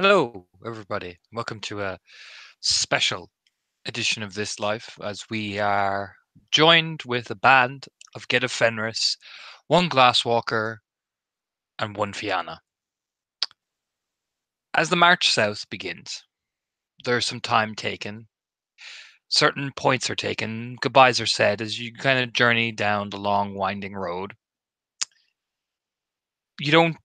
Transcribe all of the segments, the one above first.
Hello, everybody. Welcome to a special edition of This Life as we are joined with a band of Get of Fenris, one Glasswalker, and one Fianna. As the march south begins, there's some time taken. Certain points are taken, goodbyes are said as you kind of journey down the long, winding road. You don't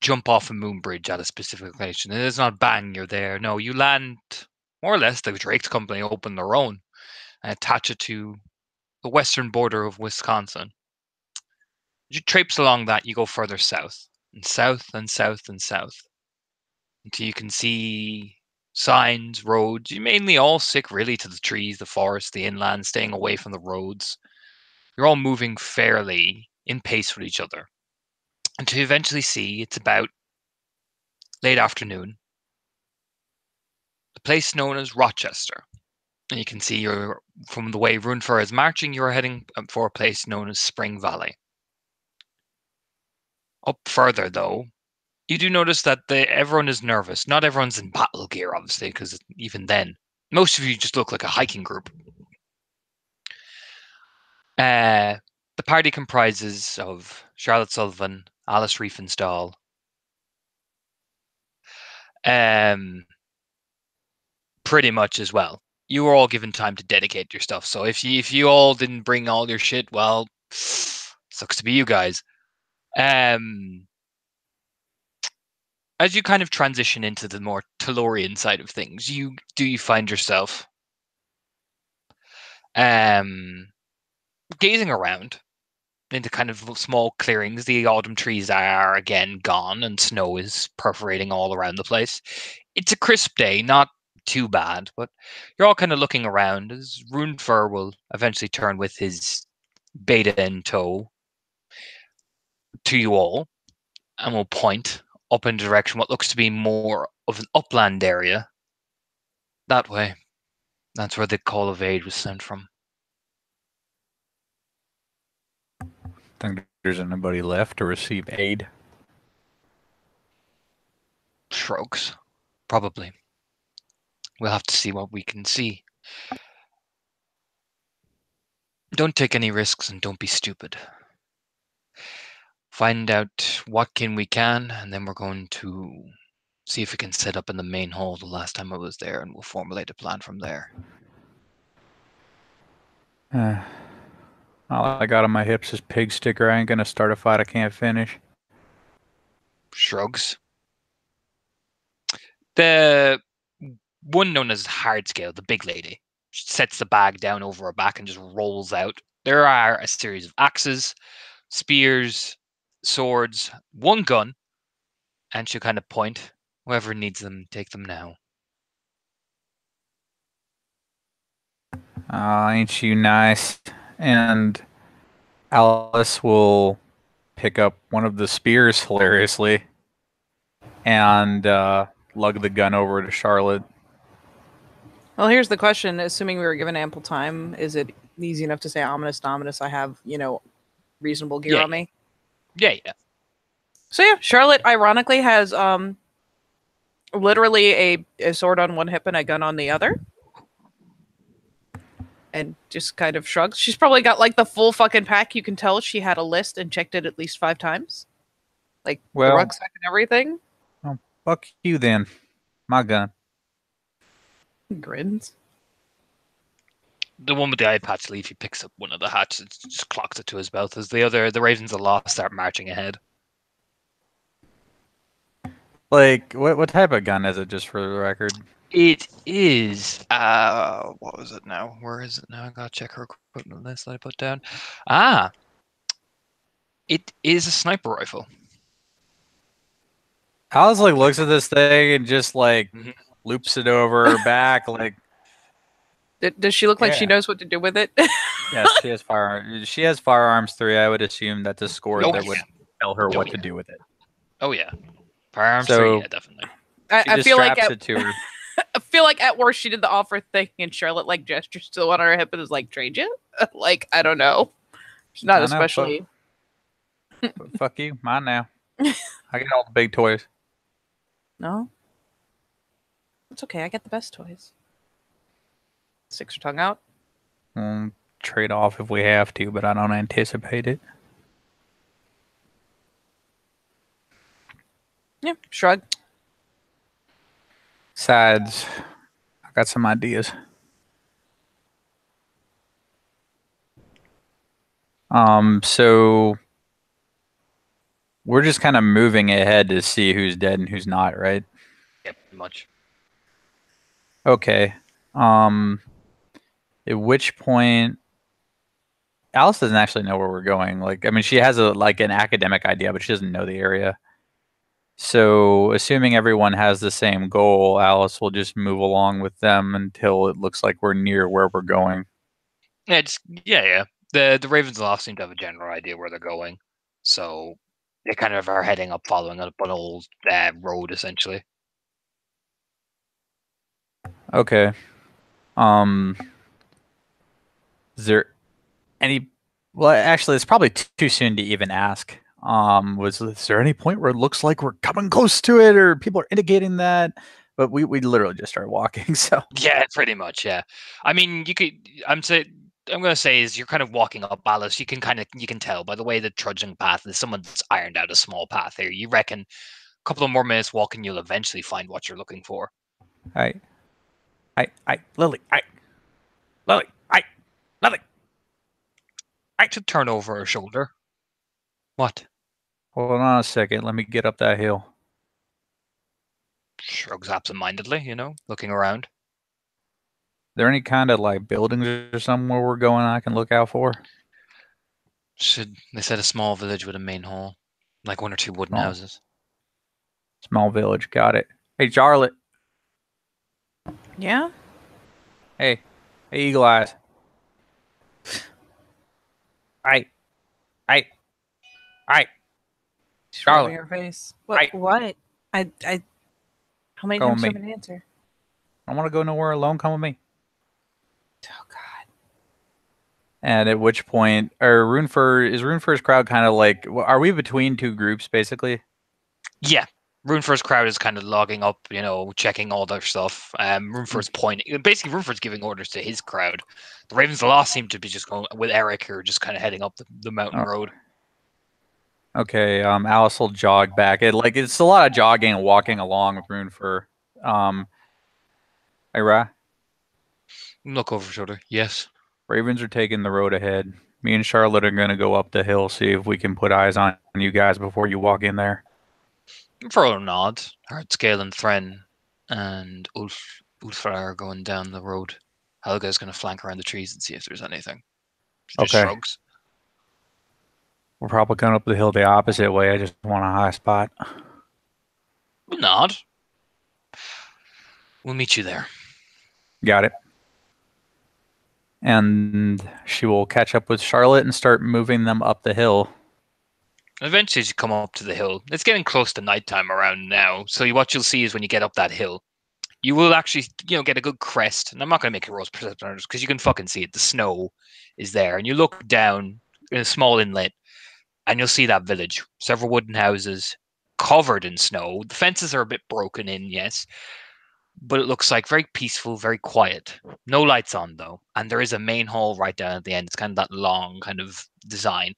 jump off a moon bridge at a specific location. It is not bang, you're there. No, you land more or less the Drake's company open their own and attach it to the western border of Wisconsin. As you traipse along that, you go further south, and south, and south, and south, until you can see signs, roads. You mainly all stick really to the trees, the forest, the inland, staying away from the roads. You're all moving fairly in pace with each other. Until you eventually see it's about late afternoon, the place known as Rochester. And you can see you're from the way Runefur is marching, you're heading for a place known as Spring Valley. Up further, though, you do notice that everyone is nervous. Not everyone's in battle gear, obviously, because even then, most of you just look like a hiking group. The party comprises of Charlotte Sullivan, Alice Riefenstahl, pretty much as well. You were all given time to dedicate your stuff. So if you all didn't bring all your shit, well, sucks to be you guys. As you kind of transition into the more Tellurian side of things, you find yourself gazing around into kind of small clearings. The autumn trees are again gone, and snow is perforating all around the place. It's a crisp day, not too bad, but you're all kind of looking around as Runefur will eventually turn with his beta in tow to you all and will point up in the direction what looks to be more of an upland area. That way. That's where the call of aid was sent from. Think there's anybody left to receive aid? Shrugs. Probably. We'll have to see what we can see. Don't take any risks and don't be stupid. Find out what we can, and then we're going to see if we can set up in the main hall the last time I was there, and we'll formulate a plan from there. All I got on my hips is pig sticker. I ain't gonna start a fight I can't finish. Shrugs. The one known as Hardscale, the big lady, sets the bag down over her back and just rolls out. There are a series of axes, spears, swords, one gun, and she'll kind of point. Whoever needs them, take them now. Ain't you nice? And Alice will pick up one of the spears hilariously and lug the gun over to Charlotte. Well, here's the question. Assuming we were given ample time, is it easy enough to say ominous dominus? I have, reasonable gear on me. Yeah. So yeah, Charlotte ironically has literally a sword on one hip and a gun on the other. And just kind of shrugs. She's probably got like the full fucking pack. You can tell she had a list and checked it at least 5 times. Like the rucksack and everything. Oh, fuck you then. My gun. Grins. The one with the eye patch leaf, he picks up one of the hatches, just clocks it to his belt as the Ravens of Law start marching ahead. Like, what type of gun is it, just for the record? It is, what was it now? Where is it now? I gotta check her equipment list that I put down. It is a sniper rifle. Alice, like, looks at this thing and just, like, loops it over her back, like... Does she look like she knows what to do with it? Yes, she has firearms. She has firearms 3. I would assume that's a score that would tell her what to do with it. Oh yeah, firearms 3, yeah, definitely. I feel like it to her. I feel like at worst she did the offer thing, and Charlotte like gestures to the one on her hip and is like, "Trade you?" Like, I don't know. She's not especially. Fuck you, mine now. I get all the big toys. No. It's okay. I get the best toys. Sticks her tongue out. We'll trade off if we have to, but I don't anticipate it. Yeah, shrug. Besides, I got some ideas. So we're just kind of moving ahead to see who's dead and who's not, right? Yeah, pretty much. Okay. At which point Alice doesn't actually know where we're going. Like, I mean, she has an academic idea, but she doesn't know the area. So, assuming everyone has the same goal, Alice will just move along with them until it looks like we're near where we're going. Yeah. The Ravens Loft seem to have a general idea where they're going, so they kind of are heading up, following up an old road, essentially. Okay. Is there any? Well, actually, it's probably too soon to even ask. Is there any point where it looks like we're coming close to it, or people are indicating that? But we literally just started walking, so Yeah, pretty much. Yeah, I mean, you could. I'm gonna say is you're kind of walking up Alice. You can tell by the way the trudging path is someone's ironed out a small path here. You reckon a couple of more minutes walking, you'll eventually find what you're looking for. Lily, Lily. To turn over her shoulder. What? Hold on a second. Let me get up that hill. Shrugs absentmindedly, looking around. There any kind of like buildings or somewhere we're going I can look out for? They said a small village with a main hall, like one or two wooden houses. Small village, got it. Hey, Charlotte. Yeah? Hey, Eagle Eyes. Hey. Charlotte. Your face. What? Right. What? How many Go times with am I gonna answer? I don't want to go nowhere alone. Come with me. Oh God. And at which point, is Runefur's crowd kind of like? Are we between two groups basically? Yeah. Runefur's crowd is kind of logging up, checking all their stuff. Runefur's pointing. Basically, Runefur's giving orders to his crowd. The Ravens of the Lost seem to be just going with Eric, who are just kind of heading up the mountain road. Okay. Alice will jog back. It's a lot of jogging and walking along with Runefur. Hey, Ra. Look over her shoulder. Yes. Ravens are taking the road ahead. Me and Charlotte are gonna go up the hill, see if we can put eyes on you guys before you walk in there. Further nod. Hardscale and Thren and Ulfar are going down the road. Helga's going to flank around the trees and see if there's anything. She just shrugs. We're probably going up the hill the opposite way. I just want a high spot. We'll nod. We'll meet you there. Got it. And she will catch up with Charlotte and start moving them up the hill. Eventually, as you come up to the hill, it's getting close to nighttime around now. So what you'll see is when you get up that hill, you will actually, get a good crest. And I'm not going to make it rose perception because you can fucking see it. The snow is there, and you look down in a small inlet, and you'll see that village. Several wooden houses covered in snow. The fences are a bit broken in, yes, but it looks like very peaceful, very quiet. No lights on though, and there is a main hall right down at the end. It's kind of that long kind of design.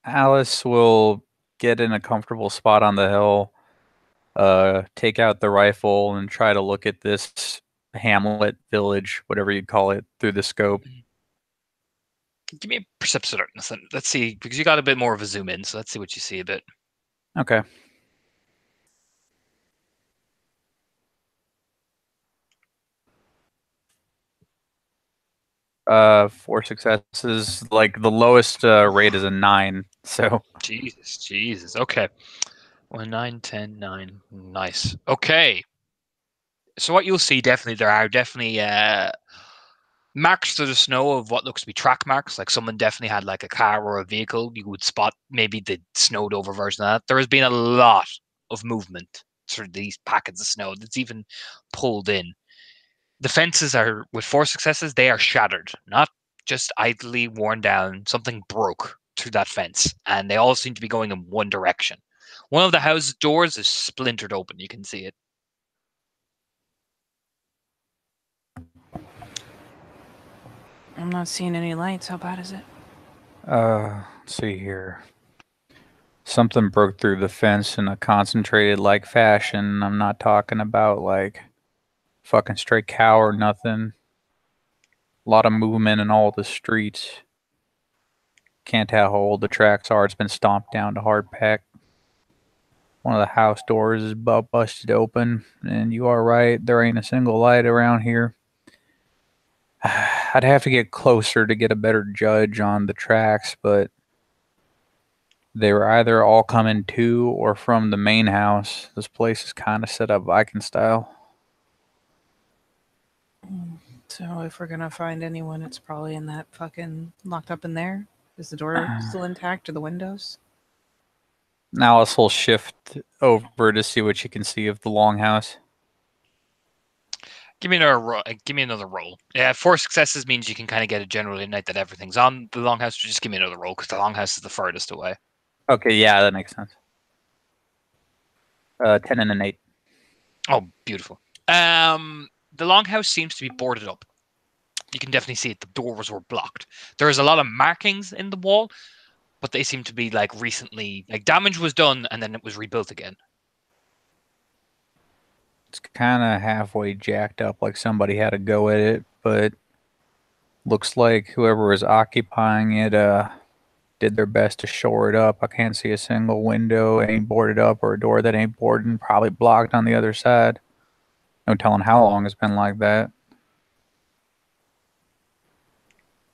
Alice will get in a comfortable spot on the hill, take out the rifle, and try to look at this hamlet, village, whatever you call it, through the scope. Give me a perception. Let's see, because you got a bit more of a zoom in, so let's see what you see a bit. Okay. Four successes. Like the lowest rate is a 9. So Jesus. Okay. 1, 9, 10, 9. Nice. Okay. So what you'll see there are definitely marks through the snow of what looks to be track marks. Like someone definitely had like a car or a vehicle. You would spot maybe the snowed over version of that. There has been a lot of movement through these packets of snow that's even pulled in. The fences are, with 4 successes, they are shattered, not just idly worn down. Something broke through that fence, and they all seem to be going in one direction. One of the house's doors is splintered open. You can see it. I'm not seeing any lights. How bad is it? Let's see here. Something broke through the fence in a concentrated like fashion. I'm not talking about like fucking stray cow or nothing. A lot of movement in all the streets. Can't tell how old the tracks are. It's been stomped down to hard pack. One of the house doors is busted open, and you are right, there ain't a single light around here. I'd have to get closer to get a better judge on the tracks, but they were either all coming to or from the main house. This place is kind of set up Viking style. So if we're gonna find anyone, it's probably in that fucking locked up in there. Is the door still intact or the windows? Now this will shift over to see what you can see of the longhouse. Give me another roll. Give me another roll. Yeah, 4 successes means you can kind of get a general insight that everything's on the longhouse. Just give me another roll because the longhouse is the furthest away. Okay, yeah, that makes sense. 10 and an 8. Oh, beautiful. The longhouse seems to be boarded up. You can definitely see it. The doors were blocked. There's a lot of markings in the wall, but they seem to be like recently, like damage was done and then it was rebuilt again. It's kind of halfway jacked up, like somebody had a go at it, but looks like whoever was occupying it did their best to shore it up. I can't see a single window ain't boarded up or a door that ain't boarded and probably blocked on the other side. No telling how long it's been like that.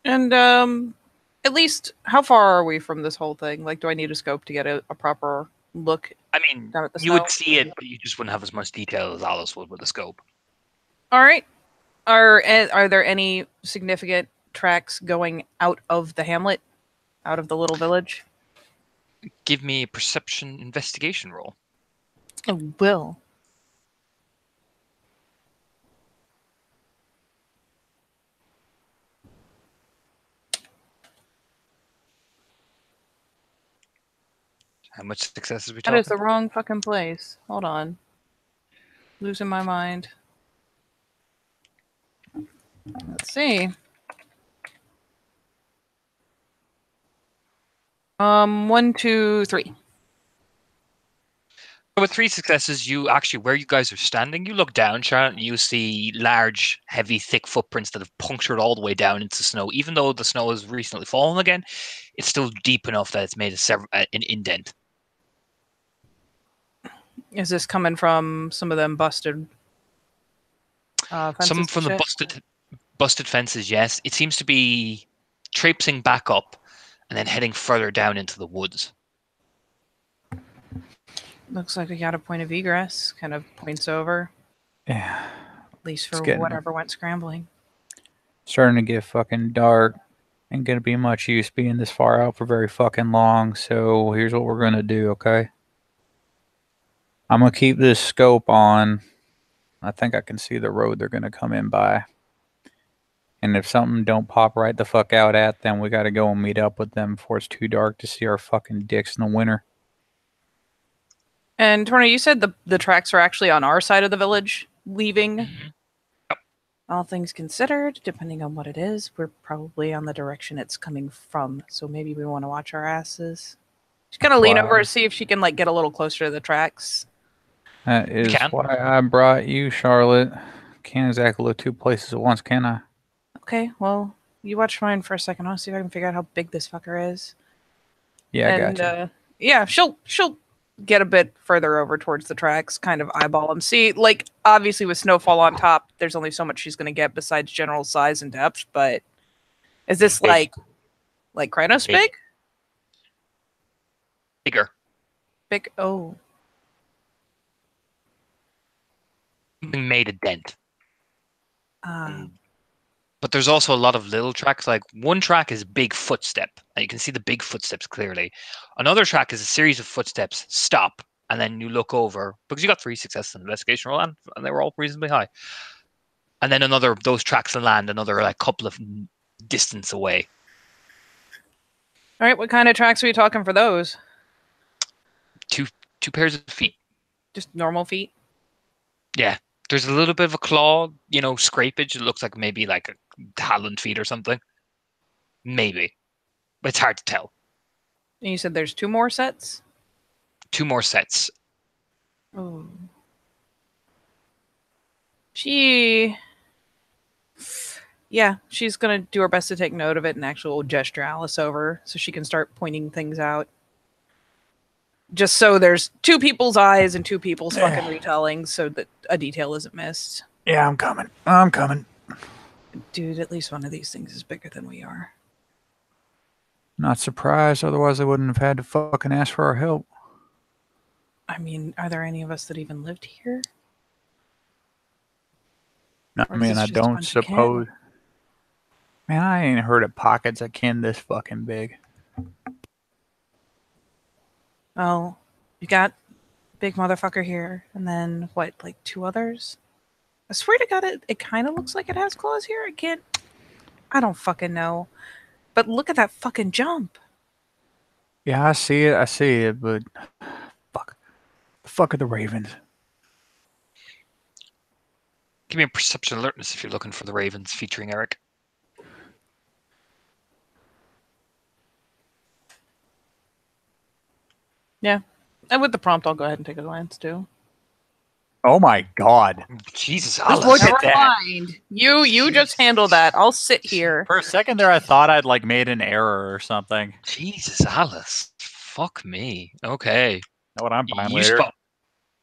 And at least how far are we from this whole thing? Like, do I need a scope to get a proper look? I mean, down at the you snow? would see it, but you just wouldn't have as much detail as Alice would with a scope. All right. Are there any significant tracks going out of the hamlet, out of the little village? Give me a perception investigation roll. I will. How much success are we That talking? is the wrong fucking place. Hold on. Losing my mind. Let's see. 1, 2, 3. With 3 successes, you actually, where you guys are standing, you look down, Charlotte, and you see large, heavy, thick footprints that have punctured all the way down into snow. Even though the snow has recently fallen again, it's still deep enough that it's made an indent. Is this coming from some of them busted fences? Some from the busted fences, yes. It seems to be traipsing back up and then heading further down into the woods. Looks like we got a point of egress. Kind of points over. Yeah. At least for whatever went scrambling. Starting to get fucking dark. Ain't gonna be much use being this far out for very fucking long, so here's what we're gonna do, okay? I'm gonna keep this scope on. I think I can see the road they're gonna come in by. And if something don't pop right the fuck out at them, we gotta go and meet up with them before it's too dark to see our fucking dicks in the winter. And Torna, you said the tracks are actually on our side of the village, leaving. Mm-hmm. Yep. All things considered, depending on what it is, we're probably on the direction it's coming from. So maybe we want to watch our asses. She's gonna lean over and see if she can like get a little closer to the tracks. That is why I brought you, Charlotte. Can't exactly look 2 places at once, can I? Okay, well, you watch mine for a second. I'll see if I can figure out how big this fucker is. Yeah, I got you. Yeah, she'll get a bit further over towards the tracks, kind of eyeball them. See, like, obviously with snowfall on top, there's only so much she's going to get besides general size and depth, but is this big. like Krynos big? Bigger. Big, oh. Something made a dent. But there's also a lot of little tracks. Like one track is a big footstep, and you can see the big footsteps clearly. Another track is a series of footsteps, stop, and then you look over because you got 3 successes in the investigation roll, and they were all reasonably high. And then those tracks will land another like couple of distance away. All right, what kind of tracks are we talking for those? Two pairs of feet. Just normal feet? Yeah. There's a little bit of a claw, scrapage. It looks like maybe like a talon feet or something. Maybe. But it's hard to tell. And you said there's 2 more sets? 2 more sets. Oh. She's gonna do her best to take note of it and actually gesture Alice over so she can start pointing things out. Just so there's 2 people's eyes and 2 people's fucking retellings so that a detail isn't missed. Yeah, I'm coming. I'm coming. Dude, at least one of these things is bigger than we are. Not surprised, otherwise they wouldn't have had to fucking ask for our help. I mean, are there any of us that even lived here? No, Or is man, this I just a don't bunch of kin? suppose. Man, I ain't heard of pockets of kin this fucking big. Well, you got big motherfucker here, and then what, like 2 others? I swear to God, it kind of looks like it has claws here. I don't fucking know. But look at that fucking jump. Yeah, I see it, but fuck. The fuck are the ravens? Give me a perception alertness if you're looking for the Ravens featuring Eric. Yeah. And with the prompt, I'll go ahead and take a glance too. Oh my god. Jesus, Just Alice. look at Never that. mind. You just handle that. I'll sit here. For a second there, I thought I'd like made an error or something. Jesus, Alice. Fuck me. Okay. Know what I'm buying You later? spot.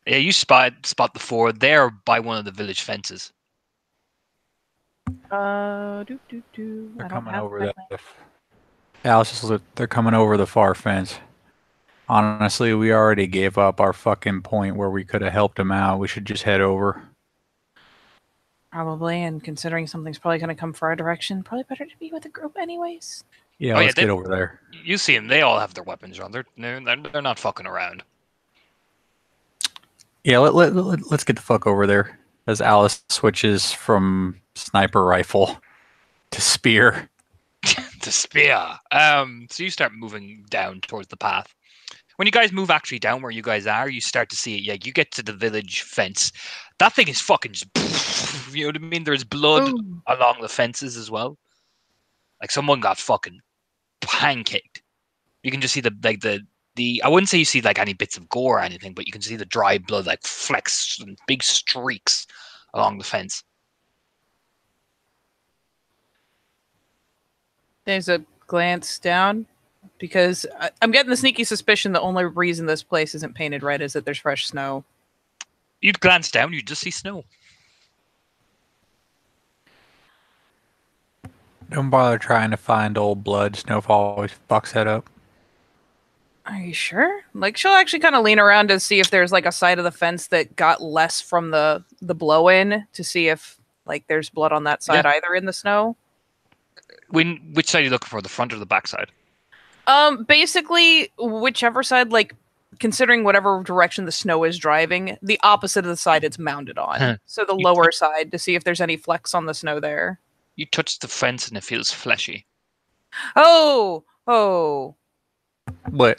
Yeah, you spot the 4 there by one of the village fences. I They're don't coming have over my the. Alice, just look, they're coming over the far fence. Honestly, we already gave up our fucking point where we could have helped him out. We should just head over. Probably, and considering something's probably going to come for our direction, probably better to be with a group anyways. Yeah, Oh, yeah, let's they- get over there. You see them. They all have their weapons on. They're not fucking around. Yeah, let's get the fuck over there. As Alice switches from sniper rifle to spear. To spear. So you start moving down towards the path. When you guys move actually down where you guys are, you start to see it. Yeah, you get to the village fence. That thing is fucking just, you know what I mean? There's blood Ooh. along the fences as well. Like someone got fucking pancaked. You can just see the I wouldn't say you see like any bits of gore or anything, but you can see the dry blood like flecks and big streaks along the fence. There's a glance down because I'm getting the sneaky suspicion the only reason this place isn't painted red is that there's fresh snow. You'd glance down, you'd just see snow. Don't bother trying to find old blood. Snowfall always fucks that up. Are you sure? Like she'll actually kind of lean around to see if there's like a side of the fence that got less from the blow in to see if like there's blood on that side either in the snow. Which side are you looking for, the front or the back side? Basically whichever side, like considering whatever direction the snow is driving, the opposite of the side it's mounted on. Huh. So the lower side to see if there's any flecks on the snow there. You touch the fence and it feels fleshy. Oh, What?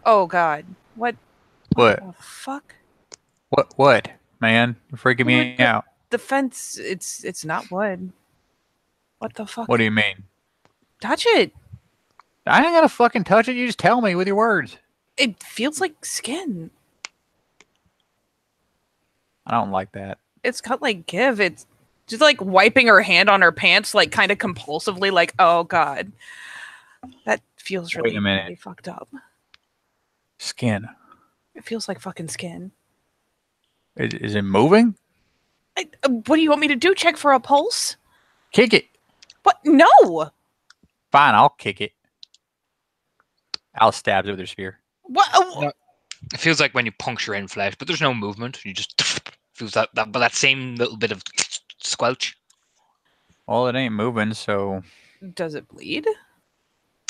oh God! What What? the fuck? What? Man, you're freaking me What the- out. The fence, it's not wood. What the fuck? What do you mean? Touch it. I ain't gonna fucking touch it. You just tell me with your words. It feels like skin. I don't like that. It's got like give. It's just like wiping her hand on her pants, like kind of compulsively, like, oh God. That feels Wait really, a minute. really fucked up. Skin. It feels like fucking skin. Is it moving? What do you want me to do? Check for a pulse? Kick it. What? No. Fine, I'll kick it. Alice stabs it with her spear. What? No. It feels like when you puncture in flesh, but there's no movement. You just feels that same little bit of squelch. Well, it ain't moving, so. Does it bleed?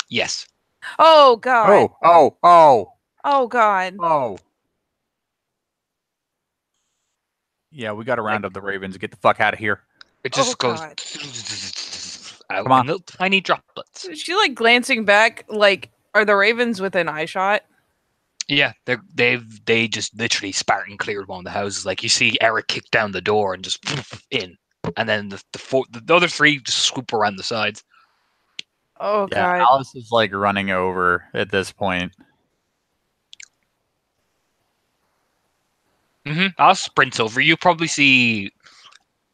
Yes. Oh God. Oh. Oh God. Yeah, we got to round up the ravens. Get the fuck out of here. It just Oh, goes God. out Come on. in little tiny droplets. Is she like glancing back? Like, are the ravens within eye shot? Yeah, they just literally Spartan cleared one of the houses. Like you see Eric kick down the door and just in, and then the other 3 just swoop around the sides. Oh Yeah, god. Alice is like running over at this point. I'll sprint over. You probably see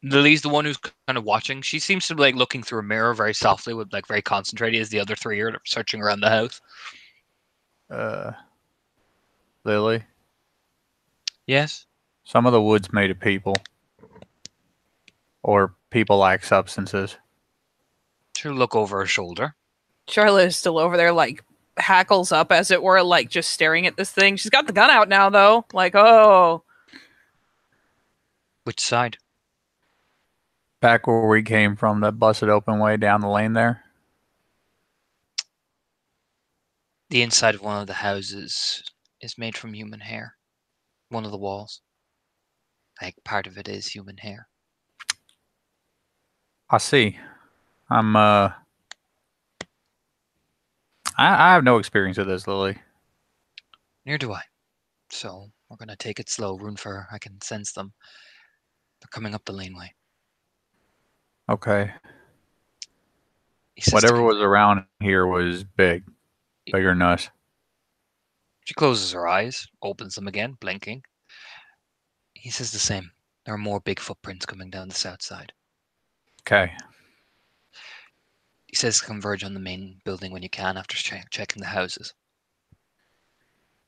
Lily's the one who's kind of watching. She seems to be like looking through a mirror very softly, with like very concentrated, as the other three are searching around the house. Lily, Yes. some of the wood's made of people, or people-like substances. She'll look over her shoulder. Charlotte is still over there, like hackles up, as it were, like just staring at this thing. She's got the gun out now, though. Like, oh, Which side? Back where we came from, that busted open way down the lane there. The inside of one of the houses is made from human hair. One of the walls. Like part of it is human hair. I see. I have no experience with this, Lily. Near do I. So we're gonna take it slow. Rune for I can sense them. They're coming up the laneway. Okay. He says Whatever was around here was big. Bigger than us. She closes her eyes, opens them again, blinking. He says the same. There are more big footprints coming down the south side. Okay. He says converge on the main building when you can after checking the houses.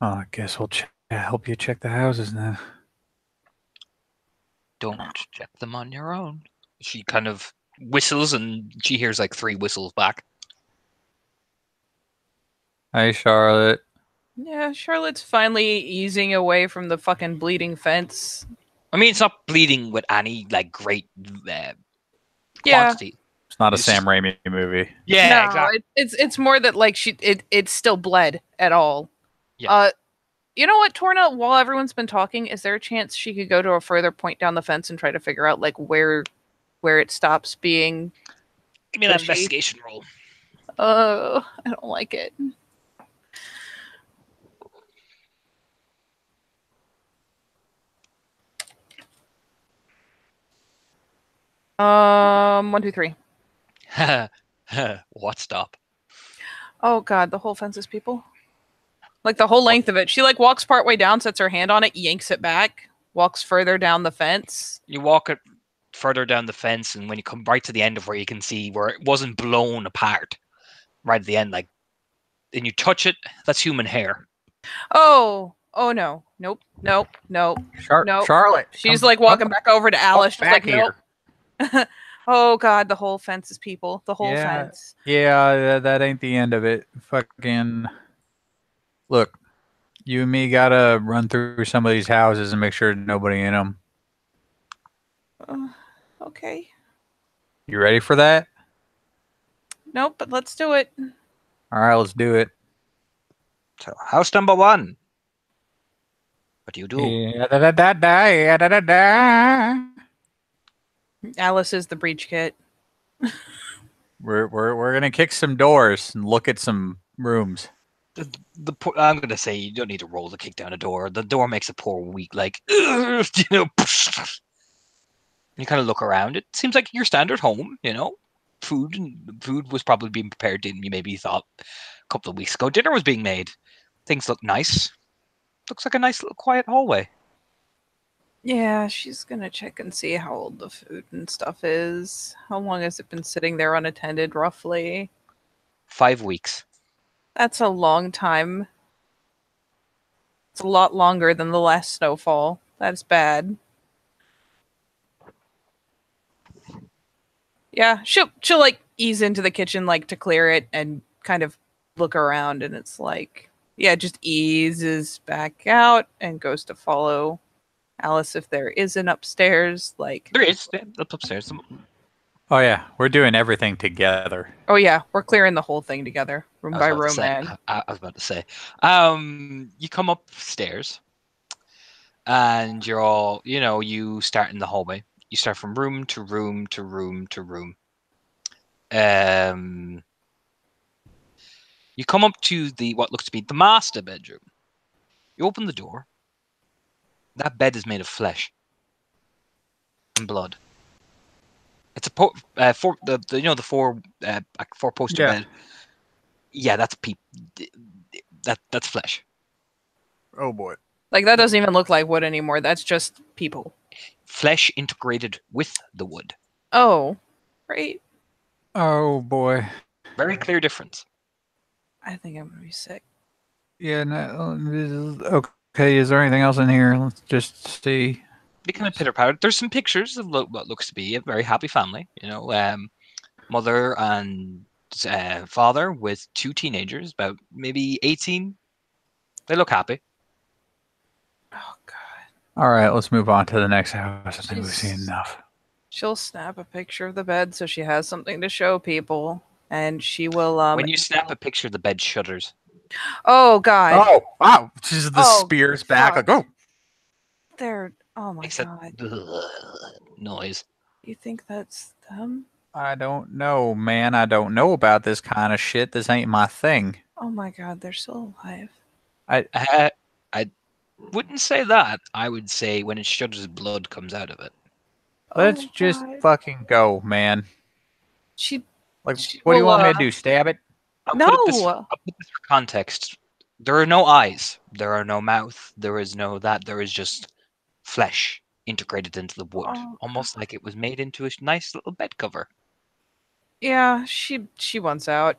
Oh, I guess we'll help you check the houses now. Don't check them on your own. She kind of whistles and she hears like 3 whistles back. Hey, Charlotte. yeah. Charlotte's finally easing away from the fucking bleeding fence. I mean, it's not bleeding with any like great Yeah. quantity. It's not a It's Sam Raimi movie. Yeah, no, exactly. it's more that like it's still bled at all. Yeah. You know what, Torna? While everyone's been talking, is there a chance she could go to a further point down the fence and try to figure out like where it stops being? Give me that Pushy. investigation roll. I don't like it. One, two, three. What stop? Oh god, the whole fence is people. Like the whole length of it. She like walks partway down, sets her hand on it, yanks it back, walks further down the fence. You walk it further down the fence, and when you come right to the end of where you can see where it wasn't blown apart, right at the end, like, and you touch it, that's human hair. Oh no. Nope. Nope. Nope. Nope. Charlotte. She's come- like walking come back over to Alice. She's back like, nope. Oh god, the whole fence is people. The whole Yeah. fence. Yeah, that ain't the end of it. Fucking look, you and me gotta run through some of these houses and make sure nobody in them. Okay. You ready for that? Nope, but let's do it. All right, let's do it. So, house number 1. What do you do? Yeah, da da da da, yeah, da da da. Alice is the breach kit. We're gonna kick some doors and look at some rooms. I'm gonna say you don't need to roll to kick down a door. The door makes a poor weak, like, you know. You kind of look around. It seems like your standard home, you know. Food was probably being prepared. You maybe thought a couple of weeks ago. Dinner was being made. Things look nice. Looks like a nice little quiet hallway. Yeah, she's gonna check and see how old the food and stuff is. How long has it been sitting there unattended, roughly? 5 weeks. That's a long time. It's a lot longer than the last snowfall. That's bad. Yeah, she'll like ease into the kitchen like to clear it and kind of look around, and it's like, yeah, just eases back out and goes to follow Alice if there is an upstairs. Like, There is. Up upstairs. Oh yeah, we're doing everything together. oh yeah, we're clearing the whole thing together, room I by was about to room, say- man. I was about to say. You come upstairs, and you're all, you start in the hallway. You start from room to room to room to room. You come up to what looks to be the master bedroom. You open the door. That bed is made of flesh and blood. It's a four the four like four poster Yeah. bed. Yeah, that's that's flesh. Oh boy. Like that doesn't even look like wood anymore. That's just people. Flesh integrated with the wood. Oh, right. Oh boy. Very clear difference. I think I'm gonna be sick. Yeah. No, okay. Is there anything else in here? Let's just see. They kind of pitter patter. There's some pictures of what looks to be a very happy family. Mother and father with two teenagers, about maybe 18. They look happy. Oh God. All right. Let's move on to the next house. I think we've She's- seen enough. She'll snap a picture of the bed so she has something to show people, and she will. When you snap a picture, the bed shudders. Oh God. Oh wow! Just the Oh, spears back. fuck. Like oh. They're. Oh my Makes that God. noise. You think that's them? I don't know, man. I don't know about this kind of shit. This ain't my thing. Oh my God. They're still alive. I wouldn't say that. I would say when it shudders, blood comes out of it. Let's Oh, just God. fucking go, man. She. Like, She what do you will, want me to do? Stab it? I'll No. put this for context. There are no eyes. There are no mouth. There is no that. There is just flesh integrated into the wood, Oh, almost like it was made into a nice little bed cover. Yeah, she wants out.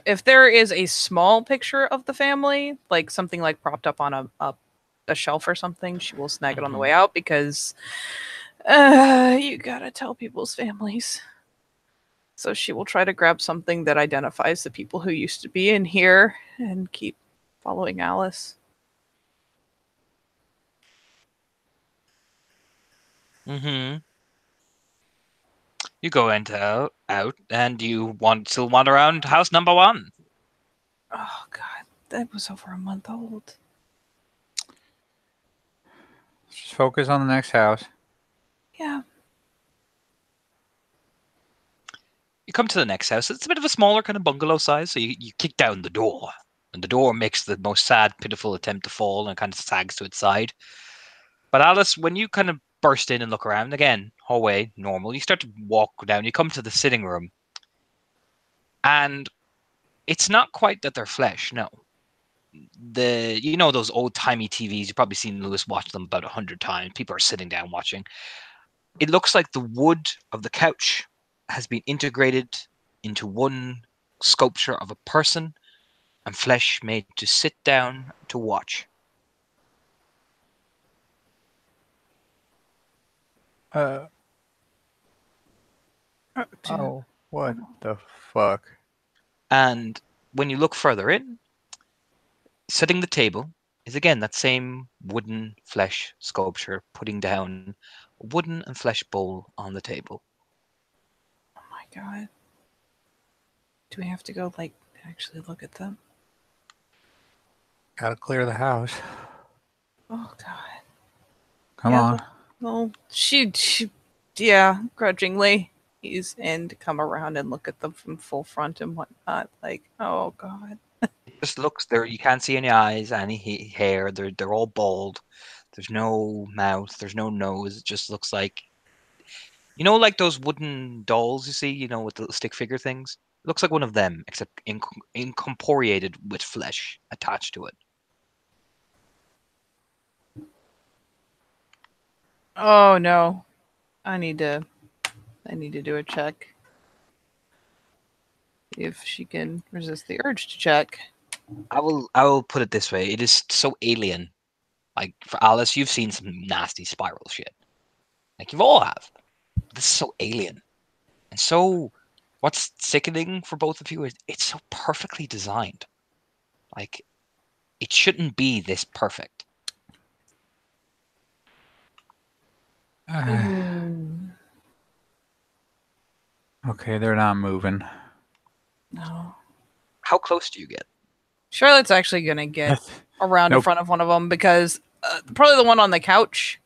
If there is a small picture of the family, like something like propped up on a shelf or something, she will snag it on the Mhm. way out because you gotta tell people's families. So she will try to grab something that identifies the people who used to be in here and keep following Alice. Mm-hmm. You go out, and you still wander around house number 1. Oh God, that was over a month old. Just focus on the next house. Yeah. You come to the next house. It's a bit of a smaller kind of bungalow size, so you kick down the door, and the door makes the most sad, pitiful attempt to fall and kind of sags to its side. But Alice, when you kind of burst in and look around again, hallway, normal, you start to walk down. You come to the sitting room, and it's not quite that they're flesh. No, those old timey TVs. You've probably seen Lewis watch them about 100 times. People are sitting down watching. It looks like the wood of the couch has been integrated into one sculpture of a person and flesh made to sit down to watch. Uh. Oh, what the fuck? And when you look further in, setting the table is again that same wooden flesh sculpture, putting down a wooden and flesh bowl on the table. Oh my God. Do we have to go like actually look at them? Gotta clear the house. Oh God. Come Yeah, on. Well, she, yeah, grudgingly, he's in to come around and look at them from full front and whatnot. Like, oh God. It just looks there. You can't see any eyes, any hair. They're all bald. There's no mouth. There's no nose. It just looks like like those wooden dolls you see, with the little stick figure things. It looks like one of them, except incorporated with flesh attached to it. Oh no. I need to do a check. If she can resist the urge to check. I will put it this way: it is so alien. Like for Alice, you've seen some nasty spiral shit. Like you've all have. This is so alien, and so what's sickening for both of you is it's so perfectly designed. Like it shouldn't be this perfect. Okay, they're not moving. No. How close do you get? Charlotte's actually gonna get around in Nope. front of one of them because probably the one on the couch.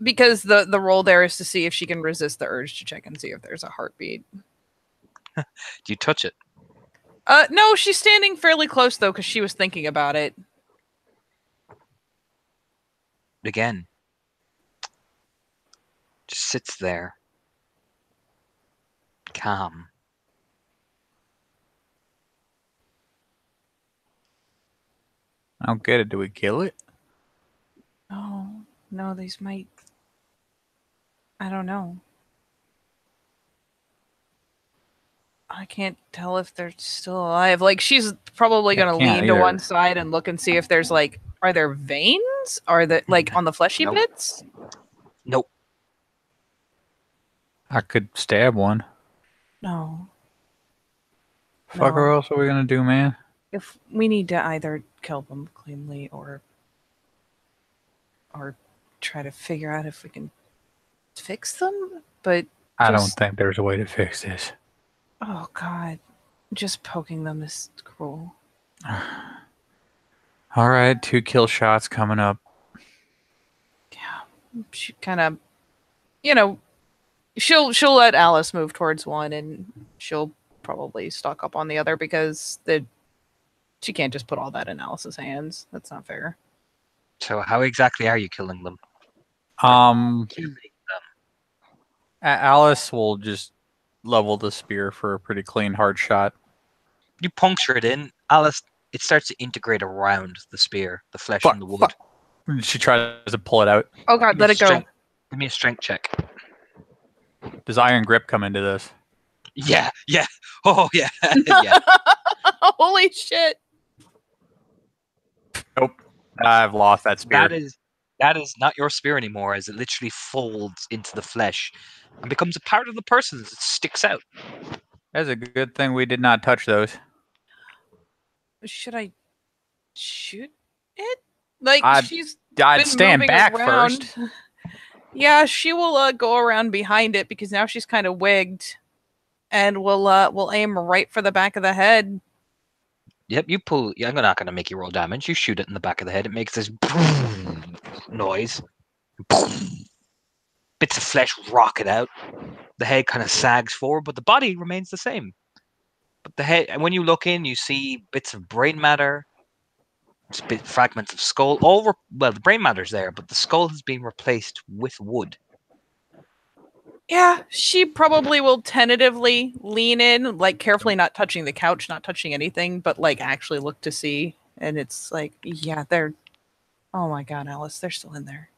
Because the role there is to see if she can resist the urge to check and see if there's a heartbeat. Do you touch it? No, she's standing fairly close though because she was thinking about it. Again, just sits there, calm. I don't get it. Do we kill it? Oh, no, these might. I don't know. I can't tell if they're still alive. Like, she's probably I gonna can't lean to either. one side and look and see if there's like, are there veins? Are the like on the fleshy Nope. bits? Nope. I could stab one. No. Fuck, No. what else are we gonna do, man? If we need to either kill them cleanly or try to figure out if we can fix them, but I don't just think there's a way to fix this. oh god, just poking them is cruel. All right, 2 kill shots coming up. Yeah, she kind of, you know, she'll let Alice move towards one, and she'll probably stock up on the other because she can't just put all that in Alice's hands. That's not fair. So how exactly are you killing them? Um, Killing them. Alice will just level the spear for a pretty clean hard shot. You puncture it in, Alice. It starts to integrate around the spear, the flesh Fuck, and the wood. fuck. She tries to pull it out. Oh god, let it go. Give me a strength check. Does Iron Grip come into this? Yeah, yeah. Oh, yeah, yeah. Holy shit. Nope. I've lost that spear. That is not your spear anymore, as it literally folds into the flesh and becomes a part of the person as it sticks out. That's a good thing we did not touch those. Should I shoot it? Like I'd she's I'd been stand moving back around. first. Yeah, she will go around behind it because now she's kind of wigged, and we'll aim right for the back of the head. Yep, you pull. Yeah, I'm not going to make you roll damage. You shoot it in the back of the head. It makes this noise. Bits of flesh rocket out. The head kind of sags forward, but the body remains the same. But the head, and when you look in, you see bits of brain matter, fragments of skull. Well, the brain matter's there, but the skull has been replaced with wood. Yeah, she probably will tentatively lean in, like carefully not touching the couch, not touching anything, but like actually look to see. And it's like, yeah, they're. Oh my god, Alice, they're still in there.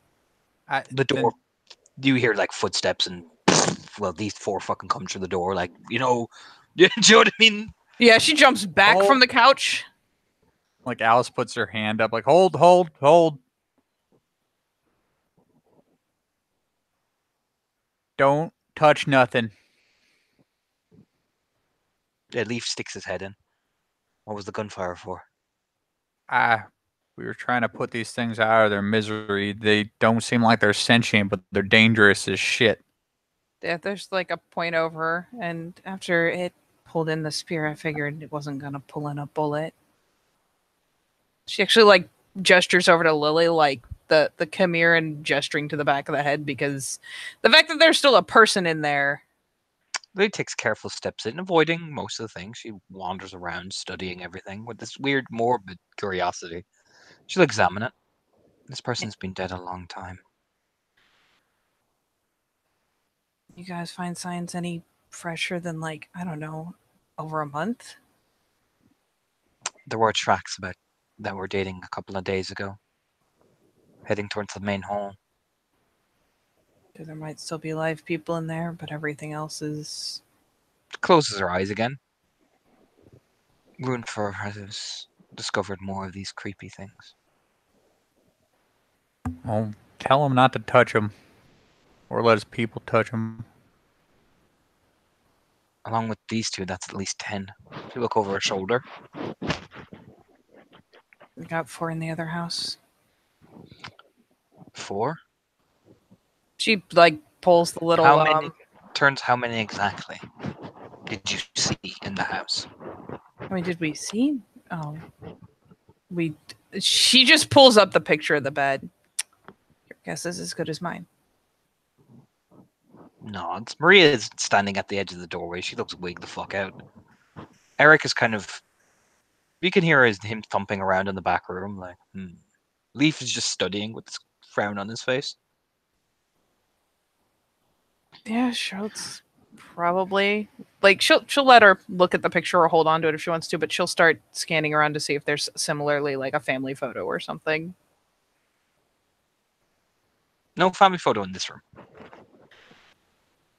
The door. You hear like footsteps and well, these 4 fucking come through the door. Like do you know what I mean? Yeah, she jumps back from the couch. Like Alice puts her hand up, like hold. Don't touch nothing. Yeah, Leaf sticks his head in. What was the gunfire for? We were trying to put these things out of their misery. They don't seem like they're sentient, but they're dangerous as shit. Yeah, there's like a point over, and after it pulled in the spear, I figured it wasn't gonna pull in a bullet. She actually like gestures over to Lily, like the Chimera, and gesturing to the back of the head because the fact that there's still a person in there. Lily takes careful steps in, avoiding most of the things. She wanders around, studying everything with this weird, morbid curiosity. She'll examine it. This person's been dead a long time. You guys find signs any fresher than like, I don't know, over a month? There were tracks that were dating a couple of days ago, heading towards the main hall. There might still be live people in there, but everything else is. Closes her eyes again. Runefer has discovered more of these creepy things. Well, tell him not to touch them, or let his people touch them. Along with these 2, that's at least 10. If you look over her shoulder. We got 4 in the other house. 4? She like pulls the little. How many exactly did you see in the house? I mean, did we see? Oh, she just pulls up the picture of the bed. Your guess is as good as mine. Nods. Maria is standing at the edge of the doorway. She looks wigged the fuck out. Eric is kind of. You can hear him thumping around in the back room, like. Leaf is just studying with this frown on his face. Yeah, sure. Probably. Like she'll let her look at the picture or hold on to it if she wants to, but she'll start scanning around to see if there's similarly like a family photo or something. No family photo in this room.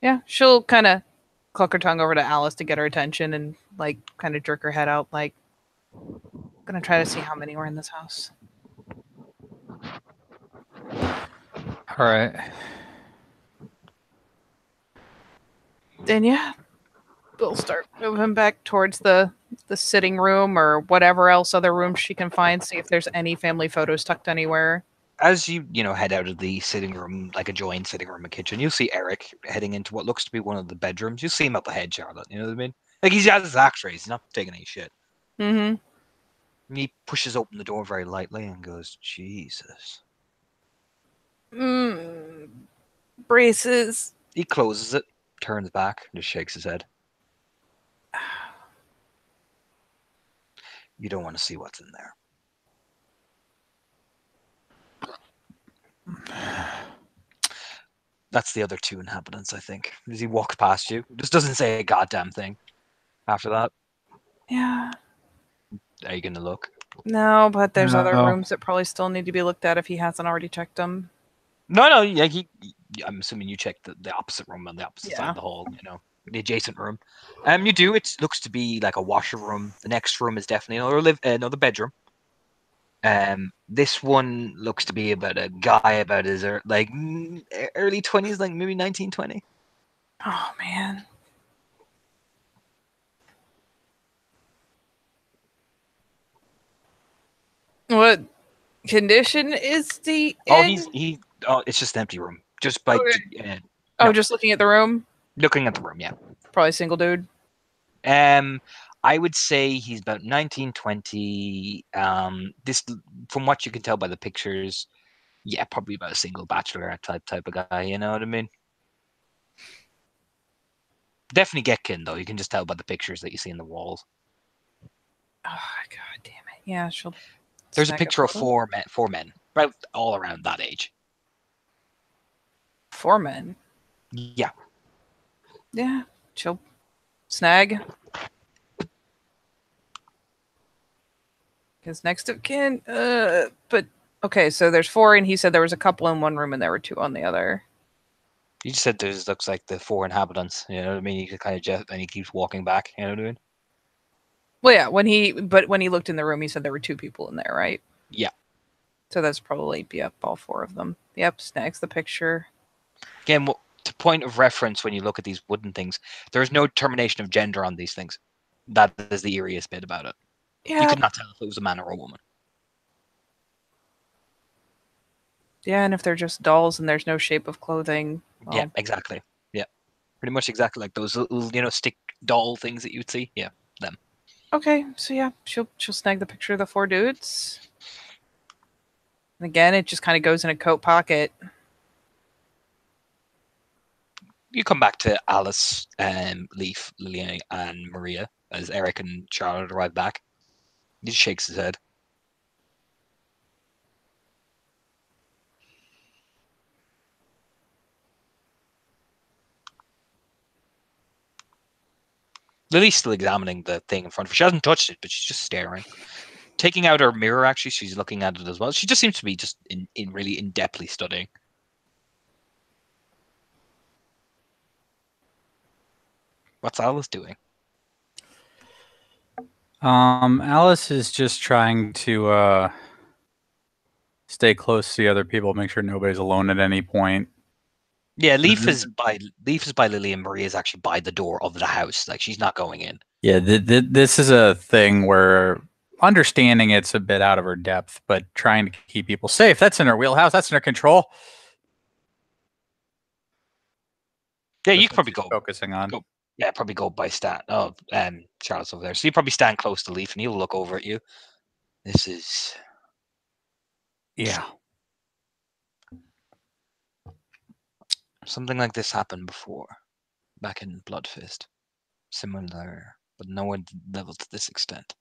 Yeah, she'll kind of cluck her tongue over to Alice to get her attention and like kind of jerk her head out like, gonna try to see how many were in this house. All right. Then yeah, we'll start moving back towards the sitting room or whatever else other room she can find. See if there's any family photos tucked anywhere. As you head out of the sitting room, like a joined sitting room and kitchen, you'll see Eric heading into what looks to be one of the bedrooms. You see him up ahead, Charlotte. You know what I mean? Like he's got his X-rays. He's not taking any shit. Mm-hmm. And he pushes open the door very lightly and goes, "Jesus." Braces. He closes it, turns back, and just shakes his head. You don't want to see what's in there. That's the other two inhabitants, I think. As he walks past you, just doesn't say a goddamn thing. After that, Yeah. are you gonna look? No, but there's other No. rooms that probably still need to be looked at if he hasn't already checked them. No. Yeah, I'm assuming you checked the opposite room on the opposite side Yeah. of the hall. The adjacent room. You do. It looks to be like a washer room. The next room is definitely another bedroom. This one looks to be about a guy about his early 20s, like maybe 1920. Oh man. What condition is the Oh, in? it's just an empty room. Just by Okay. no. Just looking at the room. Looking at the room, yeah. Probably single dude. I would say he's about 1920. This, from what you can tell by the pictures, yeah, probably about a single bachelor type of guy. You know what I mean? Definitely get kin though. You can just tell by the pictures that you see in the walls. Oh god damn it! Yeah, she'll. There's a snag picture of photo. four men, right, all around that age. 4 men. Yeah. Yeah, she'll snag. Because next of kin. But okay, so there's 4, and he said there was a couple in one room and there were 2 on the other. You just said there's looks like the 4 inhabitants. You know what I mean? You can kind of just, and he keeps walking back. You know what I mean? Well, yeah, when he looked in the room, he said there were 2 people in there, right? Yeah. So that's probably all 4 of them. Yep, snags the picture. Again, to point of reference when you look at these wooden things, there is no determination of gender on these things. That is the eeriest bit about it. Yeah. You could not tell if it was a man or a woman. Yeah, and if they're just dolls and there's no shape of clothing. Well, Yeah, exactly. Yeah, pretty much exactly like those little stick doll things that you'd see. Yeah, them. Okay, so yeah, she'll snag the picture of the 4 dudes. And again, it just kind of goes in a coat pocket. You come back to Alice, Leaf, Lillian, and Maria as Eric and Charlotte arrive back. He just shakes his head. Lily's still examining the thing in front of her. She hasn't touched it, but she's just staring. Taking out her mirror, actually, she's looking at it as well. She just seems to be just in really in-depthly studying. What's Alice doing? Alice is just trying to stay close to the other people, make sure nobody's alone at any point. Yeah, Leaf is by Lily, and Maria is actually by the door of the house. Like she's not going in. Yeah, this is a thing where understanding it's a bit out of her depth, but trying to keep people safe. That's in her wheelhouse. That's in her control. Yeah, That's you could what probably she's focusing on. Yeah, probably go by stand. Oh, Charlotte's over there. So you probably stand close to Leaf, and he'll look over at you. This is Yeah. something like this happened before, back in Bloodfist. Similar, but nowhere level to this extent.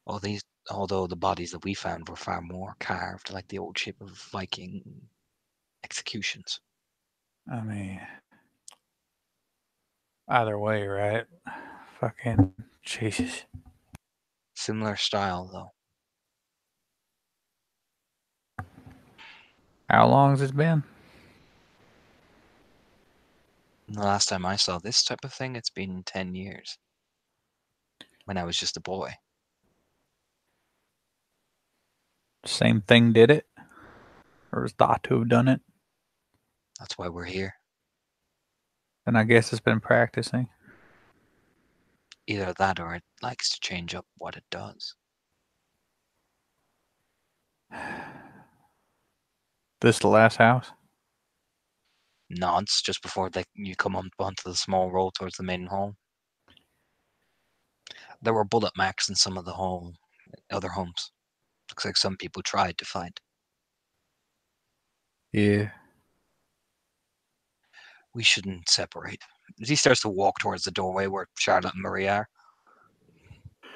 Although the bodies that we found were far more carved, like the old shape of Viking executions. I mean, either way, right? Fucking Jesus. Similar style, though. How long's it been? And the last time I saw this type of thing, it's been 10 years. When I was just a boy. Same thing did it? Or is thought to have done it? That's why we're here. And I guess it's been practicing. Either that or it likes to change up what it does. This the last house? Nods just before you come onto the small road towards the main hall. There were bullet marks in some of the other homes. Looks like some people tried to fight. Yeah. We shouldn't separate. As he starts to walk towards the doorway where Charlotte and Maria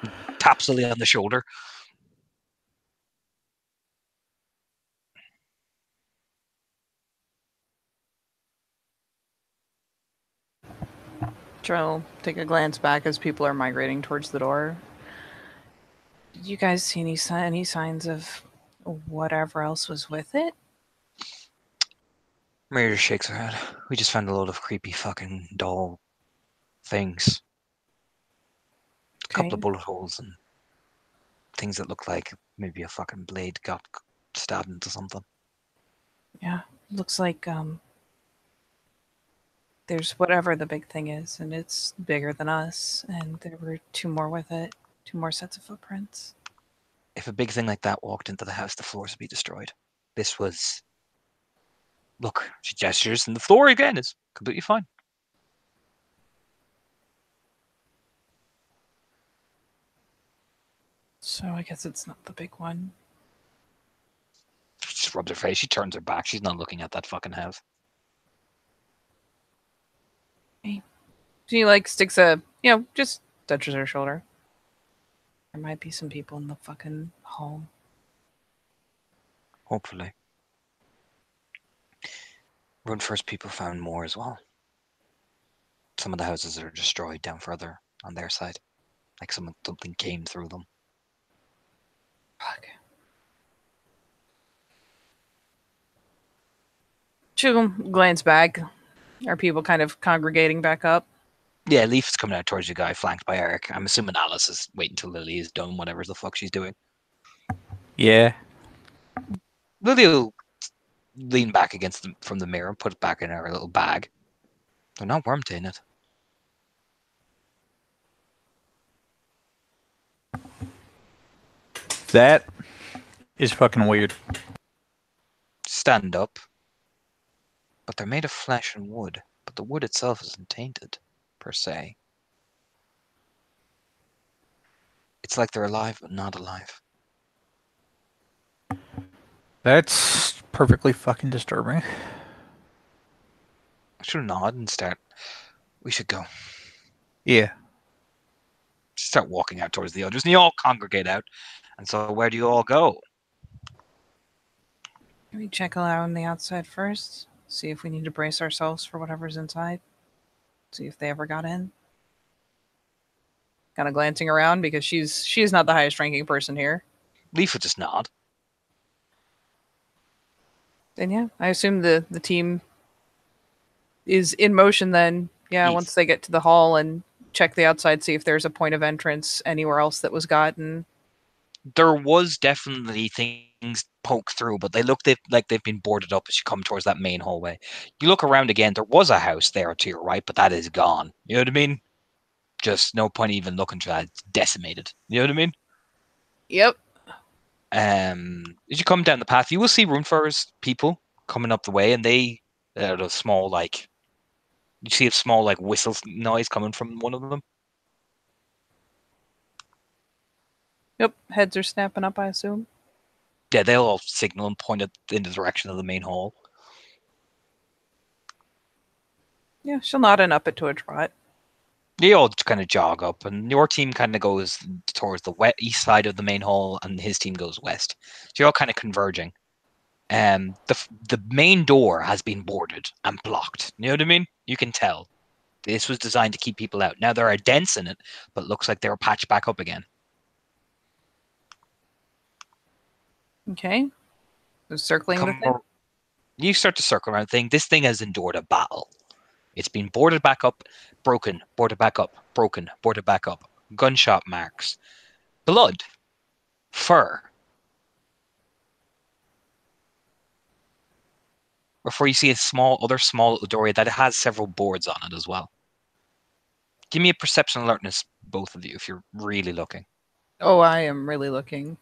are, taps Lily on the shoulder. Joe, take a glance back as people are migrating towards the door. Did you guys see any signs of whatever else was with it? Maria just shakes her head. We just found a load of creepy fucking doll things. A couple of bullet holes and things that look like maybe a fucking blade got stabbed into something. Yeah, looks like there's whatever the big thing is, and it's bigger than us, and there were two more with it, two more sets of footprints. If a big thing like that walked into the house, the floors would be destroyed. This was... Look, she gestures, and the floor again is completely fine. So I guess it's not the big one. She just rubs her face. She turns her back. She's not looking at that fucking house. She sticks just touches her shoulder. There might be some people in the fucking home. Hopefully. Run First people found more as well. Some of the houses are destroyed down further on their side. Like something came through them. Fuck. She'll glance back. Are people kind of congregating back up? Yeah, Leaf is coming out towards you guy, flanked by Eric. I'm assuming Alice is waiting till Lily is done, whatever the fuck she's doing. Yeah. Lily will lean back from the mirror and put it back in her little bag. They're not wormed in it. That is fucking weird. Stand up. But they're made of flesh and wood. But the wood itself isn't tainted, per se. It's like they're alive, but not alive. That's perfectly fucking disturbing. I should nod and start. We should go. Yeah. Start walking out towards the others, and you all congregate out. And so, where do you all go? Can we check around the outside first? See if we need to brace ourselves for whatever's inside? See if they ever got in? Kind of glancing around because she's not the highest ranking person here. Leaf would just nod. Then yeah, I assume the team is in motion then. Yeah, Yes. once they get to the hall and check the outside, see if there's a point of entrance anywhere else that was gotten. There was definitely things poked through, but they look like they've been boarded up as you come towards that main hallway. You look around again, there was a house there to your right, but that is gone. You know what I mean? Just no point even looking for that. It's decimated. You know what I mean? Yep. As you come down the path, you will see Runefar's people coming up the way, and they a small you see a small whistle noise coming from one of them. Yep. Heads are snapping up, I assume. Yeah, they'll all signal and point it in the direction of the main hall. Yeah, she'll nod and up it to a trot. You all kind of jog up, and your team kind of goes towards the east side of the main hall, and his team goes west. So you're all kind of converging. The main door has been boarded and blocked. You know what I mean? You can tell. This was designed to keep people out. Now there are dents in it, but it looks like they were patched back up again. Okay. So circling the thing. You start to circle around the thing. This thing has endured a battle. It's been boarded back up, broken, boarded back up, broken, boarded back up. Gunshot marks. Blood. Fur. Before you see a other small doorway that has several boards on it as well. Give me a perception alertness, both of you, if you're really looking. Oh, I am really looking.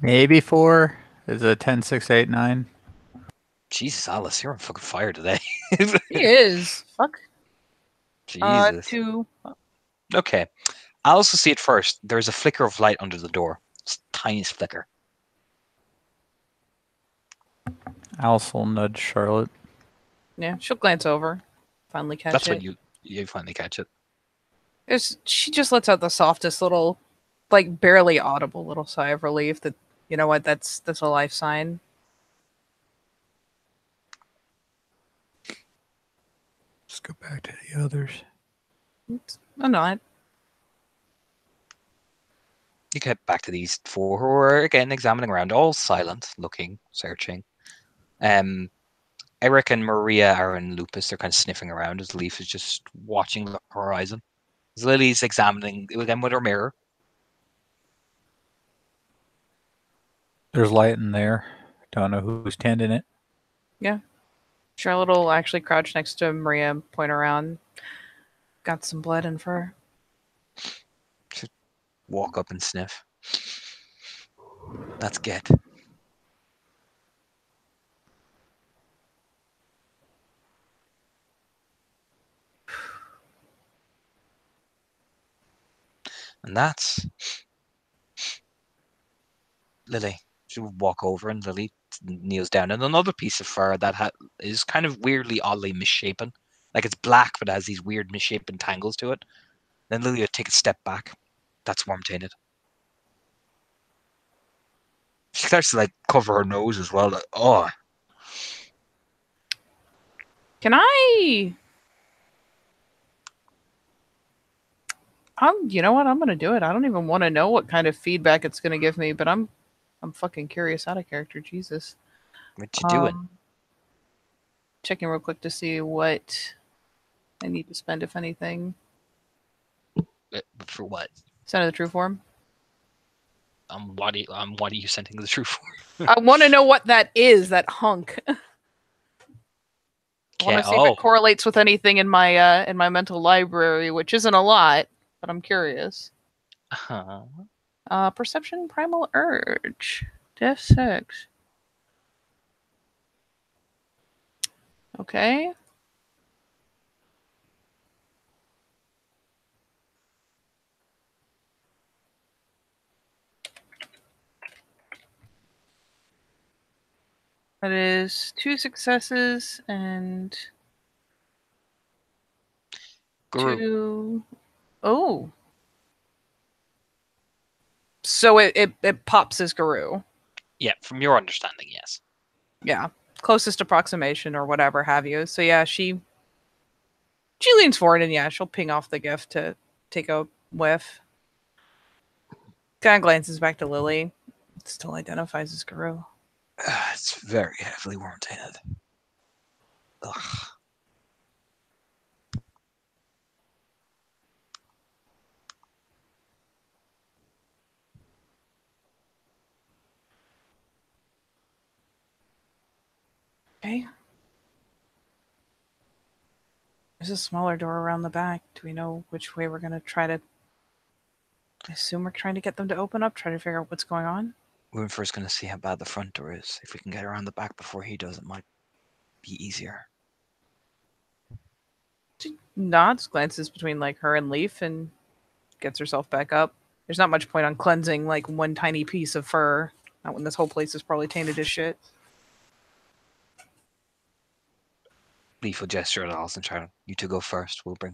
Maybe 4. Is it 10, 6, 8, 9? Jesus, Alice, you're on fucking fire today. He is. Fuck. Jesus. 2. Okay. Alice will see it first. There's a flicker of light under the door. It's the tiniest flicker. Alice will nudge Charlotte. Yeah, she'll glance over. Finally catch That's it. when you finally catch it. She just lets out the softest little, like barely audible little sigh of relief that, you know what, that's a life sign. Let's go back to the others. Oops. I'm not. You get back to these 4 who are again examining around, all silent, looking, searching. Eric and Maria are in Lupus. They're kind of sniffing around as Leaf is just watching the horizon. As Lily's examining again with her mirror. There's light in there. Don't know who's tending it. Yeah. Charlotte will actually crouch next to Maria and point around. Got some blood in fur. Just walk up and sniff. That's get. And that's Lily. She'll walk over and Lily kneels down. And another piece of fur that is kind of weirdly, oddly misshapen. Like it's black, but has these weird misshapen tangles to it. Then Lily would take a step back. That's worm tainted. She starts to like cover her nose as well. Like, oh. Can I? You know what? I'm gonna do it. I don't even want to know what kind of feedback it's gonna give me, but I'm fucking curious out of character. Jesus. What you doing? Checking real quick to see what I need to spend, if anything. For what? Send of the true form. What are you sending the true form? I want to know what that is. That hunk. I want to see if it correlates with anything in my mental library, which isn't a lot, but I'm curious. Perception, primal urge, Def 6. Okay. That is 2 successes and Guru. 2. Oh. So it pops as Guru. Yeah, from your understanding, yes. Yeah. Closest approximation or whatever have you. So yeah, she leans forward and yeah, she'll ping off the gift to take a whiff. Kind of glances back to Lily. It still identifies as Guru. It's very heavily worm tainted. Ugh. Okay. There's a smaller door around the back. Do we know which way we're going to try to... I assume we're trying to get them to open up, try to figure out what's going on? We're first going to see how bad the front door is. If we can get around the back before he does, it might be easier. She nods, glances between like her and Leaf, and gets herself back up. There's not much point on cleansing like one tiny piece of fur. Not when this whole place is probably tainted as shit. lethal gesture at Alice and try you to go first. We'll bring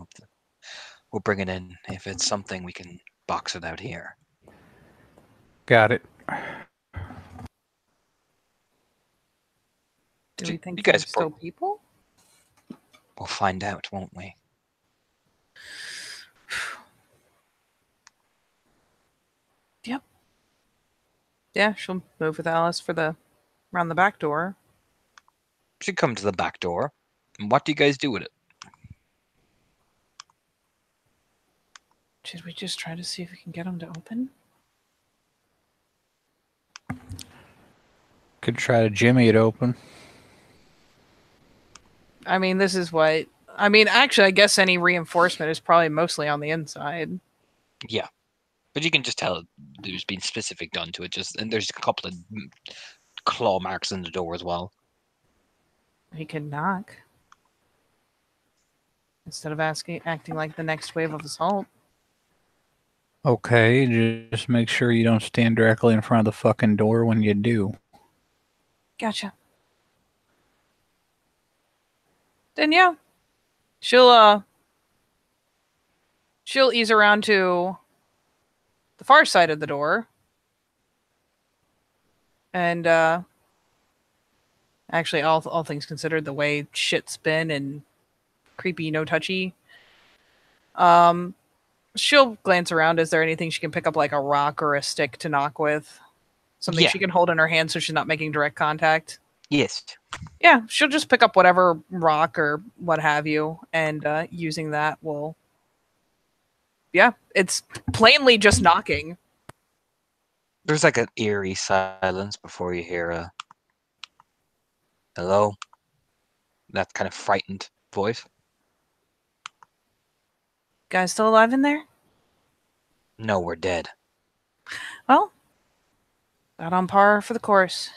it in. If it's something, we can box it out here. Got it. Do we think You guys there's still people? We'll find out, won't we? Yep. Yeah, she'll move with Alice for the around the back door. Should come to the back door. And what do you guys do with it? Should we just try to see if we can get them to open? Could try to jimmy it open. I mean, this is what... I mean, actually, I guess any reinforcement is probably mostly on the inside. Yeah. But you can just tell there's been specific done to it. And there's a couple of claw marks in the door as well. He could knock. Instead of acting like the next wave of assault. Okay, just make sure you don't stand directly in front of the fucking door when you do. Gotcha. Then yeah. She'll ease around to the far side of the door. And actually all things considered, the way shit's been and creepy no touchy. She'll glance around. Is there anything she can pick up, like a rock or a stick to knock with? Something she can hold in her hand so she's not making direct contact? Yes. Yeah, she'll just pick up whatever rock or what have you, and using that will... Yeah, it's plainly just knocking. There's like an eerie silence before you hear a hello. That kind of frightened voice. Guys still alive in there? No, we're dead. Well, not on par for the course.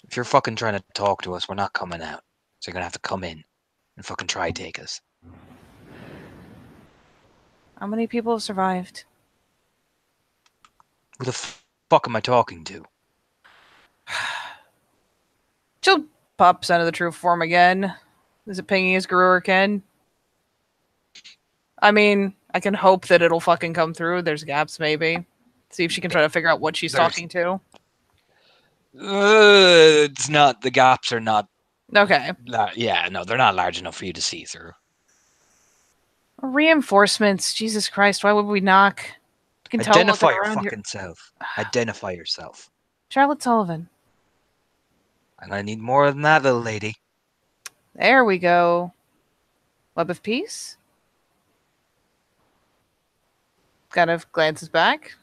If you're fucking trying to talk to us, we're not coming out. So you're gonna have to come in and fucking try take us. How many people have survived? Who the fuck am I talking to? She'll pop Son of the True form again. Is it pinging his Garur Ken? I mean, I can hope that it'll fucking come through. There's gaps, maybe. See if she can try to figure out what she's talking to. It's not. The gaps are not. Okay. Yeah, no, they're not large enough for you to see through. Reinforcements. Jesus Christ, why would we knock? You can Identify tell your around fucking self. Identify yourself. Charlotte Sullivan. And I need more than that, little lady. There we go. Web of Peace. Kind of glances back.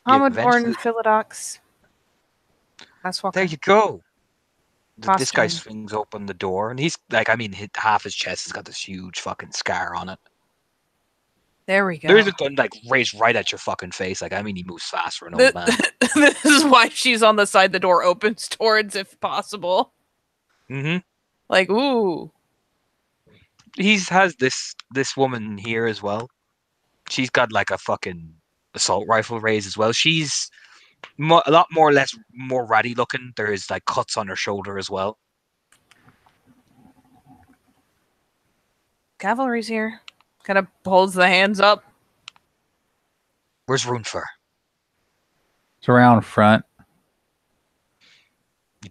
Homewood-born Philodox. There you go. This guy Costume. swings open the door, and he's like, I mean, half his chest has got this huge fucking scar on it. There we go. There's a gun like raised right at your fucking face. Like, I mean, he moves fast for an old man. This is why she's on the side the door opens towards, if possible. Mm-hmm. Like, ooh. He has this woman here as well. She's got like a fucking assault rifle raised as well. She's a lot more ratty looking. There's like cuts on her shoulder as well. Cavalry's here. Kind of holds the hands up. Where's Runefur? It's around front.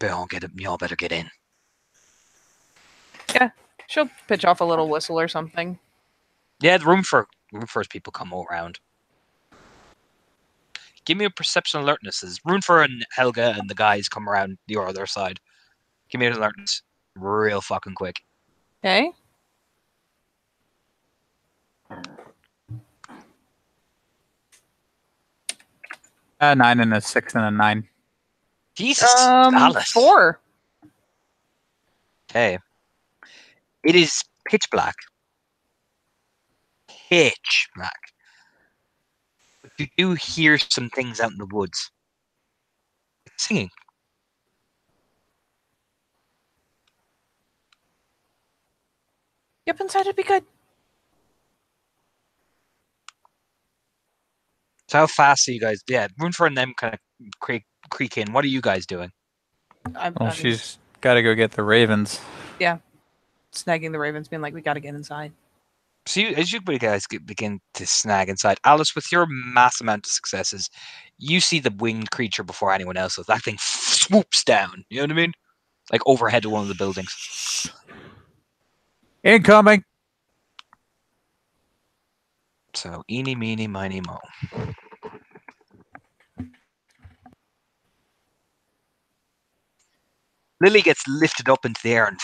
Y'all better get in. Yeah, she'll pitch off a little whistle or something. Yeah, the Runefur's people come all around. Give me a perception alertness. As Runefur and Helga and the guys come around your other side. Give me an alertness. Real fucking quick. Okay. A 9 and a 6 and a 9. Jesus, Alice. 4. Okay. It is pitch black. Pitch black. But you do hear some things out in the woods. It's singing. Yep, inside would be good. So how fast are you guys? Yeah, Runefur and them kind of creak in. What are you guys doing? Well, she's gotta go get the ravens. Snagging the ravens, being like, we gotta get inside. So as you guys begin to snag inside, Alice, with your mass amount of successes, you see the winged creature before anyone else. So that thing swoops down. You know what I mean? Like overhead to one of the buildings. Incoming. So eeny, meeny, miny, mo. Lily gets lifted up into the air and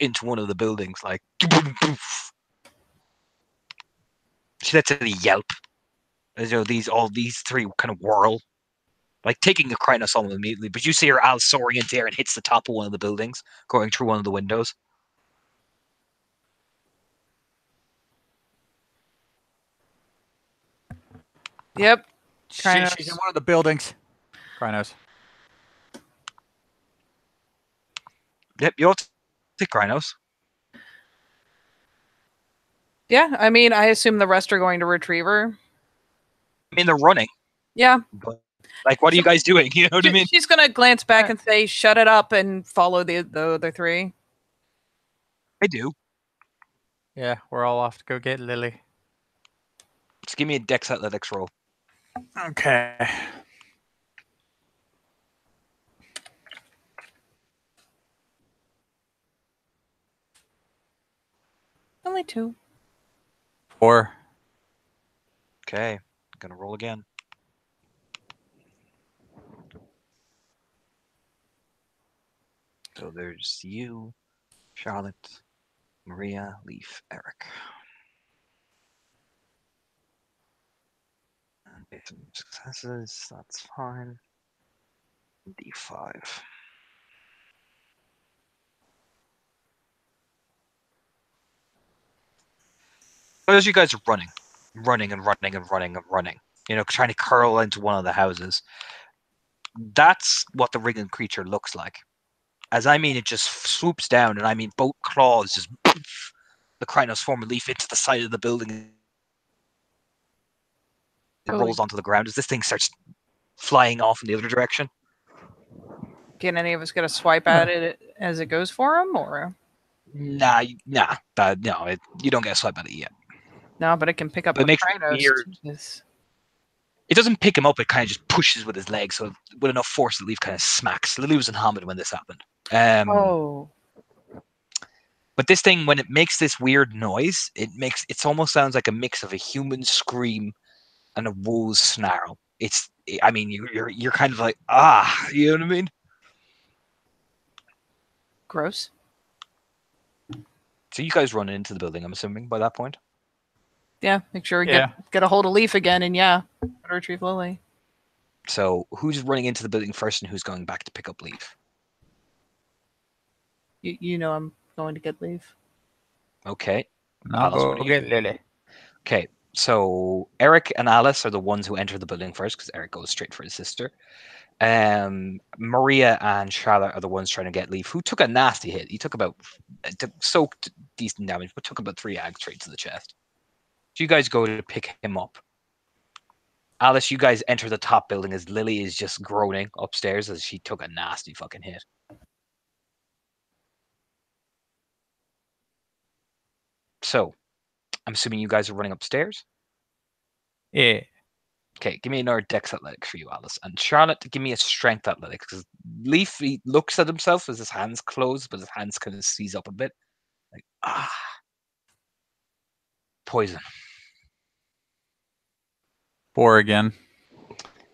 into one of the buildings, like. She lets out a yelp. As you know, all these three kind of whirl, like taking a Krynos on them immediately. But you see her Al soaring into the air and hits the top of one of the buildings, going through one of the windows. Yep. She's Krynos. in one of the buildings. Krynos. Yep, you all take Krynos. Yeah, I mean, I assume the rest are going to retrieve her. I mean, they're running. Yeah. But, like, what are you guys doing? You know what I mean? She's gonna glance back and say, "Shut it up," and follow the other three. I do. Yeah, we're all off to go get Lily. Just give me a Dex Athletics roll. Okay. Only 2. 4. Okay, gonna roll again. So there's you, Charlotte, Maria, Leaf, Eric. Okay, some successes, that's fine. D5. But as you guys are running and running and running, you know, trying to curl into one of the houses, that's what the ringed creature looks like. As I mean, it just swoops down, and I mean both claws just poof, the Krynos form a leaf into the side of the building. It rolls onto the ground as this thing starts flying off in the other direction. Can any of us get a swipe at it as it goes for him, or Nah, you don't get a swipe at it yet. no? But it can pick up But it a makes Krynos. weird. Jesus. It doesn't pick him up, it kind of just pushes with his legs, so with enough force the leaf kind of smacks. Lily was in Hamid when this happened. Oh. But this thing, when it makes this weird noise, it almost sounds like a mix of a human scream and a wolf's snarl. I mean, you're kind of like, you know what I mean? Gross. So you guys run into the building, I'm assuming, by that point. Yeah, make sure we Yeah. get a hold of Leaf again, and retrieve Lily. So who's running into the building first and who's going back to pick up Leaf? You know I'm going to get Leaf. Okay. I'll Alice, what go are you get Lily. Okay, so Eric and Alice are the ones who enter the building first because Eric goes straight for his sister. Maria and Charlotte are the ones trying to get Leaf, who took a nasty hit. He took soaked decent damage, but took about 3 ag straight to the chest. So you guys go to pick him up. Alice, you guys enter the top building as Lily is just groaning upstairs as she took a nasty fucking hit. So, I'm assuming you guys are running upstairs? Yeah. Okay, give me another Dex Athletics for you, Alice. And Charlotte, give me a Strength Athletics. Because Leaf, he looks at himself as his hands close, but his hands kind of seize up a bit. Like, poison. 4 again.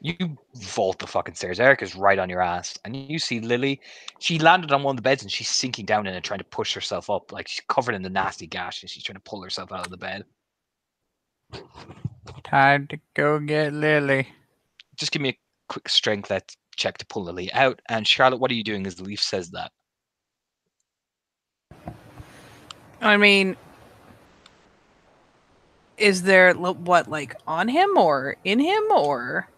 You vault the fucking stairs. Eric is right on your ass. And you see Lily. She landed on one of the beds and she's sinking down in it, trying to push herself up. Like, she's covered in the nasty gash and she's trying to pull herself out of the bed. Time to go get Lily. Just give me a quick strength check to pull Lily out. And Charlotte, what are you doing as Leaf says that? I mean, is there what, like, on him or in him, or?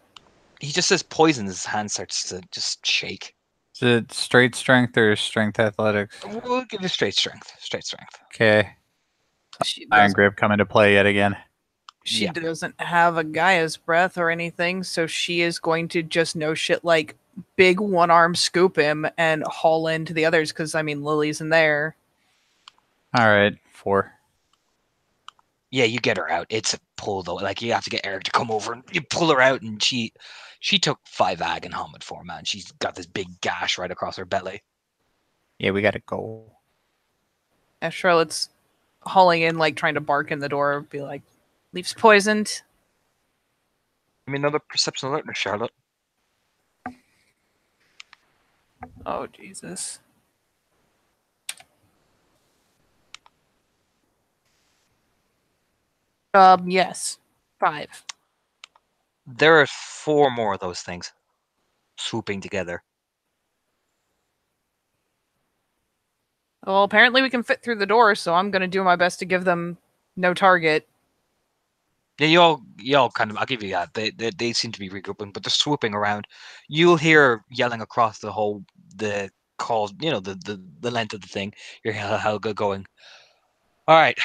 He just says poison. His hand starts to just shake. Is it straight strength or strength athletics? We'll give you straight strength. Straight strength. Okay. Iron grip come into play yet again. She Yeah. doesn't have a Gaia's breath or anything, so she is going to just know shit like big one arm scoop him and haul into the others because I mean Lily's in there. All right, 4. Yeah, you get her out. It's a pull though. Like you have to get Eric to come over and you pull her out, and she took 5 ag and helmet for, man. She's got this big gash right across her belly. Yeah, we gotta go. And Charlotte's hauling in, like trying to bark in the door, be like, "Leaf's poisoned." I mean, another perception alert, Charlotte. Oh Jesus. Yes. 5. There are 4 more of those things swooping together. Well, apparently we can fit through the door, so I'm gonna do my best to give them no target. Yeah, you all kind of. I'll give you that. They seem to be regrouping, but they're swooping around. You'll hear yelling across the calls. You know the length of the thing. You hear Helga going. All right.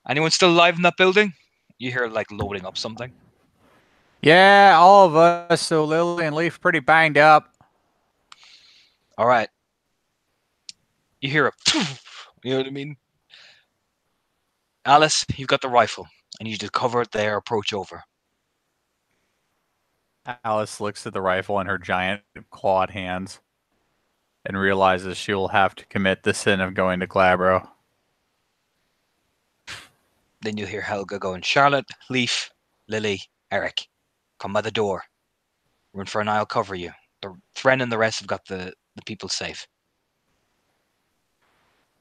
Anyone still alive in that building? You hear like loading up something. Yeah, all of us. So Lily and Leaf pretty banged up. All right. You hear a. You know what I mean? Alice, you've got the rifle. I need you to cover their approach over. Alice looks at the rifle in her giant clawed hands and realizes she will have to commit the sin of going to Glabro. Then you'll hear Helga going, Charlotte, Leaf, Lily, Eric, come by the door. Run for an eye, I'll cover you. The Thren and the rest have got the people safe.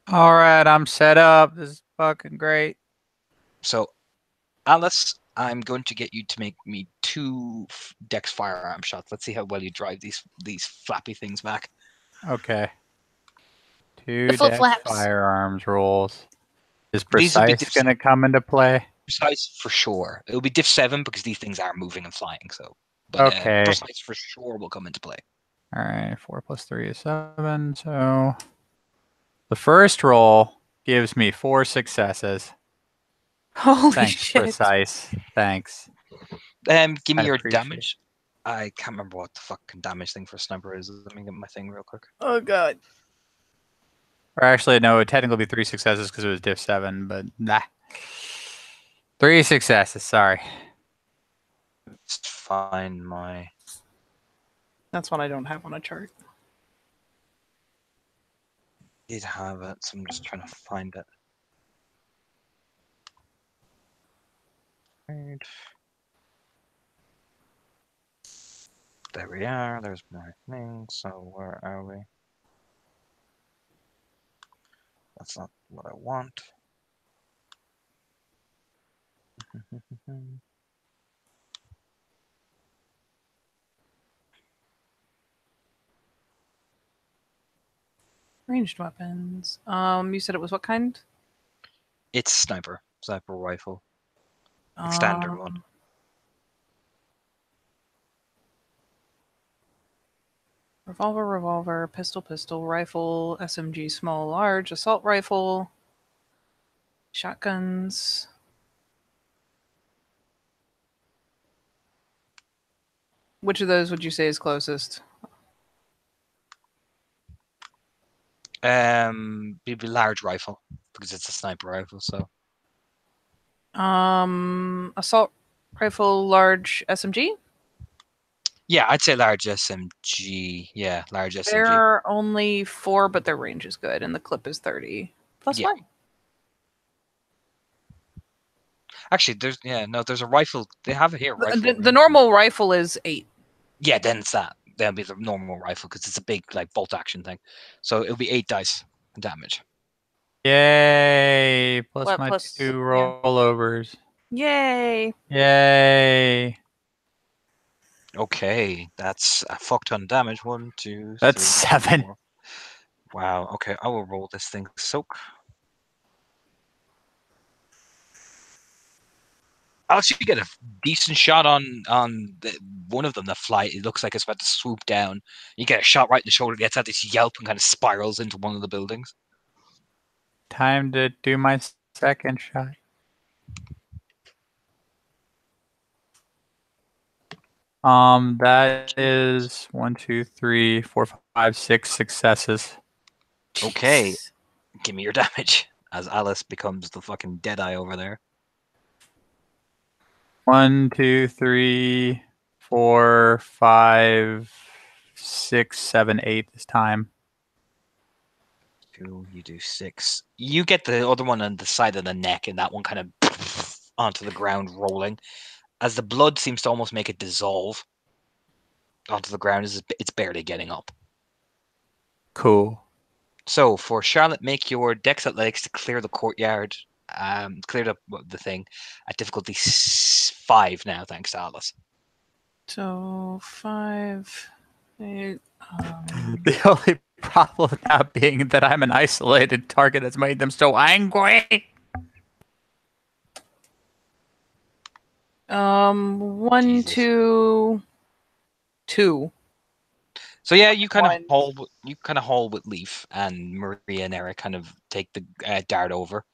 All right, I'm set up. This is fucking great. So, Alice, I'm going to get you to make me 2 Dex firearm shots. Let's see how well you drive these flappy things back. Okay. 2 The flip dex flaps. firearms rolls. Is These will be precise going to come into play? Precise for sure. It'll be diff 7 because these things are moving and flying. So, but Okay. precise for sure will come into play. All right, 4 plus 3 is 7. So the first roll gives me 4 successes. Holy Thanks, shit. precise. Thanks. Give me I'd your appreciate damage. I can't remember what the fucking damage thing for a sniper is. Let me get my thing real quick. Oh god. Or actually, no, it would technically be 3 successes because it was diff 7, but nah. 3 successes, sorry. Let's find my. That's one I don't have on a chart. Did have it, so I'm just trying to find it. Right. There we are. There's my thing. So where are we? That's not what I want. Ranged weapons. You said it was what kind? It's sniper rifle, like standard one. Revolver, pistol, rifle, SMG, small, large, assault rifle, shotguns. Which of those would you say is closest? Be large rifle because it's a sniper rifle. So Assault rifle, large SMG. yeah, I'd say large SMG. Yeah, large SMG. There are only 4, but their range is good, and the clip is 30 plus Yeah. 1. Actually, there's a rifle. They have it here. Rifle. The normal rifle is 8. Yeah, then it's that. That'll be the normal rifle because it's a big like bolt action thing. So it'll be 8 dice damage. Yay! Plus What, my plus- 2 yeah. rollovers. Yay! Yay! Okay, that's a fuck ton of damage. 1, 2, That's 3, 7. 4. Wow. Okay, I will roll this thing. Soak. I'll actually get a decent shot on one of them that fly. It looks like it's about to swoop down. You get a shot right in the shoulder. It gets out this yelp and kind of spirals into one of the buildings. Time to do my second shot. That is 1, 2, 3, 4, 5, 6 successes. Okay. Jesus. Give me your damage as Alice becomes the fucking Deadeye over there. 1, 2, 3, 4, 5, 6, 7, 8 this time. 2, you do 6. You get the other one on the side of the neck, and that one kind of onto the ground, rolling. As the blood seems to almost make it dissolve onto the ground, it's barely getting up. Cool. So for Charlotte, make your Dex Athletics to clear the courtyard. Cleared up the thing at difficulty 5 now, thanks to Alice. So 5, 8. The only problem with that being that I'm an isolated target has made them so angry. 1, Jesus. 2, 2. So yeah, you kind of One. haul with Leaf, and Maria and Eric kind of take the dart over.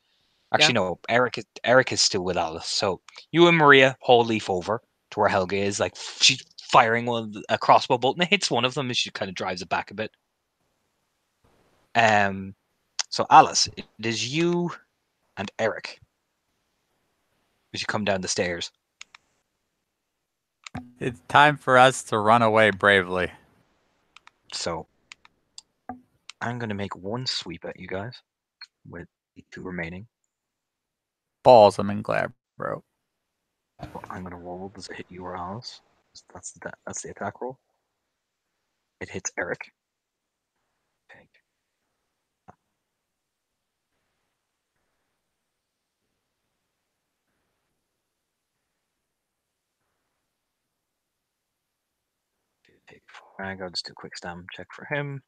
Actually, no, Eric is still with Alice. So you and Maria haul Leaf over to where Helga is. Like she's firing a crossbow bolt, and it hits one of them, and she kind of drives it back a bit. So Alice, it is you and Eric as you come down the stairs. It's time for us to run away bravely. So I'm gonna make one sweep at you guys with the 2 remaining. Balls, I'm in glad, bro. I'm gonna roll. Does it hit you or Alice? That's the attack roll. It hits Eric. Okay. I gotta just do a quick stamina check for him.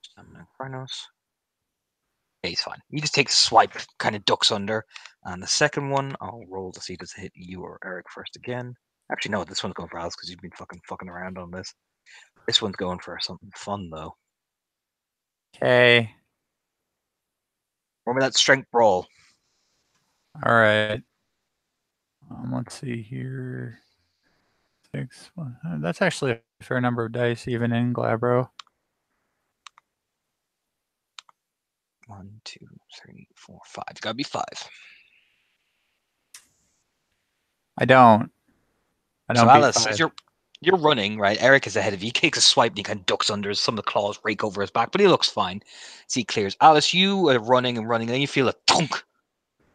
Stamina Chronos. Yeah, he's fine. He just takes a swipe, kind of ducks under. And the second one, I'll roll to see does it hit you or Eric first again. Actually, no, this one's going for Alice because you've been fucking around on this. This one's going for something fun though. Okay. Roll me that strength brawl. All right. Let's see here. 6. That's actually a fair number of dice, even in Glabro. 1, 2, 3, 4, 5. It's gotta be 5. I don't. So beat Alice, 5. as you're running, right? Eric is ahead of you. He takes a swipe and he kind of ducks under. Some of the claws rake over his back, but he looks fine. So he clears. Alice, you are running and running, and then you feel a thunk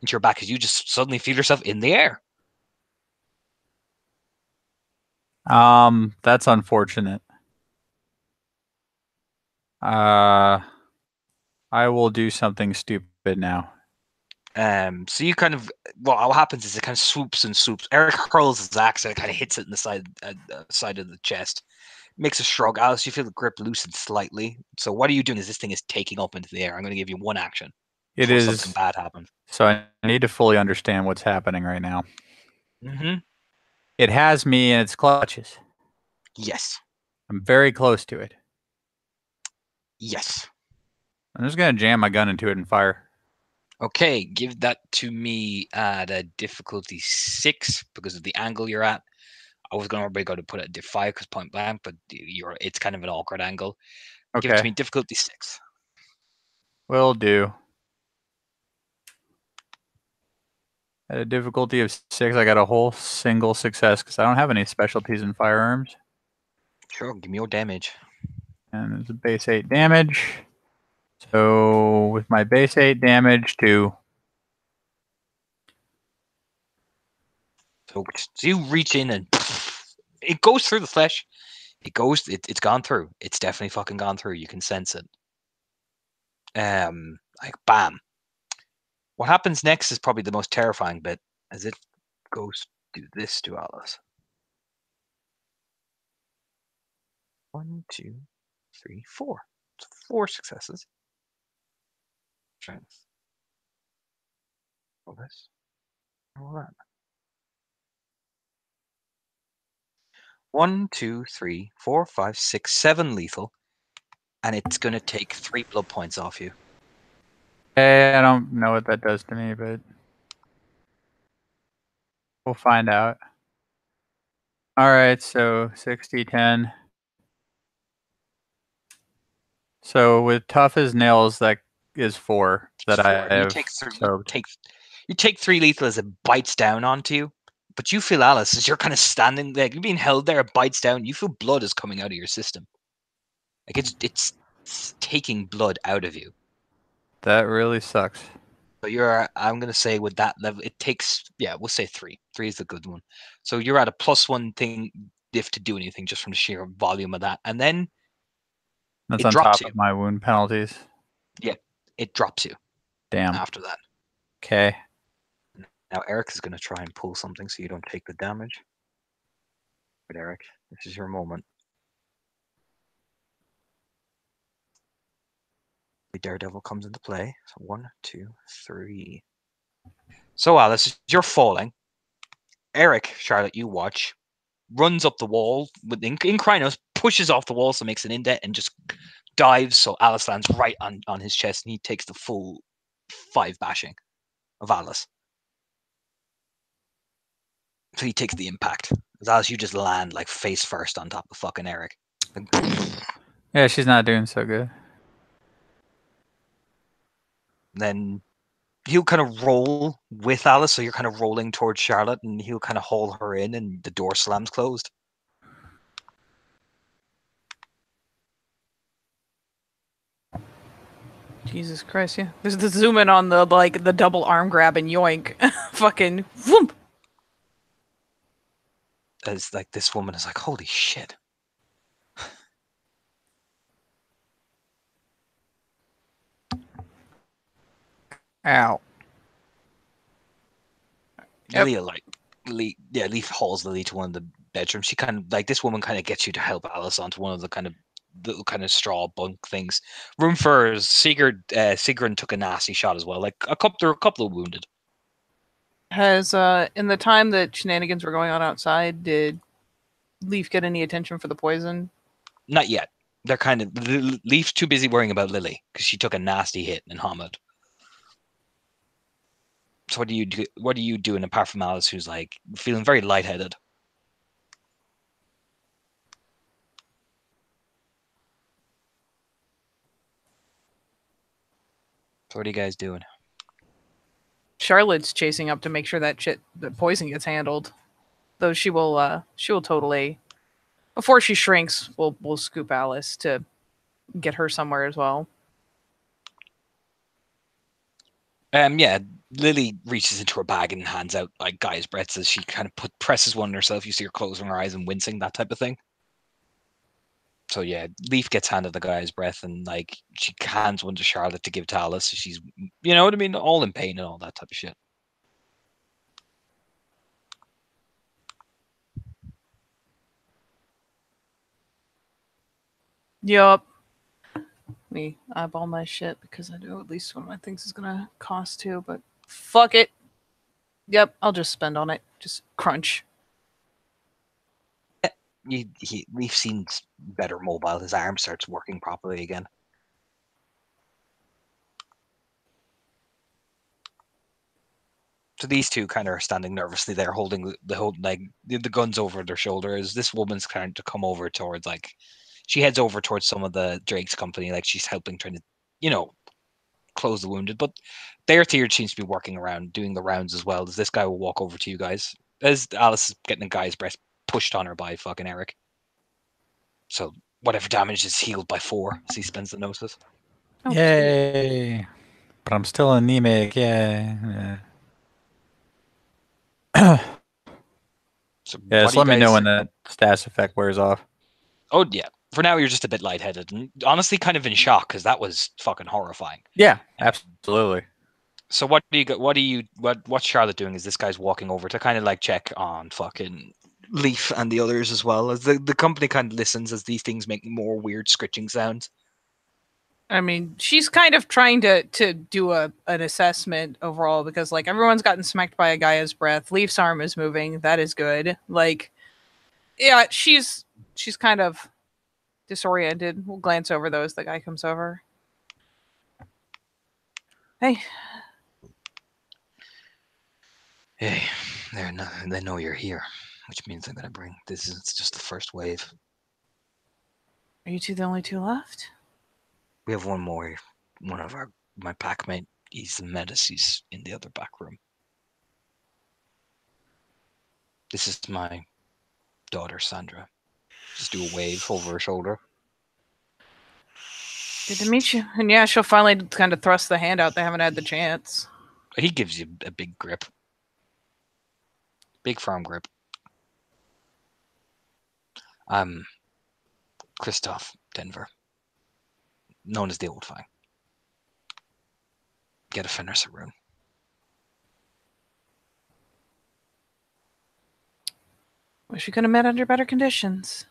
into your back as you just suddenly feel yourself in the air. That's unfortunate. I will do something stupid now. So you kind of what happens is it kind of swoops and swoops. Eric hurls his axe and it kind of hits it in the side of the chest. Makes a shrug. Alice, you feel the grip loosen slightly. So what are you doing as this thing is taking up into the air? I'm going to give you one action. It before is. something bad happens. So I need to fully understand what's happening right now. Mm-hmm. It has me in its clutches. Yes. I'm very close to it. Yes. I'm just going to jam my gun into it and fire. Okay, give that to me at a difficulty 6 because of the angle you're at. I was going to go to put it at diff 5 because point blank, but it's kind of an awkward angle. Okay. Give it to me difficulty 6. Will do. At a difficulty of 6, I got a whole single success because I don't have any specialties in firearms. Sure, give me your damage. And there's a base 8 damage. So with my base 8 damage to... So you reach in and it goes through the flesh. It's gone through. It's definitely fucking gone through. You can sense it. Like bam. What happens next is probably the most terrifying bit as it goes do this to Alice. 1, 2, 3, 4. It's 4 successes. Strength. Roll this. Roll that. 1, 2, 3, 4, 5, 6, 7 lethal, and it's gonna take 3 blood points off you. I don't know what that does to me, but we'll find out. All right, so 60, 10. So with tough as nails, that is 4 that I You have take soaked. you take 3 lethal as it bites down onto you, but you feel, Alice, as you're kind of standing there, you're being held there, it bites down. You feel blood is coming out of your system, like it's taking blood out of you. That really sucks. So I'm gonna say with that level, it takes, yeah, we'll say 3. 3 is the good one. So you're at a +1 thing if to do anything just from the sheer volume of that, and then That's it on drops top you. of my wound penalties. Yeah, it drops you Damn. after that. Okay. Now Eric is gonna try and pull something so you don't take the damage. But Eric, this is your moment. The Daredevil comes into play. So 1, 2, 3. So Alice, you're falling. Eric, Charlotte, you watch, runs up the wall in Krynos, pushes off the wall, so makes an indent, and just dives. So Alice lands right on his chest, and he takes the full 5 bashing of Alice. So he takes the impact. As Alice, you just land like face first on top of fucking Eric. Yeah, she's not doing so good. Then he'll kind of roll with Alice, so you're kind of rolling towards Charlotte, and he'll kind of haul her in, and the door slams closed. Jesus Christ, yeah. There's the zoom in on the the double arm grab and yoink. Fucking whoomp. As like this woman is like, holy shit. Ow. Yep. Leah, like, Leaf hauls Lily to one of the bedrooms. She kind of, like, this woman kind of gets you to help Alice onto one of the kind of little kind of straw bunk things. Room for Sigrun took a nasty shot as well. Like, there were a couple of wounded. Has in the time that shenanigans were going on outside, did Leaf get any attention for the poison? Not yet. They're kind of, Leaf's too busy worrying about Lily because she took a nasty hit in Hamid. So what do you do? What are you doing apart from Alice, who's like feeling very lightheaded? So what are you guys doing? Charlotte's chasing up to make sure that the poison gets handled. Though she will totally, before she shrinks, we'll scoop Alice to get her somewhere as well. Yeah, Lily reaches into her bag and hands out like Gaia's breaths as she kind of presses one on herself. You see her closing her eyes and wincing, that type of thing. So yeah, Leaf gets handed the Gaia's breath, and like she hands one to Charlotte to give to Alice. So she's, you know what I mean, all in pain and all that type of shit. Yup. Me eyeball my shit because I know at least one of my things is gonna cost 2, but fuck it. Yep, I'll just spend on it. Just crunch. Leaf seems better mobile. His arm starts working properly again. So these two kind of are standing nervously there, holding the guns over their shoulders. This woman's kind of come over towards she heads over towards some of the Drake's company, like she's helping, trying to, close the wounded. But their theory seems to be working around, doing the rounds as well. As this guy will walk over to you guys, as Alice is getting a guy's breast pushed on her by fucking Eric. So whatever damage is healed by 4 as he spends the notice. Oh, Yay. But I'm still anemic. Yeah. So Yeah, what just do you let me know guys- when that status effect wears off. Oh yeah. For now, you're just a bit lightheaded and honestly kind of in shock because that was fucking horrifying. Yeah, absolutely. So what's Charlotte doing? Is this guy's walking over to kind of like check on fucking Leaf and the others as well, as the company kind of listens as these things make more weird scritching sounds. I mean, she's kind of trying to do an assessment overall because like everyone's gotten smacked by a Gaia's breath. Leaf's arm is moving. That is good. Like, yeah, she's kind of disoriented. We'll glance over those. The guy comes over. Hey. Hey, they know you're here. which means I'm gonna bring. This is just the first wave. Are you two the only two left? We have one more. One of my packmate. He's the medicine. He's in the other back room. This is my daughter, Sandra. Just do a wave over her shoulder. Good to meet you. And yeah, she'll finally kind of thrust the hand out. They haven't had the chance. He gives you a big grip. Big firm grip. I'm Christoph Denver. Known as the Old Fang. Get a Fenrir Saroon. Wish we could have met under better conditions.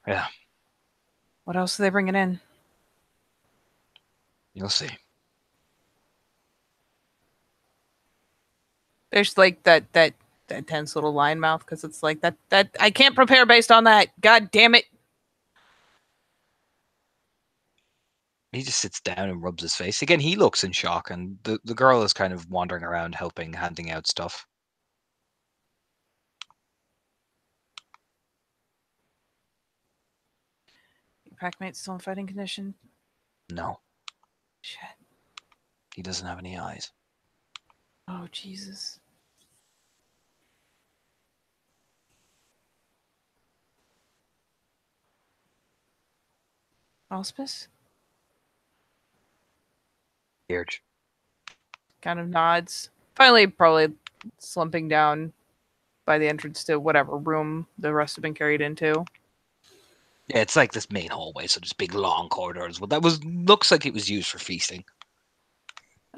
Yeah. What else are they bringing in? You'll see. There's like that tense little line mouth because it's like that I can't prepare based on that. God damn it. He just sits down and rubs his face. Again, he looks in shock, and the girl is kind of wandering around helping, handing out stuff. Your packmate's still in fighting condition? No, Shit. he doesn't have any eyes. Oh, Jesus. Auspice? Urge. Kind of nods. Finally, probably slumping down by the entrance to whatever room the rest have been carried into. Yeah, it's like this main hallway, so there's big long corridors. Well, that looks like it was used for feasting.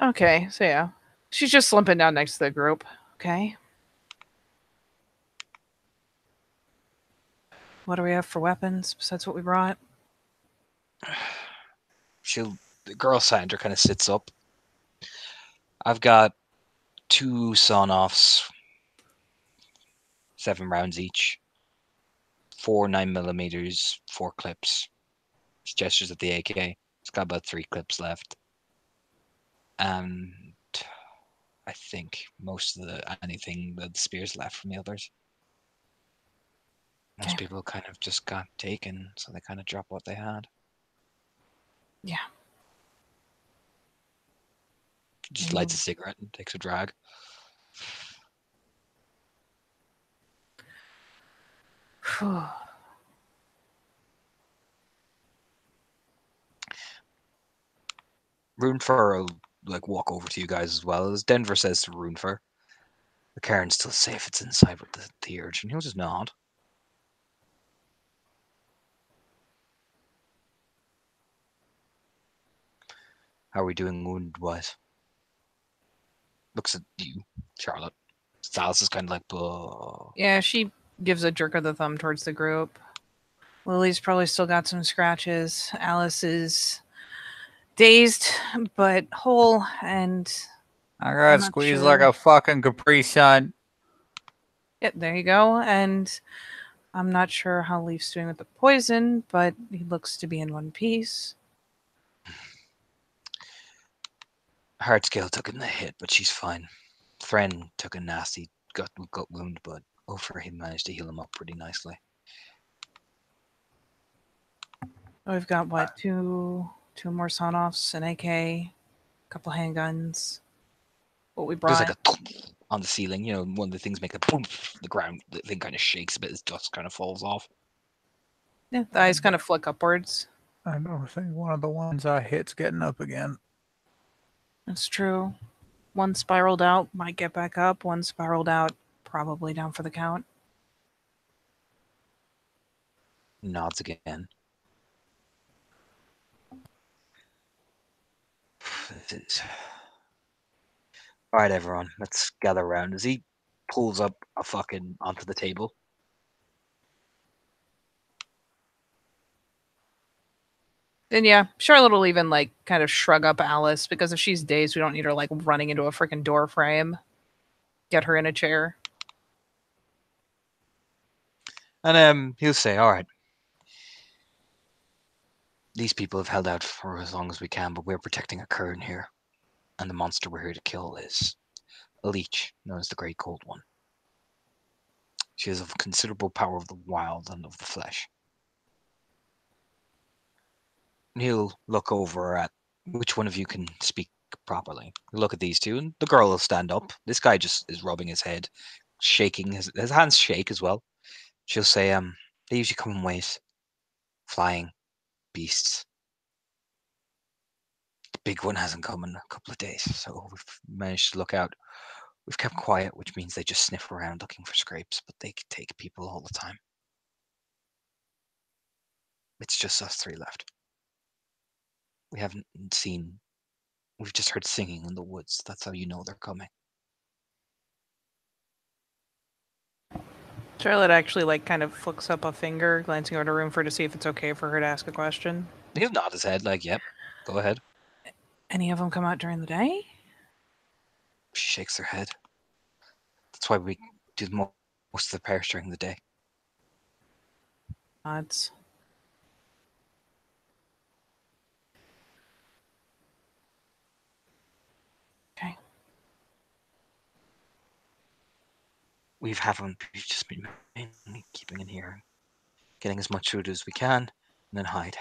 Okay, so yeah. She's just slumping down next to the group. Okay. What do we have for weapons besides what we brought? The girl Sandra kind of sits up. I've got 2 sawn-offs, 7 rounds each, 4 9mm, 4 clips. She gestures at the AK. It's got about 3 clips left. And I think most of anything that the spears left from the others. Most Okay. people kind of just got taken, so they kind of drop what they had. Yeah. Just lights a cigarette and takes a drag. Runefur will walk over to you guys as well. As Denver says to Runefur, the cairn's still safe. It's inside with the urge, and he'll just nod. How are we doing wound-wise? Looks at you, Charlotte. Alice is kind of like, "Buh." Yeah, she gives a jerk of the thumb towards the group. Lily's probably still got some scratches. Alice is dazed but whole, and I I'm got not squeezed sure. like a fucking Capri Sun. yeah, there you go. And I'm not sure how Leaf's doing with the poison, but he looks to be in one piece. Hardscale took in the hit, but she's fine. Thren took a nasty gut wound, but Ofer, he managed to heal him up pretty nicely. We've got what, two more sawn-offs, an AK, a couple handguns. What we There's brought. like a thump on the ceiling, one of the things make a boom. The ground, the thing kind of shakes a bit as dust kind of falls off. Yeah, the eyes kind of flick upwards. I don't think one of the ones I hit's getting up again. That's true. One spiraled out, might get back up. One spiraled out, probably down for the count. Nods again. All right, everyone, let's gather around. As he pulls up a fucking onto the table. Then yeah, Charlotte will even kind of shrug up Alice because if she's dazed, we don't need her running into a freaking door frame. Get her in a chair. And he'll say, all right, these people have held out for as long as we can, but we're protecting a cairn here. And the monster we're here to kill is a leech known as the Great Cold One. She is of considerable power of the wild and of the flesh. And he'll look over at which one of you can speak properly. He'll look at these two, and the girl will stand up. This guy just is rubbing his head, shaking. His hands shake as well. She'll say, they usually come in waves. Flying beasts. The big one hasn't come in a couple of days, so we've managed to look out. We've kept quiet, which means they just sniff around looking for scrapes, but they can take people all the time. It's just us three left. We haven't seen. We've just heard singing in the woods. That's how you know they're coming. Charlotte actually like kind of flicks up a finger, glancing over the room to see if it's okay for her to ask a question. He'll nod his head like, yep, go ahead. Any of them come out during the day? She shakes her head. That's why we do most of the pairs during the day. Odds. Okay. We've just been mainly keeping in here, getting as much food as we can, and then hide.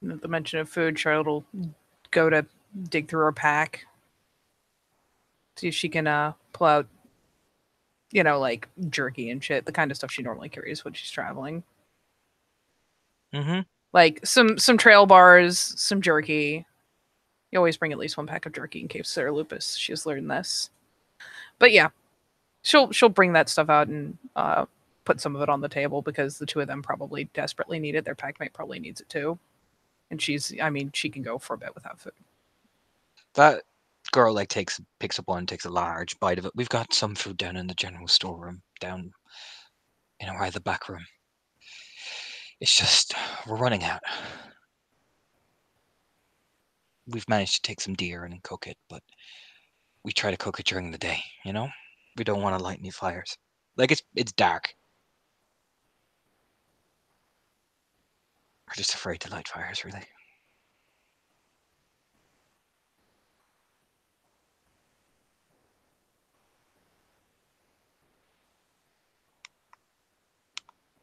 And at the mention of food, Charlotte will go to dig through her pack, see if she can pull out, like jerky and shit, the kind of stuff she normally carries when she's traveling. Mm-hmm. Like some trail bars, some jerky. You always bring at least one pack of jerky in case there are lupus. She has learned this. But yeah, she'll bring that stuff out and put some of it on the table because the two of them probably desperately need it. Their packmate probably needs it too. And she can go for a bit without food. That girl picks up one, takes a large bite of it. We've got some food down in the general storeroom, down right the back room. It's just we're running out. We've managed to take some deer and cook it, but we try to cook it during the day, We don't want to light any fires. Like it's dark. We're just afraid to light fires, really.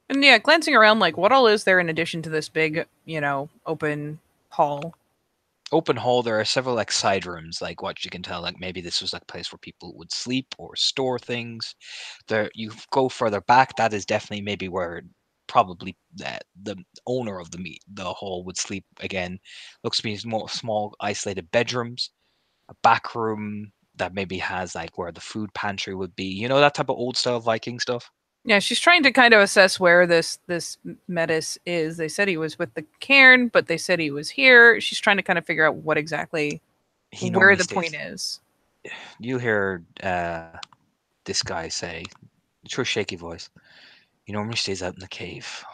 And yeah, glancing around, like, what all is there in addition to this big, open hall? Open hall, there are several side rooms, what you can tell, maybe this was a place where people would sleep or store things. There, you go further back, that is definitely maybe where probably the owner of the hall would sleep again. Looks to be small isolated bedrooms, a back room that maybe has where the food pantry would be, that type of old style Viking stuff. Yeah, she's trying to kind of assess where this Metis is. They said he was with the cairn, but they said he was here. She's trying to kind of figure out what exactly where the point is. You hear this guy say, through a shaky voice, he normally stays out in the cave,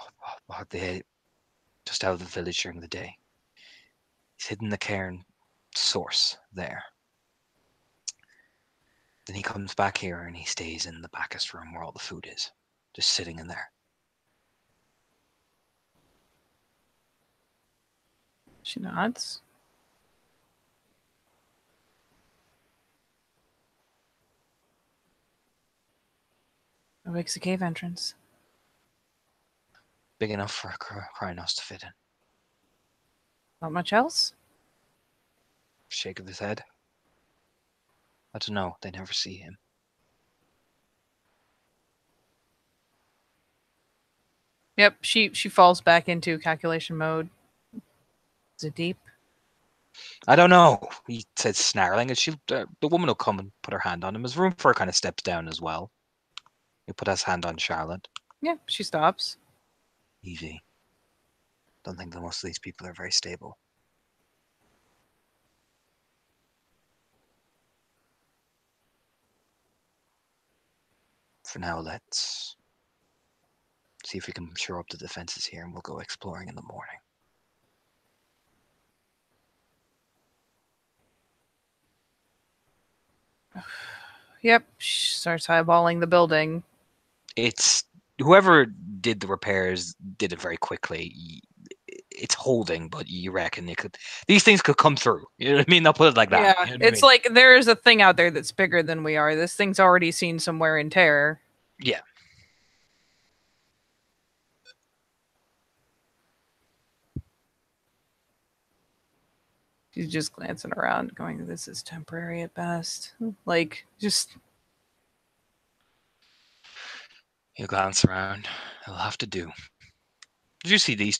just out of the village during the day. He's hidden the cairn source there. Then he comes back here and he stays in the backest room where all the food is, just sitting in there. She nods. What makes the cave entrance? Big enough for a Krynos to fit in. Not much else? Shake of his head. I don't know, they never see him. Yep, she falls back into calculation mode. Is it deep? I don't know, he said, snarling, and the woman will come and put her hand on him. There's room for her kind of steps down as well. He'll put his hand on Charlotte. Yeah, she stops. Easy. Don't think that most of these people are very stable. For now, let's see if we can shore up the defenses here, and we'll go exploring in the morning. Yep, she starts eyeballing the building. It's whoever did the repairs did it very quickly. it's holding, but you reckon these things could come through. You know what I mean? I'll put it like that. Yeah, You know what I it's mean? like there is a thing out there that's bigger than we are. This thing's already seen some wear and tear. Yeah. She's just glancing around, going, "This is temporary at best." Like, just You glance around. It'll have to do. Did you see these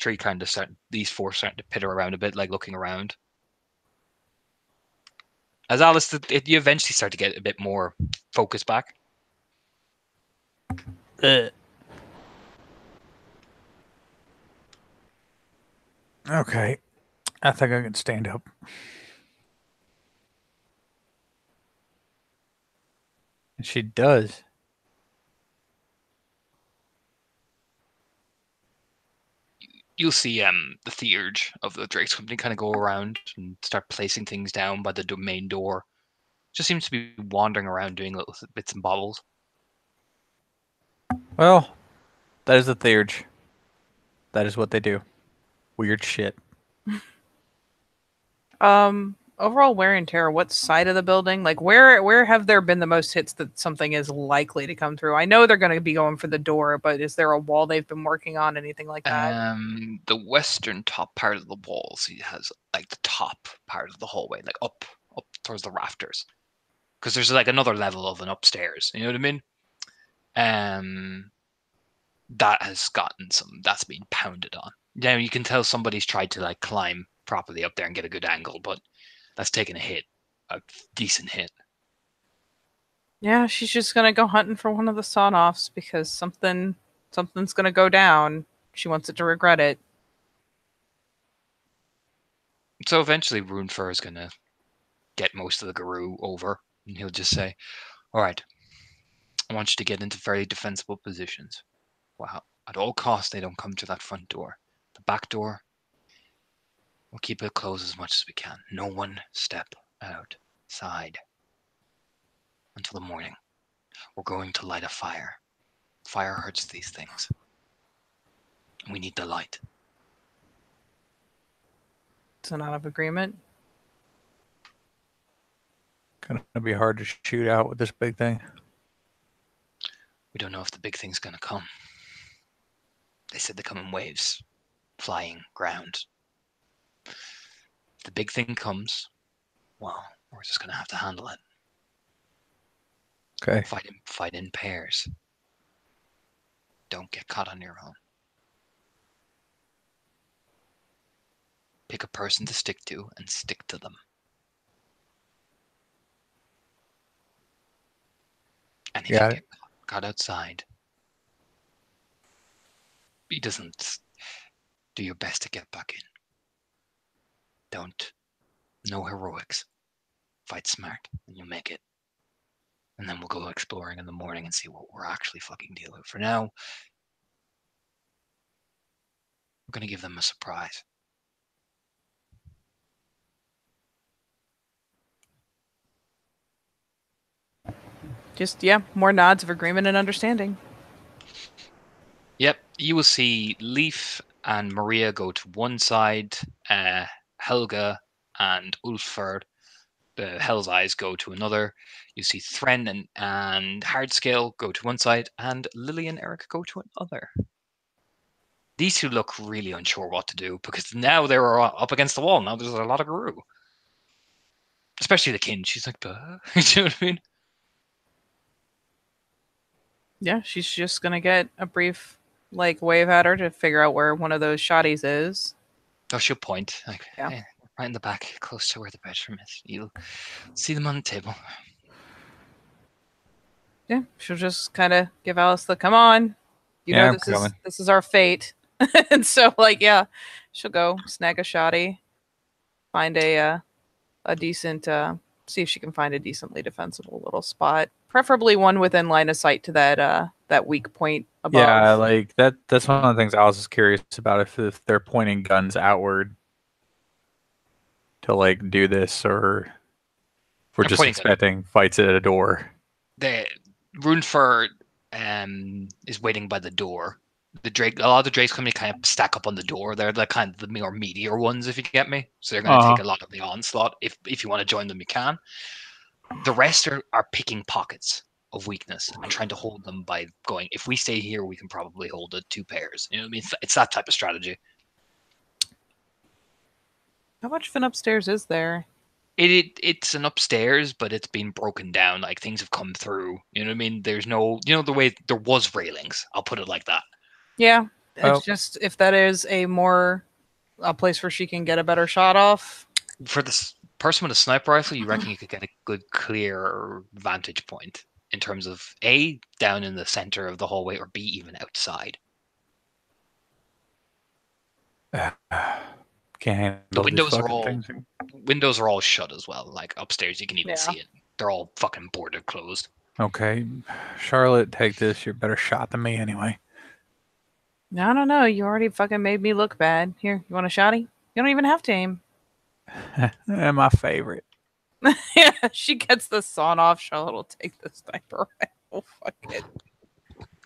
four starting to pitter around a bit, like looking around? As Alice, you eventually start to get a bit more focus back. Okay. I think I can stand up. And she does. You'll see the theurge of the Drake's company kind of go around and start placing things down by the main door. Just seems to be wandering around doing little bits and bobbles. Well, that is the theurge. That is what they do. Weird shit. overall wear and tear. What side of the building? Like, where have there been the most hits that something is likely to come through? I know they're going to be going for the door, but is there a wall they've been working on? Anything like that? The western top part of the walls, he has like the top part of the hallway, like up towards the rafters, because there's like another level of an upstairs. You know what I mean? That has gotten that's been pounded on. Yeah, you can tell somebody's tried to like climb properly up there and get a good angle, but that's taken a hit, a decent hit. Yeah, she's just gonna go hunting for one of the sawn-offs because something's gonna go down. She wants it to regret it. So eventually, Runefur is gonna get most of the Garou over, and he'll just say, "All right, I want you to get into very defensible positions. Wow, at all costs, they don't come to that front door. The back door, we'll keep it closed as much as we can. No one step outside until the morning. We're going to light a fire. Fire hurts these things. We need the light." It's an out of agreement. Gonna be hard to shoot out with this big thing. We don't know if the big thing's gonna come. They said they come in waves, flying, ground. If the big thing comes, well, we're just gonna have to handle it. Okay. Fight in pairs. Don't get caught on your own. Pick a person to stick to and stick to them. And if you get caught outside, he doesn't do your best to get back in. No heroics. Fight smart and you'll make it. And then we'll go exploring in the morning and see what we're actually fucking dealing with. For now, we're gonna give them a surprise. Just, yeah, more nods of agreement and understanding. Yep, you will see Leaf and Maria go to one side, Helga and Ulfur, the Hell's Eyes, go to another. You see Thren and Hardscale go to one side, and Lily and Eric go to another. These two look really unsure what to do, because now they're up against the wall. Now there's a lot of Garou. Especially the kin. She's like, "Duh." You know what I mean? Yeah, she's just gonna get a brief wave at her to figure out where one of those shotties is. Oh, she'll point. Like, Yeah. hey, right in the back, close to where the bedroom is. You'll see them on the table. Yeah, she'll just kind of give Alice the "come on, you Yeah, know I'm this is our fate," and so yeah, she'll go snag a shotty, find a decent, see if she can find a decently defensible little spot, preferably one within line of sight to that weak point above. Yeah, like that's one of the things I was just curious about, if they're pointing guns outward to like do this, or if we're just expecting fights at a door. The Runefur is waiting by the door, the Drake, a lot of the Drakes coming kind of stack up on the door. They're the kind of the more meatier ones, if you get me. So they're going to take a lot of the onslaught. If you want to join them, you can. The rest are picking pockets of weakness and trying to hold them by going, if we stay here, we can probably hold it 2 pairs. You know what I mean? It's that type of strategy. How much of an upstairs is there? It's an upstairs, but it's been broken down. Like things have come through. You know what I mean? There's no, the way there was railings. I'll put it like that. Yeah, it's Oh. just if that is a place where she can get a better shot off. For this person with a sniper rifle, you reckon you could get a good, clear vantage point in terms of A, down in the center of the hallway, or B, even outside. Can't handle The these windows are fucking all things. windows are all shut as well. Like upstairs, you can even Yeah. see it. They're all fucking boarded closed. Okay, Charlotte, take this. You're a better shot than me anyway. I don't know. You already fucking made me look bad. Here, you want a shotty? You don't even have to aim. My favorite. Yeah, she gets the sawn off. Charlotte will take the sniper rifle. Fuck it.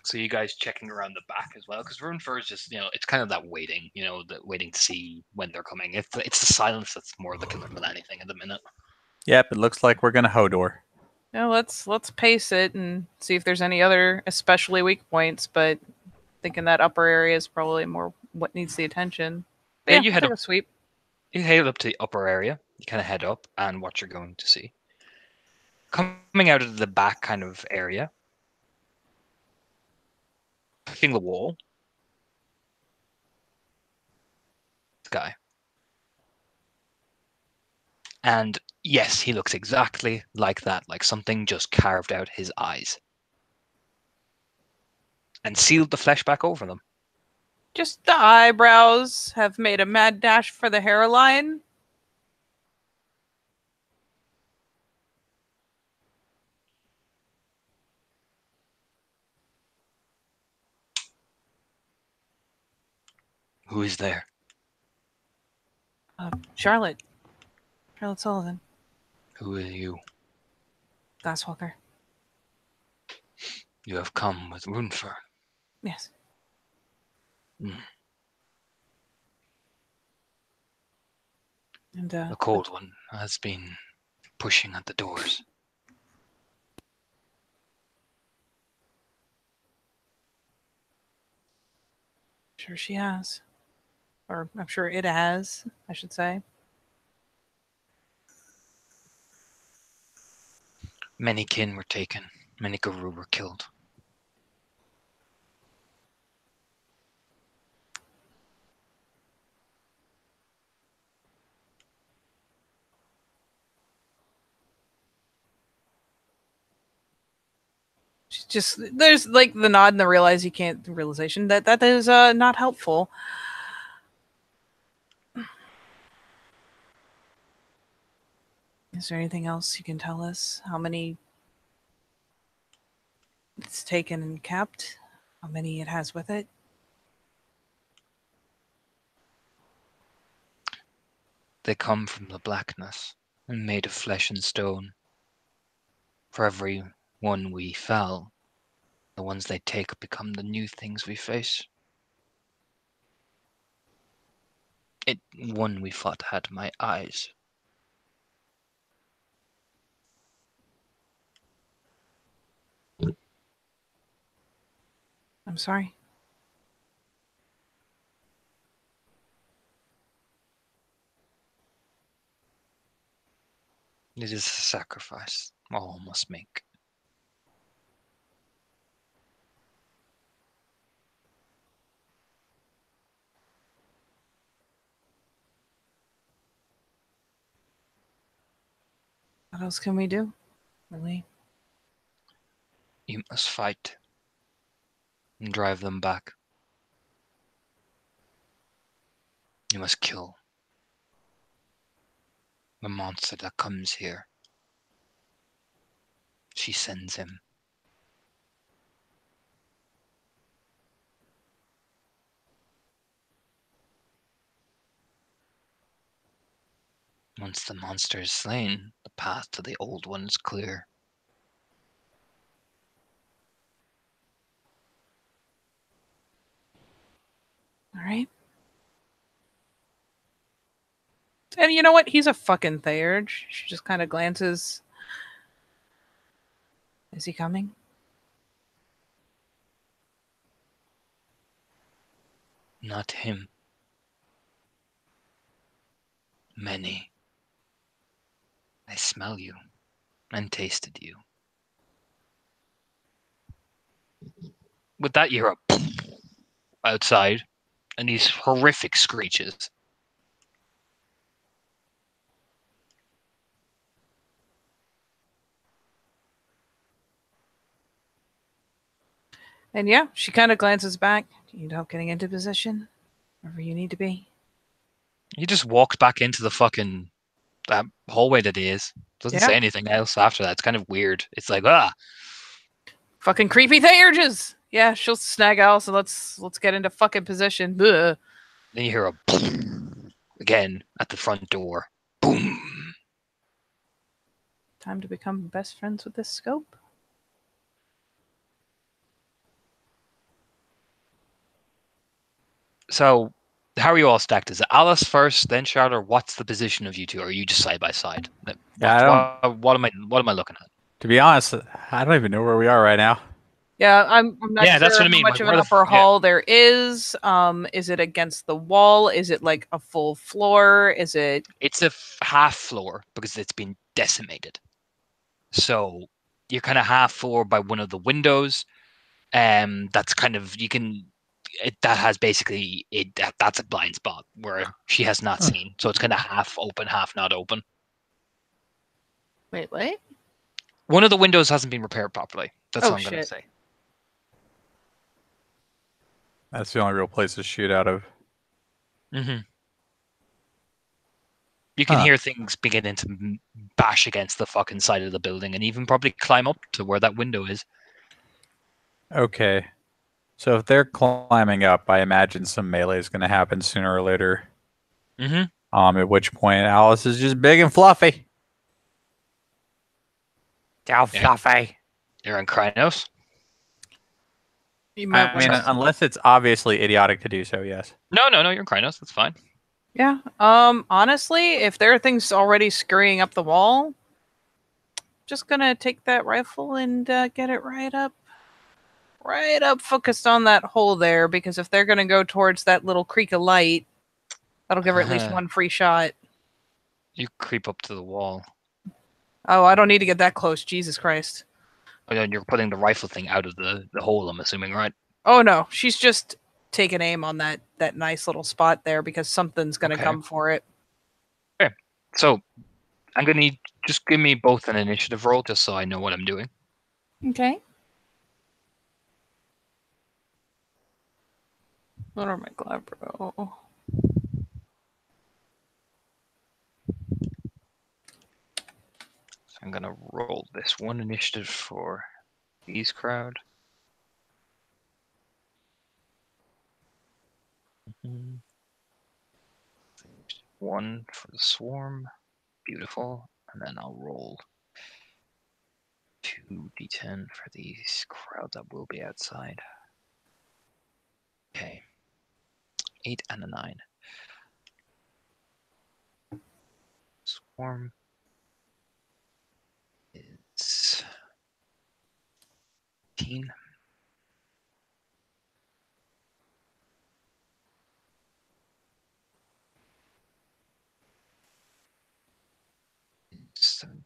So you guys checking around the back as well, because Rune Fur is just, it's kind of that waiting, that waiting to see when they're coming. It's the silence that's more the killer than anything at the minute. Yep, it looks like we're gonna Hodor. Now let's pace it and see if there's any other especially weak points. But thinking that upper area is probably more what needs the attention. Yeah, you head take up. a sweep. You head up to the upper area. You kind of head up and what you're going to see. Coming out of the back kind of area, hitting the wall, this guy. And yes, he looks exactly like that, like something just carved out his eyes and sealed the flesh back over them. Just the eyebrows have made a mad dash for the hairline. Who is there? Charlotte Sullivan, Who are you? Glasswalker. You have come with Runefur. Yes. Mm. And The cold one has been pushing at the doors. Sure she has. Or I'm sure it has, I should say. Many kin were taken. Many Guru were killed. She's just there's like the nod and the realization that is not helpful. Is there anything else you can tell us? How many it's taken and kept? How many it has with it? They come from the blackness and made of flesh and stone. For every one we fell, the ones they take become the new things we face. One we fought had my eyes. I'm sorry. It is a sacrifice all must make. What else can we do? Really? You must fight and drive them back. You must kill the monster that comes here. She sends him. Once the monster is slain, the path to the old one is clear. And you know what? He's a fucking Theurge. She just kind of glances. Is he coming? Not him. Many. I smell you and tasted you. With that, you're up outside, and these horrific screeches. And yeah, she kind of glances back. Do you need help getting into position? Wherever you need to be. He just walks back into the fucking that hallway that he is. Doesn't Yeah. say anything else after that. It's kind of weird. It's like, ah. Fucking creepy Theurges! Yeah, she'll snag Alice and let's get into fucking position. Bleh. Then you hear a again at the front door. Boom. Time to become best friends with this scope. So, how are you all stacked? Is it Alice first, then Charlotte? Or what's the position of you two? Or are you just side by side? Yeah, What am I looking at? to be honest, I don't even know where we are right now. Yeah, I'm not Yeah, sure that's what I how mean, much like, of where an the upper f- yeah. hall there is. Is it against the wall? Is it like a full floor? Is it... It's a half floor because it's been decimated. So you're kind of half floor by one of the windows. That's kind of that has basically that's a blind spot where she has not seen. So it's kind of half open, half not open. Wait, what? One of the windows hasn't been repaired properly. That's Oh, all I'm gonna shit. say. That's the only real place to shoot out of. Mm-hmm. You can hear things beginning to bash against the fucking side of the building, and even probably climb up to where that window is. Okay. So if they're climbing up, I imagine some melee is going to happen sooner or later. Mm-hmm. At which point Alice is just big and fluffy. How Yeah. fluffy. You're in Krynos. You might I mean, wanna- unless it's obviously idiotic to do so, yes. No, you're in Krynos. That's fine. Yeah. Honestly, if there are things already scurrying up the wall, just gonna take that rifle and get it right up focused on that hole there, because if they're gonna go towards that little creek of light, that'll give her at least one free shot. You creep up to the wall. Oh, I don't need to get that close. Jesus Christ. Oh, yeah, you're putting the rifle thing out of the hole, I'm assuming, right? Oh no, she's just taking aim on that nice little spot there because something's gonna Okay. come for it. So I'm gonna need just give me both an initiative roll just so I know what I'm doing. Okay. What are my Glabro? So I'm gonna roll this one initiative for these crowd. One for the swarm. Beautiful. And then I'll roll 2d10 for these crowd that will be outside. Okay. 8 and a 9. Swarm is 18. It's 17.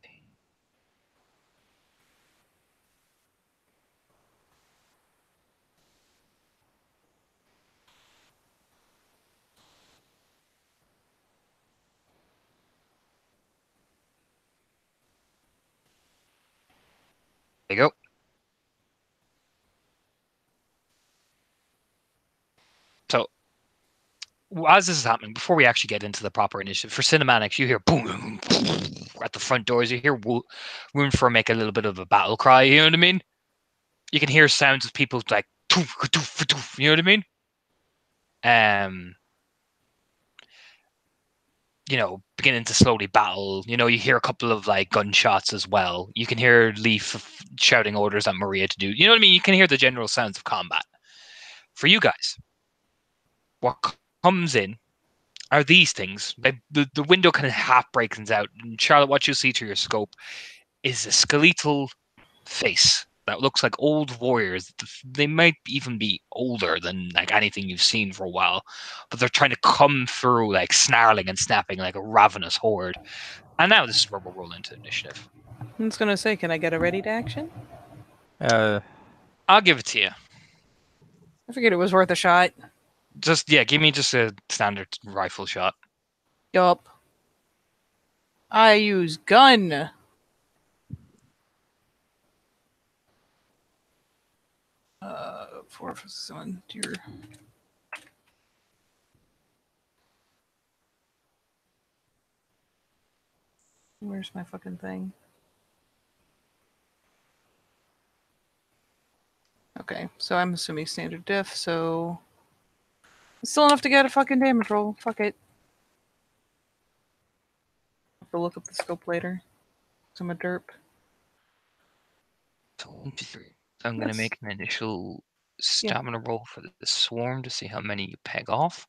There you go. So, as this is happening, before we actually get into the proper initiative, for cinematics, you hear boom at the front doors. You hear room for make a little bit of a battle cry. You know what I mean? You can hear sounds of people like, you know what I mean? Beginning to slowly battle. You hear a couple of like gunshots as well. You can hear Leaf shouting orders at Maria to do. You know what I mean? You can hear the general sounds of combat. For you guys, what comes in are these things. The window kind of half breaks out. And Charlotte, what you see through your scope is a skeletal face that looks like old warriors. They might even be older than like anything you've seen for a while, but they're trying to come through like snarling and snapping like a ravenous horde. And now this is where we'll roll into initiative. I was gonna say, can I get a ready to action? I'll give it to you. I figured it was worth a shot. Just give me just a standard rifle shot. Yup. I use gun. Four for someone. Dear. Where's my fucking thing? Okay, so I'm assuming standard diff, so it's still enough to get a fucking damage roll. Fuck it. Have to look up the scope later. 'Cause I'm a derp. So I'm going to make an initial stamina roll for the swarm to see how many you peg off.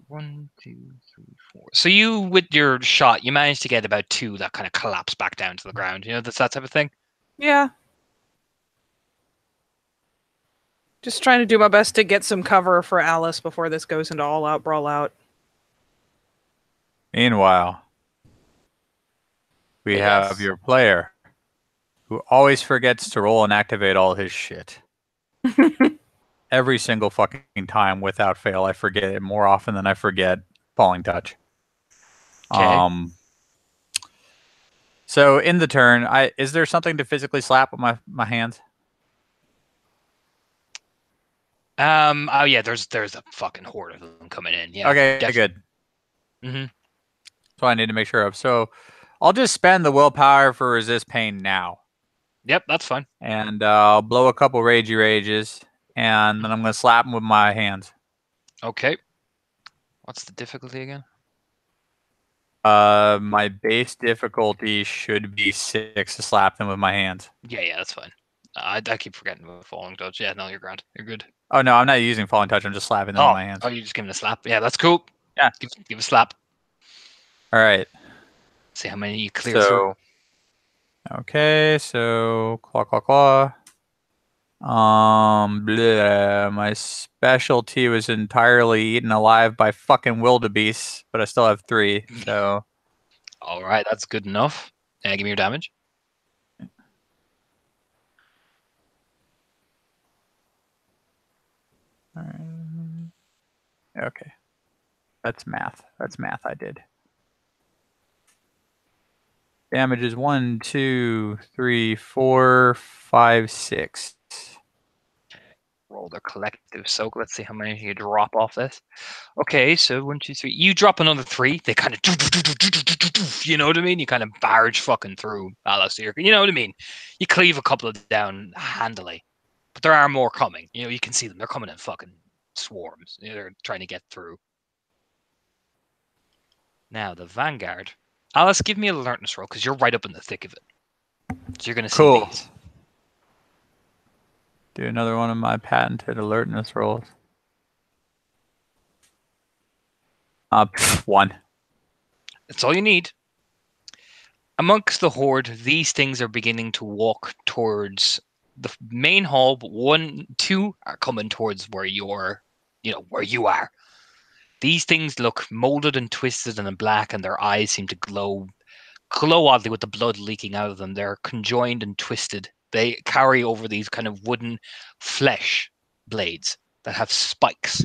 1, 2, 3, 4. So you, with your shot, you managed to get about 2 that kind of collapse back down to the ground. You know, that's that type of thing. Yeah. Just trying to do my best to get some cover for Alice before this goes into all-out brawl-out. Meanwhile, we have your player who always forgets to roll and activate all his shit. Every single fucking time without fail, I forget it more often than I forget Falling Touch. Okay. So in the turn, is there something to physically slap with my hands? Oh yeah, there's a fucking horde of them coming in. Yeah. Okay, good. Mm-hmm. So I need to make sure of. So I'll just spend the willpower for resist pain now. Yep, that's fine. And I'll blow a couple ragey rages, and then I'm gonna slap them with my hands. Okay. What's the difficulty again? My base difficulty should be 6 to slap them with my hands. Yeah, that's fine. I keep forgetting about Falling Touch. Yeah, no, you're grand. You're good. Oh no, I'm not using Falling Touch. I'm just slapping them with my hands. Oh, you're just giving a slap. Yeah, that's cool. Yeah. Give a slap. All right. See how many you clear through. Okay, so claw. Bleh, my specialty was entirely eaten alive by fucking wildebeest, but I still have 3. So. All right, that's good enough. Give me your damage. Okay. That's math. I did. Damage is 1, 2, 3, 4, 5, 6. Roll their collective soak. Let's see how many you drop off this. Okay, so 1, 2, 3. You drop another 3. They kind of, you know what I mean? You kind of barge fucking through Alice. You know what I mean? You cleave a couple of down handily, but there are more coming. You know, you can see them. They're coming in fucking swarms. They're trying to get through. Now the Vanguard. Alice, give me an alertness roll because you're right up in the thick of it. So you're gonna see these. Do another one of my patented alertness rolls. 1. That's all you need. Amongst the horde, these things are beginning to walk towards the main hall, but 1, 2 are coming towards where you're, where you are. These things look molded and twisted and in black, and their eyes seem to glow oddly with the blood leaking out of them. They're conjoined and twisted. They carry over these kind of wooden flesh blades that have spikes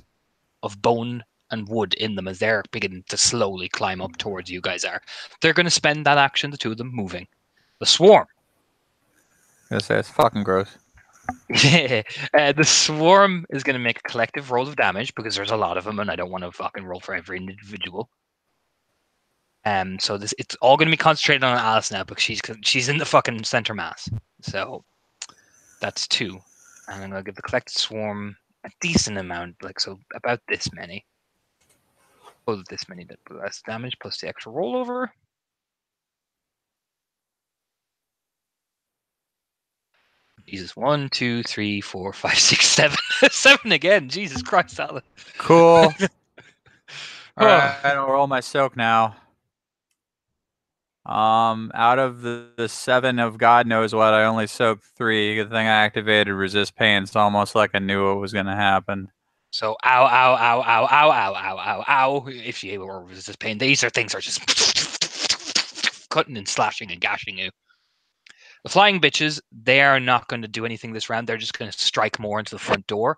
of bone and wood in them as they're beginning to slowly climb up towards you guys are. They're going to spend that action, the 2 of them, moving. The swarm. I was gonna say, it's fucking gross. Yeah, the swarm is going to make a collective roll of damage because there's a lot of them and I don't want to fucking roll for every individual. So it's all going to be concentrated on Alice now because she's in the fucking center mass. So that's 2, and I'm going to give the collected swarm a decent amount, so about this many. Oh, this many less damage plus the extra rollover. Jesus, 1, 2, 3, 4, 5, 6, 7. 7 again. Jesus Christ, Alan. Cool. Oh. Alright, I'll roll my soak now. Out of the 7 of God knows what, I only soaked 3. Good thing I activated resist pain. It's almost like I knew what was gonna happen. So ow, ow, ow, ow, ow, ow, ow, ow, ow. If you were resist pain, these are things are just cutting and slashing and gashing you. The flying bitches, they are not going to do anything this round. They're just going to strike more into the front door.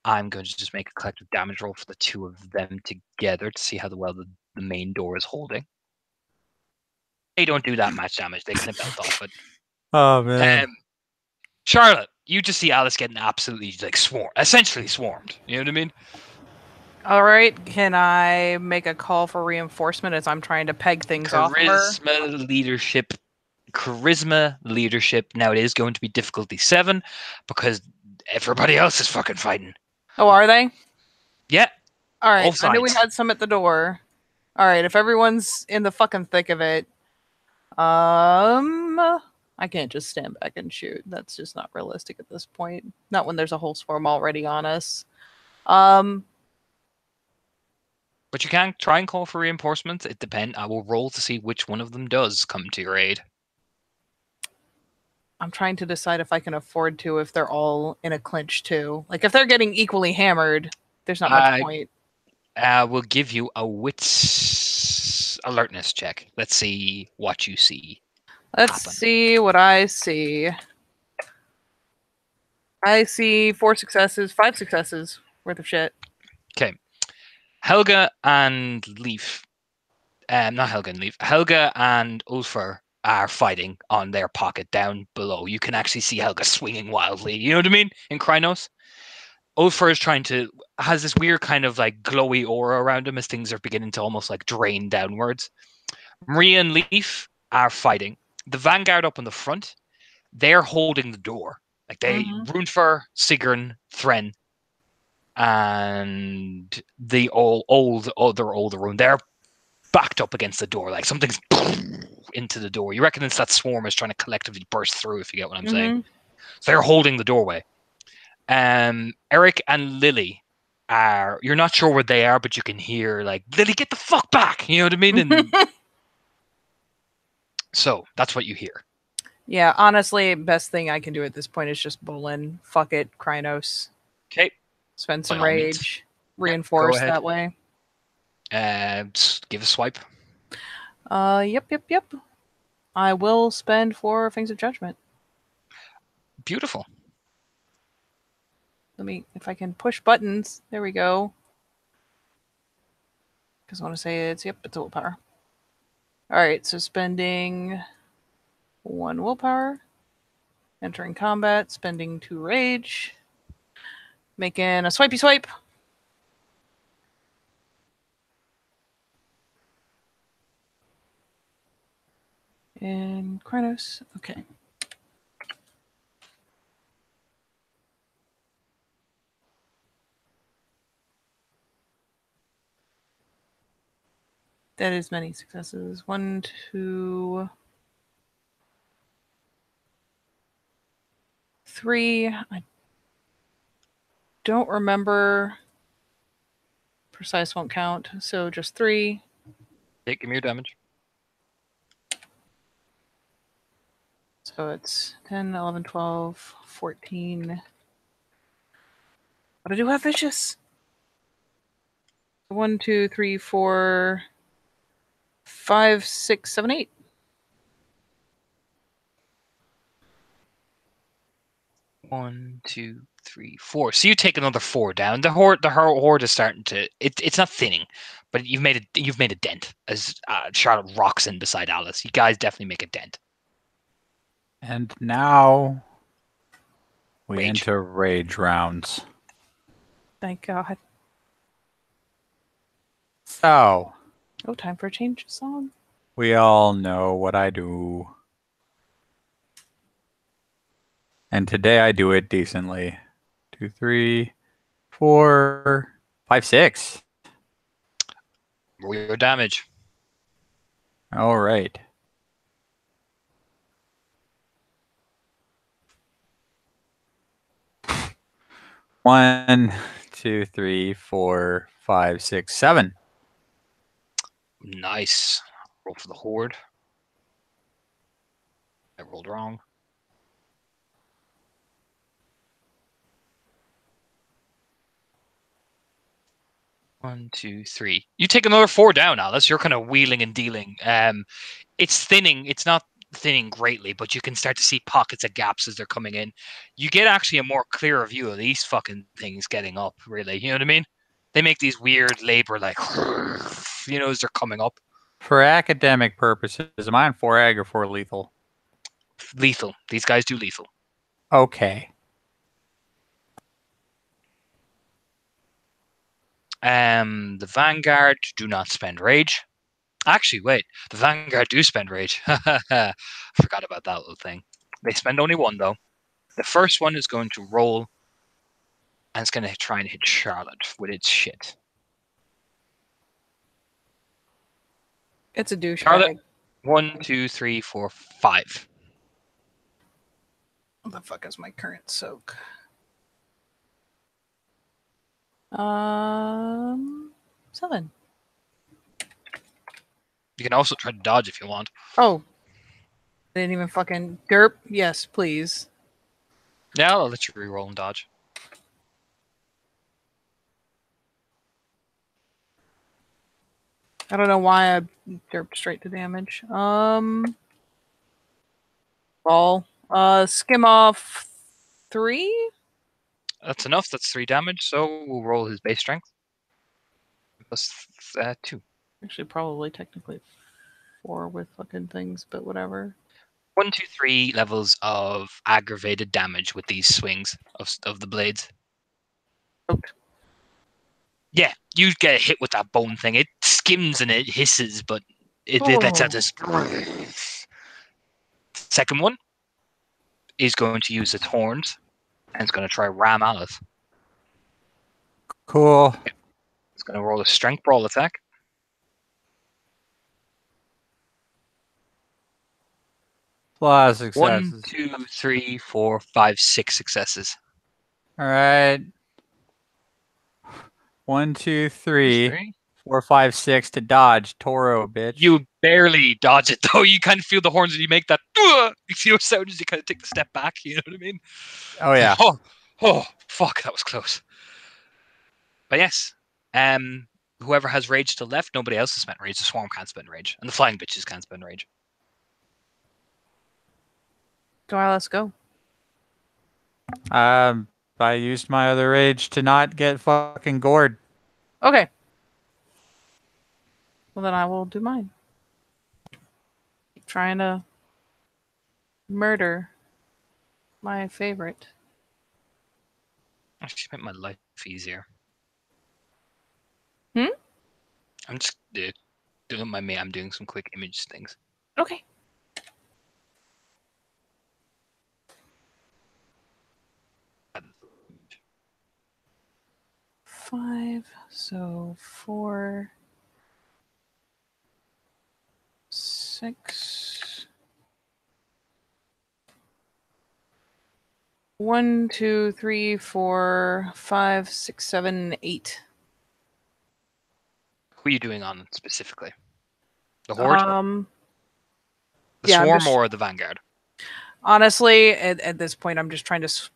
I'm going to just make a collective damage roll for the 2 of them together to see how well the main door is holding. They don't do that much damage. They kind of belt off it. Oh man. Charlotte, you just see Alice getting absolutely like essentially swarmed. You know what I mean? All right, can I make a call for reinforcement as I'm trying to peg things off of her? Charisma leadership. Now it is going to be difficulty 7 because everybody else is fucking fighting. Oh, are they? Yeah. All right, Both I knew we sides. had some at the door. All right, if everyone's in the fucking thick of it, I can't just stand back and shoot. That's just not realistic at this point. Not when there's a whole swarm already on us. But you can try and call for reinforcements. It depends. I will roll to see which one of them does come to your aid. I'm trying to decide if I can afford to if they're all in a clinch too. Like if they're getting equally hammered, there's not much point. We'll give you a wits alertness check. Let's see what you see. Let's see what I see. I see 4 successes, 5 successes worth of shit. Okay. Helga and Leaf. Not Helga and Leaf. Helga and Ulfar are fighting on their pocket down below. You can actually see Helga swinging wildly. You know what I mean? In Krynos. Ulfar is has this weird kind of like glowy aura around him as things are beginning to almost like drain downwards. Maria and Leaf are fighting. The Vanguard up on the front, they're holding the door. Like Runfer, Sigrun, Thren, and the other older room, they're backed up against the door. Like something's into the door. You reckon it's that swarm is trying to collectively burst through, if you get what I'm saying. So they're holding the doorway. Eric and Lily you're not sure where they are, but you can hear like, Lily, get the fuck back. You know what I mean? And so that's what you hear. Yeah, honestly, best thing I can do at this point is just Bolin. Fuck it, Krynos. Okay. Spend some rage. Reinforce that way. Give a swipe. Yep. I will spend 4 Fangs of Judgment. Beautiful. If I can push buttons. There we go. Because I want to say it's willpower. Alright, so spending 1 willpower. Entering combat, spending 2 rage. Making a swipey swipe. And Krynos. Okay. That is many successes. 1, 2, 3. I don't remember. Precise won't count, so just 3. Give me your damage. So it's 10, 11, 12, 14. But I do have vicious. 1, 2, 3, 4, 5, 6, 7, 8. One, 2, 3, 4. So you take another 4 down. The horde is starting to. It's not thinning, but you've made a dent as Charlotte rocks in beside Alice. You guys definitely make a dent. And now we Rage. enter rage rounds. Thank God. So. Oh, time for a change of song. We all know what I do. And today I do it decently. 2, 3, 4, 5, 6. Roll your damage. All right. 1, 2, 3, 4, 5, 6, 7. Nice. Roll for the horde. I rolled wrong. One, two, three. You take another 4 down, Alice. You're kind of wheeling and dealing. It's thinning. It's not thinning greatly, but you can start to see pockets of gaps as they're coming in. You get actually a more clearer view of these fucking things getting up, really. You know what I mean? They make these weird labor, like, as they're coming up. For academic purposes, am I on 4 ag or 4 lethal? Lethal. These guys do lethal. Okay. The Vanguard do not spend rage. Actually, wait. The Vanguard do spend rage. Forgot about that little thing. They spend only 1, though. The first one is going to roll, and it's going to try and hit Charlotte with its shit. It's a douchebag. Charlotte, 1, 2, 3, 4, 5. What the fuck is my current soak? 7. You can also try to dodge if you want. Oh. I didn't even fucking derp. Yes, please. Yeah, I'll let you reroll and dodge. I don't know why I derped straight to damage. Ball. Skim off 3? That's enough. That's 3 damage. So we'll roll his base strength. Plus 2. Actually, probably technically 4 with fucking things, but whatever. 1, 2, 3 levels of aggravated damage with these swings of the blades. Okay. Yeah, you get hit with that bone thing. It skims and it hisses, but it lets out this. Second one is going to use its horns, and it's going to try ram Alice. Cool. It's going to roll a strength brawl attack. Lot of successes. 1, 2, 3, 4, 5, 6 successes. All right. 1, 2, 3, 4, 5, 6 to dodge. Toro, bitch. You barely dodge it, though. You kind of feel the horns and you make that sound as you kind of take the step back. You know what I mean? Oh, yeah. Oh, fuck, that was close. But yes, whoever has rage to the left, nobody else has spent rage. The swarm can't spend rage, and the flying bitches can't spend rage. Alright, let's go. I used my other rage to not get fucking gored. Okay. Well, then I will do mine. Trying to murder my favorite. Actually, make my life easier. Hmm? I'm just doing I'm doing some quick image things. Okay. Five, so 4, 6. 1, 2, 3, 4, 5, 6, 7, 8. Who are you doing on specifically? The horde? The yeah, swarm or the vanguard? Honestly, at this point, I'm just trying to.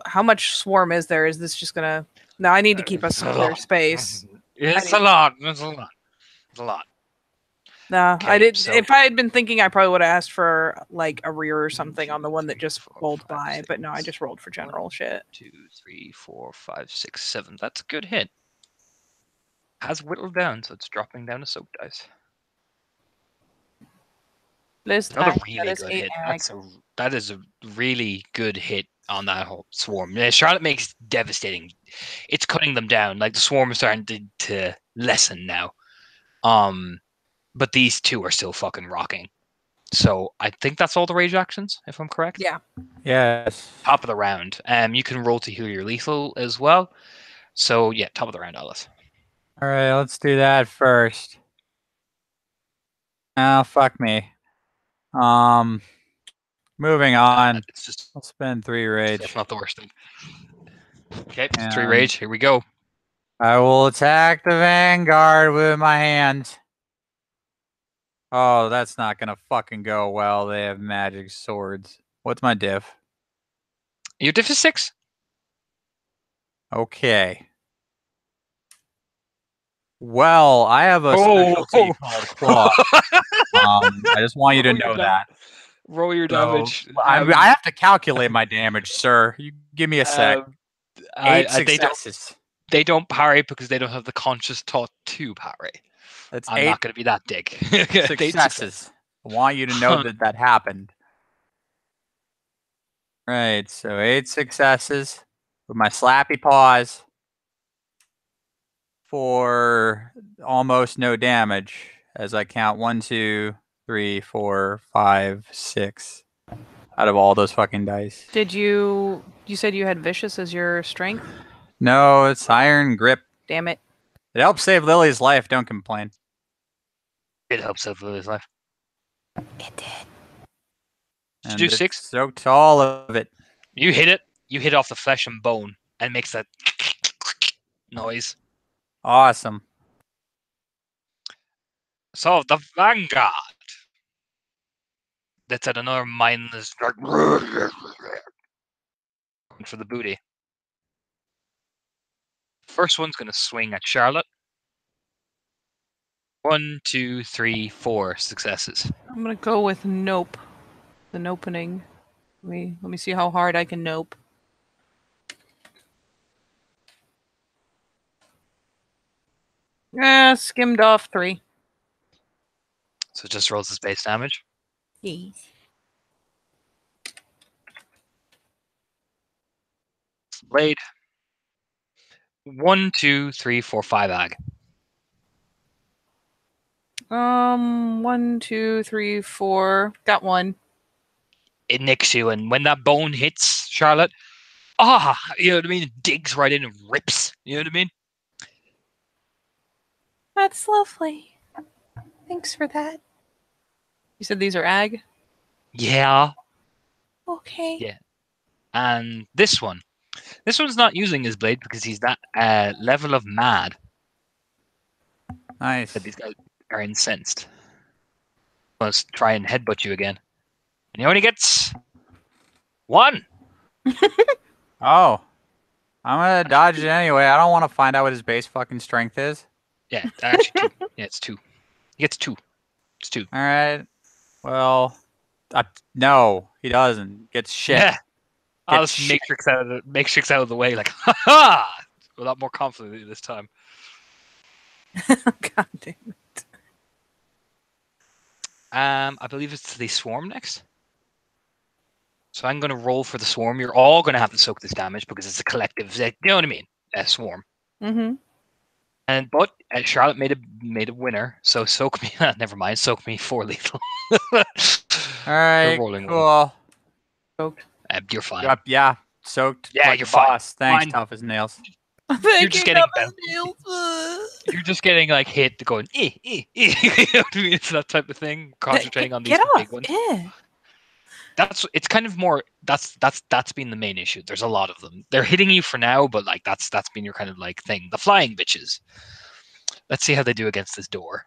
How much swarm is there? Is this just gonna? No, I need to keep us some clear space. It's a lot. It's a lot. It's a lot. No, Okay, I didn't. so- If I had been thinking, I probably would have asked for like a rear or something on the one that just rolled by. But no, I just rolled for general shit. 2, 3, 4, 5, 6, 7. That's a good hit. Has whittled down, so it's dropping down to soak dice. Another really good hit. That is a really good hit on that whole swarm. Yeah, Charlotte makes devastating. It's cutting them down. Like the swarm is starting to lessen now. But these two are still fucking rocking. So I think that's all the rage actions, if I'm correct. Yeah. Yes. Top of the round. You can roll to heal your lethal as well. So yeah, top of the round, Alice. All right, let's do that first. Oh, fuck me. Moving on. It's just I'll spend 3 rage. that's not the worst thing. Okay, 3 And rage. Here we go. I will attack the Vanguard with my hands. Oh, that's not gonna fucking go well. They have magic swords. What's my diff? Your diff is 6. Okay. Well, I have a specialty called Claw. I just want you to Roll your know dam- that. Roll your So, damage. I have to calculate my damage, sir. You give me a sec. 8 successes. They don't parry because they don't have the conscious thought to parry. That's I'm 8 not going to be that dick. successes. I want you to know that that happened. Right, so 8 successes with my slappy paws for almost no damage as I count 1, 2, 3, 4, 5, 6 out of all those fucking dice. Did you said you had vicious as your strength? No, it's iron grip. Damn it. It helped save Lily's life. Don't complain. It helps out Lily's life. It did. Did you And do it 6? soaked all of it. You hit it. You hit off the flesh and bone and makes that noise. Awesome. So the Vanguard. That's at another mindless for the booty. First one's gonna swing at Charlotte. 1, 2, 3, 4 successes. I'm gonna go with nope. The nopening. Let me see how hard I can nope. Skimmed off 3. So it just rolls his base damage. Yes. Blade. 1, 2, 3, 4, 5 ag. 1, 2, 3, 4. Got 1. It nicks you, and when that bone hits Charlotte, you know what I mean? It digs right in and rips. You know what I mean? That's lovely. Thanks for that. You said these are ag? Yeah. Okay. Yeah. And this one's not using his blade because he's that level of mad Nice. that these guys are incensed. Let's try and headbutt you again. And he only gets 1. Oh. I'm gonna dodge it anyway. I don't want to find out what his base fucking strength is. Yeah, actually 2. Yeah, it's 2. He gets 2. It's 2. All right. Well, no, he doesn't. Gets shit. Yeah. I'll Get just shit. matrix out of the way, like, ha! A lot more confidently this time. God damn it. I believe it's the swarm next. So I'm going to roll for the swarm. You're all going to have to soak this damage because it's a collective. You know what I mean? A swarm. Mm-hmm. But Charlotte made a winner. So soak me. Never mind. Soak me 4 lethal. All right. rolling one. Cool. Soaked. You're fine. Yep. Yeah. Soaked. Yeah, like you're a fine. boss. Thanks, Fine. tough as nails. You're just getting You're just getting like hit, going you know what I mean? It's that type of thing. Concentrating on these Get big off. ones. Yeah. It's kind of more that's been the main issue. There's a lot of them. They're hitting you for now, but like that's been your kind of like thing. The flying bitches. Let's see how they do against this door.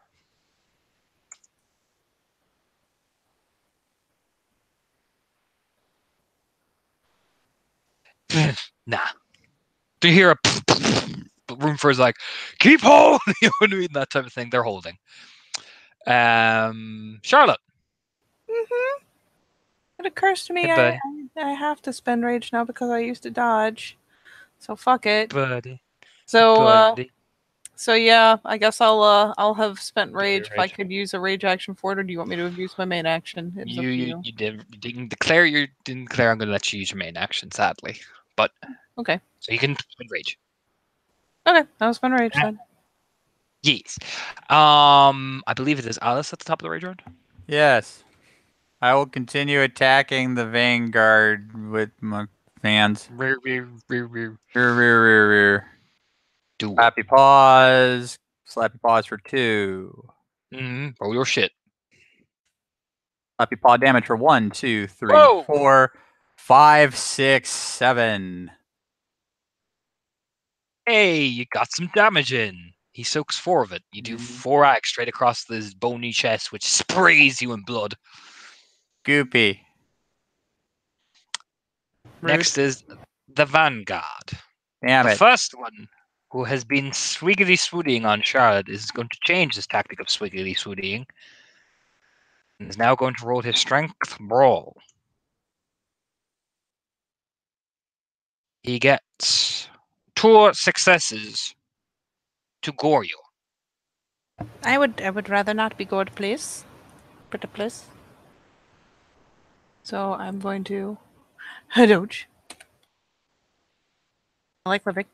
Nah. Do you hear a but Roomfur's like, keep hold, you know what I mean? That type of thing. They're holding. Charlotte. Mm-hmm. It occurs to me Hey, I have to spend rage now because I used to dodge. So fuck it. buddy. So yeah, I guess I'll have spent rage if I rage. could use a rage action for it, or do you want me to use my main action? It's up to You didn't declare I'm gonna let you use your main action, sadly. But Okay. so you can spend rage. Okay, I'll spend rage then. Yes. I believe it is Alice at the top of the rage round. Yes. I will continue attacking the Vanguard with my fans. Rear. Rear. Do it. Slappy paws. Slappy paws for 2. Roll your shit. Slappy paw damage for 1, 2, 3, Whoa! 4, 5, 6, 7. Hey, you got some damage in. He soaks 4 of it. You do 4 axe straight across his bony chest, which sprays you in blood. Goopy. Next is the Vanguard. Damn The it. first one, who has been swiggity swootying on Charlotte, is going to change his tactic of swiggity swootying. And is now going to roll his strength brawl. He gets 2 successes to gore you. I would rather not be gored, please. Pretty please. So I'm going to dodge. I like living.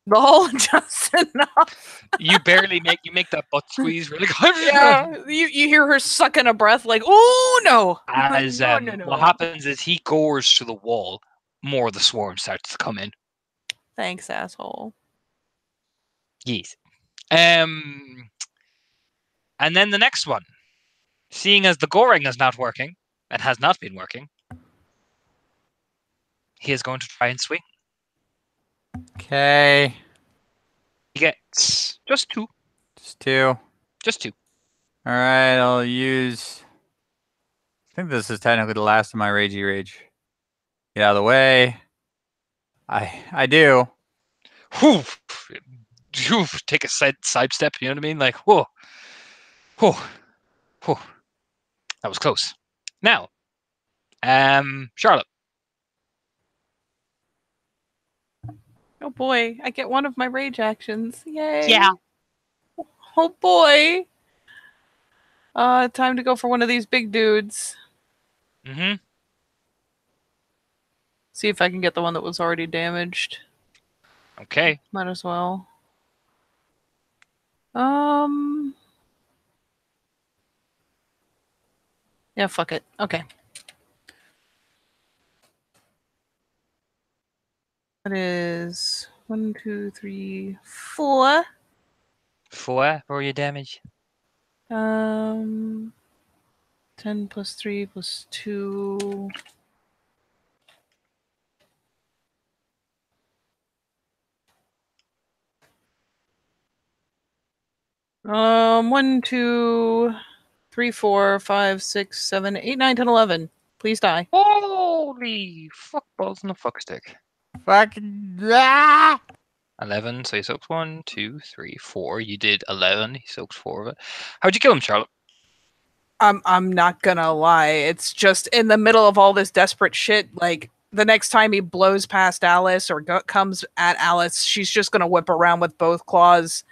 The hole just enough. You barely make that butt squeeze really good. Yeah, you hear her sucking a breath like, oh no. As no. what happens is he gores to the wall, more of the swarm starts to come in. Thanks, asshole. Yes. And then the next one, seeing as the goring is not working and has not been working, he is going to try and swing. Okay. He gets just 2. Just 2. Just 2. Alright, I'll use... I think this is technically the last of my Ragey Rage. Get out of the way. I do. Whew. Whew. Take a sidestep, you know what I mean? Like, whoa. Whoa. Whoa. That was close. Now, Charlotte. Oh boy, I get one of my rage actions. Yay. Yeah. Oh boy. Time to go for one of these big dudes. Mm-hmm. See if I can get the one that was already damaged. Okay. Might as well. Yeah, fuck it. Okay. That is 1, 2, 3, 4. 4 for your damage. 10 plus 3 plus 2. One, 2, 3, 4, 5, 6, 7, 8, 9, 10, 11. Please die. Holy fuck balls in a fuck stick. Fucking... 11, so he soaks 1, 2, 3, 4. You did 11. He soaks 4 of it. How'd you kill him, Charlotte? I'm not gonna lie. It's just in the middle of all this desperate shit. Like the next time he blows past Alice or comes at Alice, she's just gonna whip around with both claws,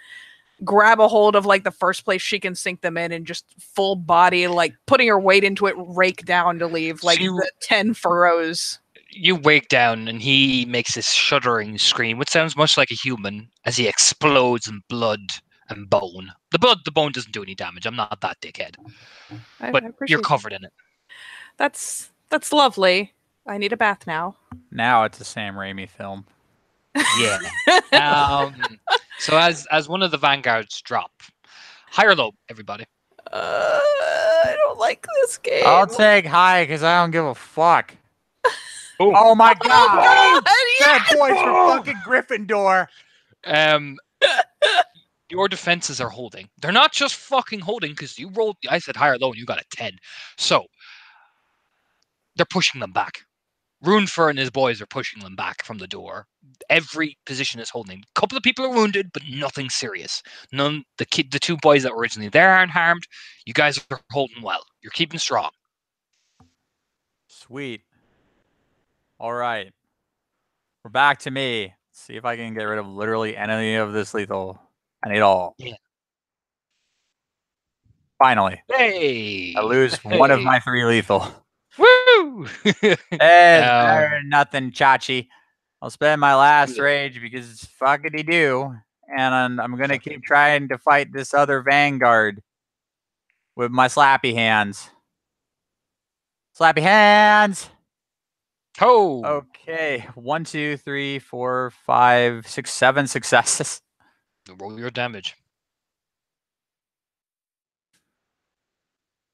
grab a hold of like the first place she can sink them in, and just full body, like putting her weight into it, rake down to leave like the 10 furrows. You wake down and he makes this shuddering scream, which sounds much like a human, as he explodes in blood and bone. The bone doesn't do any damage. I'm not that dickhead. But you're covered in it. That's lovely. I need a bath now. Now it's a Sam Raimi film. Yeah. So as one of the vanguards drop, high or low, everybody. I don't like this game. I'll take high because I don't give a fuck. Oh my god! Bad boys for fucking Gryffindor. Your defenses are holding. They're not just fucking holding because you rolled. I said high or low, and you got a 10. So they're pushing them back. Runefur and his boys are pushing them back from the door. Every position is holding. A couple of people are wounded, but nothing serious. The 2 boys that were originally there aren't harmed. You guys are holding well. You're keeping strong. Sweet. All right. We're back to me. Let's see if I can get rid of literally any of this lethal. I need all. Yeah. Finally. Hey! I lose one of my 3 lethal. Woo! It's better than nothing, Chachi. I'll spend my last rage because it's fuckity do. And I'm going to keep trying to fight this other Vanguard with my slappy hands. Slappy hands! Ho! Okay. 1, 2, 3, 4, 5, 6, 7 successes. Roll your damage.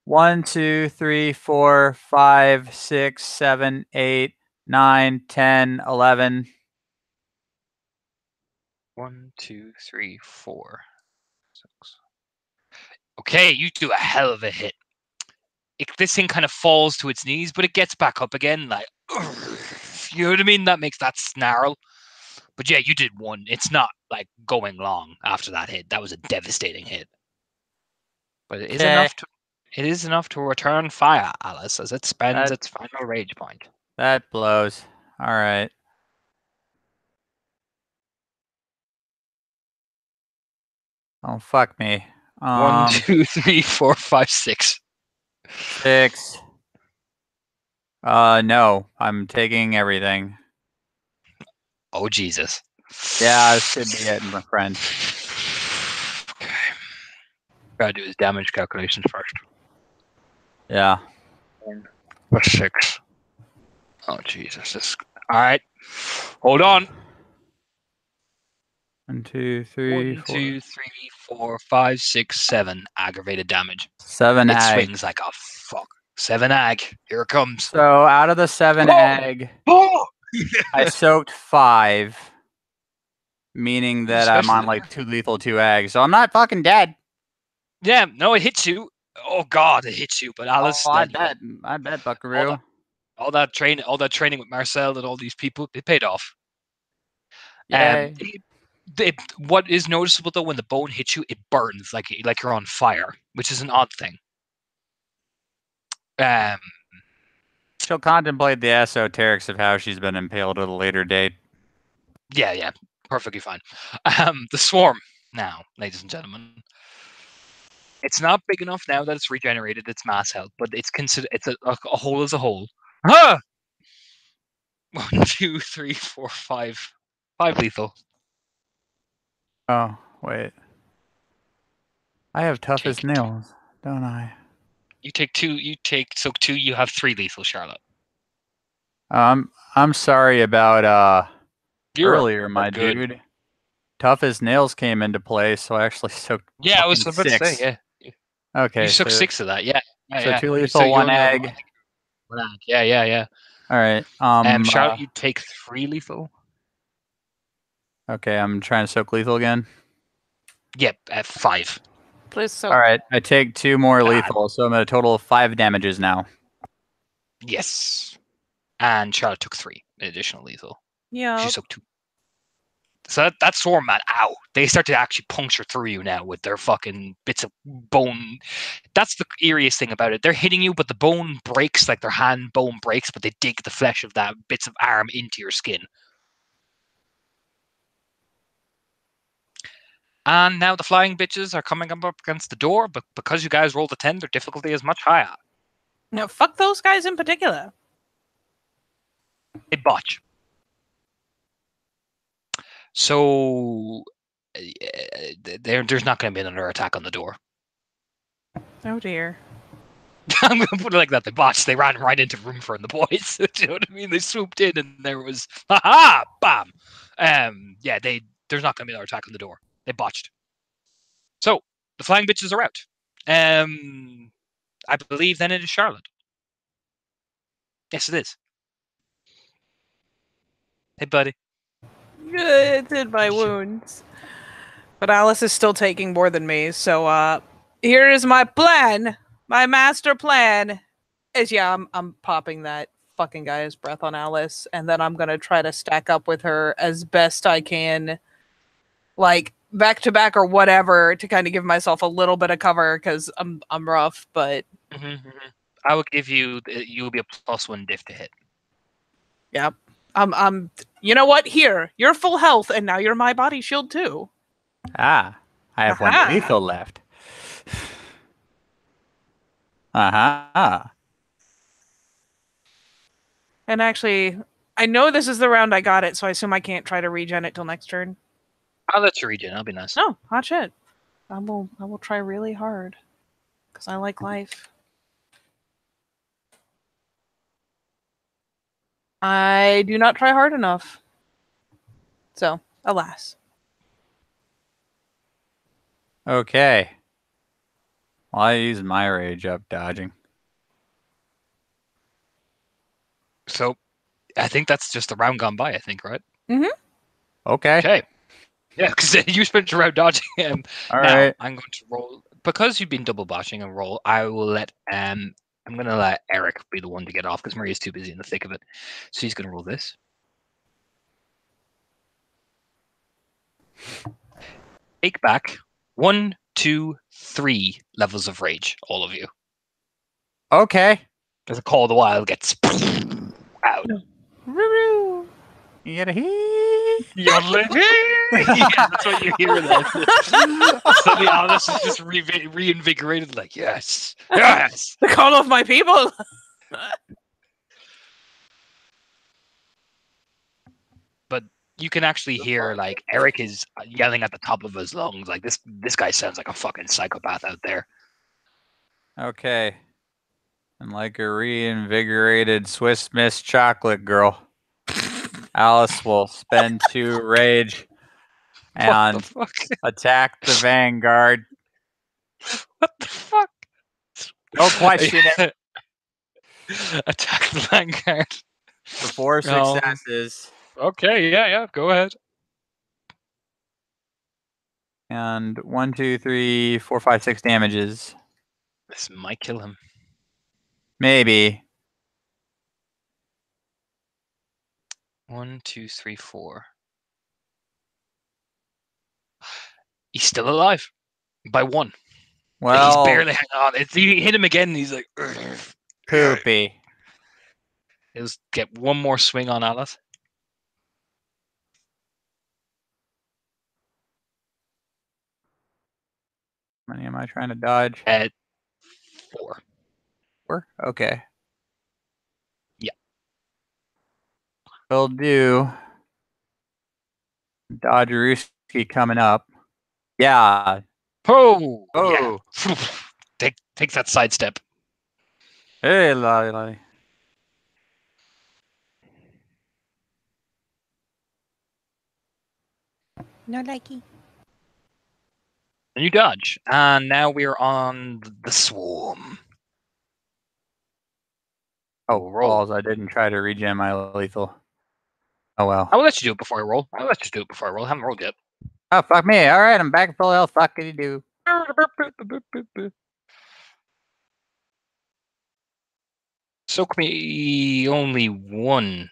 1, 2, 3, 4, 5, 6, 7, 8, 9, 10, 11. 1, 2, 3, 4, 6. Okay, you do a hell of a hit. This thing kind of falls to its knees, but it gets back up again. Like, you know what I mean? That makes that snarl. But yeah, you did one. It's not like going long after that hit. That was a devastating hit. But it is enough to. It is enough to return fire, Alice, as it spends its final rage point. That blows. All right. Oh, fuck me. 1, 2, 3, 4, 5, 6. 6. No. I'm taking everything. Oh, Jesus. Yeah, this should be it, my friend. Okay. Gotta do his damage calculations first. Yeah. 1 plus 6. Oh, Jesus. Alright. Hold on. 1, 2, 3, 1, 4. 2, 3, 4, 5, 6, 7 aggravated damage. 7 It ag. swings like a fuck. 7 ag. Here it comes. So out of the 7 ag, Oh! I soaked 5, meaning that I'm on Especially- like 2 lethal, 2 ag. So I'm not fucking dead. Yeah, no, it hits you. Oh god, it hits you. But Alice, I then bet, Buckaroo. all that training with Marcel and all these people, it paid off. Yay. What is noticeable though, when the bone hits you, it burns like you're on fire, which is an odd thing. She'll contemplate the esoterics of how she's been impaled at a later date. Yeah, perfectly fine. The swarm now, ladies and gentlemen. It's not big enough now that it's regenerated its mass health, but it's considered a whole as a whole. Ah! 1, 2, 3, 4, 5. 5 lethal. Oh, wait. I have tough as Take nails, don't I? You take 2. You take soak 2. You have 3 lethal, Charlotte. I'm sorry about You're earlier, my good. dude. Tough as nails came into play, so I actually soaked. Yeah, I was fucking about to 6. say, yeah. Okay, You took so 6 of that, yeah. so yeah. 2 So lethal, you 1 only have- egg. 1 ag. Yeah. All right. Charlotte, you take 3 lethal. Okay, I'm trying to soak lethal again. Yep, at 5. Please so. All right, I take 2 more God. lethal, so I'm at a total of 5 damages now. Yes. And Charlotte took 3 additional lethal. Yeah. She took 2. So that swarm, man, ow. They start to actually puncture through you now with their fucking bits of bone. That's the eeriest thing about it. They're hitting you, but the bone breaks, like their hand bone breaks, but they dig the flesh of that bits of arm into your skin. And now the flying bitches are coming up against the door, but because you guys rolled a 10, their difficulty is much higher. No, fuck those guys in particular. They botch. So there's not going to be another attack on the door. Oh dear. I'm going to put it like that. They botched. They ran right into Roomfur and the boys. Do you know what I mean? They swooped in and there was, ha bam. Yeah, there's not going to be another attack on the door. They botched. So the flying bitches are out. I believe then it is Charlotte. Yes, it is. Hey, buddy. It's in my wounds. But Alice is still taking more than me, so here is my plan. My master plan is I'm popping that fucking guy's breath on Alice, and then I'm gonna try to stack up with her as best I can, like back to back or whatever, to kind of give myself a little bit of cover because I'm rough, but I will give you. You'll be a +1 diff to hit. yeah. You know what? Here, you're full health, and now you're my body shield too. I have 1 lethal left. And actually, I know this is the round I got it, so I assume I can't try to regen it till next turn. I'll let you regen. That'll be nice. No, hot shit. I will try really hard because I like life. I do not try hard enough. So, alas. Okay. Well, I used my rage up dodging. So, I think that's just the round gone by. I think, right? Okay. Okay. Yeah, because you spent your round dodging him. All Now right. I'm going to roll because you've been double botching and roll. I will let I'm gonna let Eric be the one to get off because Maria's too busy in the thick of it. So he's gonna roll this. Take back 1, 2, 3 levels of rage, all of you. Okay. As a Call of the Wild gets out. You get a hee. Yodeling. Yeah, that's what you hear then. Suddenly Alice is just reinvigorated, like, yes, yes. The call of my people. But you can actually hear, like, Eric is yelling at the top of his lungs, like, this guy sounds like a fucking psychopath out there. Okay. And like a reinvigorated Swiss Miss chocolate girl, Alice will spend 2 rage What the and fuck? attack the Vanguard. What the fuck? Don't question it. Attack the Vanguard. For 4 No. successes. Okay, yeah, go ahead. And 1, 2, 3, 4, 5, 6 damages. This might kill him. Maybe. 1, 2, 3, 4. He's still alive by 1. Well, he's barely hanging on. You hit him again, and he's like, "Ugh." poopy. He'll just get one more swing on Alice. How many am I trying to dodge? At 4. 4? Okay. Yeah. Will do. Dodgerooski coming up. Yeah. Oh, Oh. yeah. Take that sidestep. Hey, lolly. No likey. And you dodge. And now we're on the swarm. Oh, roll. balls. I didn't try to regen my lethal. Oh, well. I will let you do it before I roll. I haven't rolled yet. Oh, fuck me. All right, I'm back at full health. Fuck you do. Soak me only 1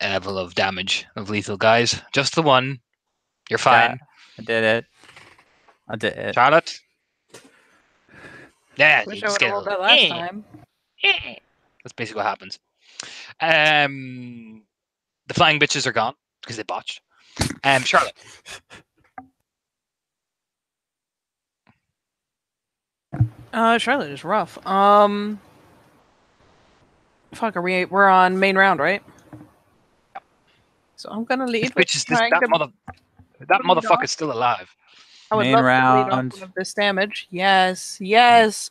level of damage of lethal, guys. Just the 1. You're fine. I did it. I did it. Charlotte? Yeah, Wish you I would just have get rolled a- that last eh. time. That's basically what happens. The flying bitches are gone because they botched. Charlotte. Charlotte is rough. Fuck, we're on main round, right? So I'm gonna lead with trying to that lead motherfucker's still alive. I would Main love to lead off round. one of this damage. Yes,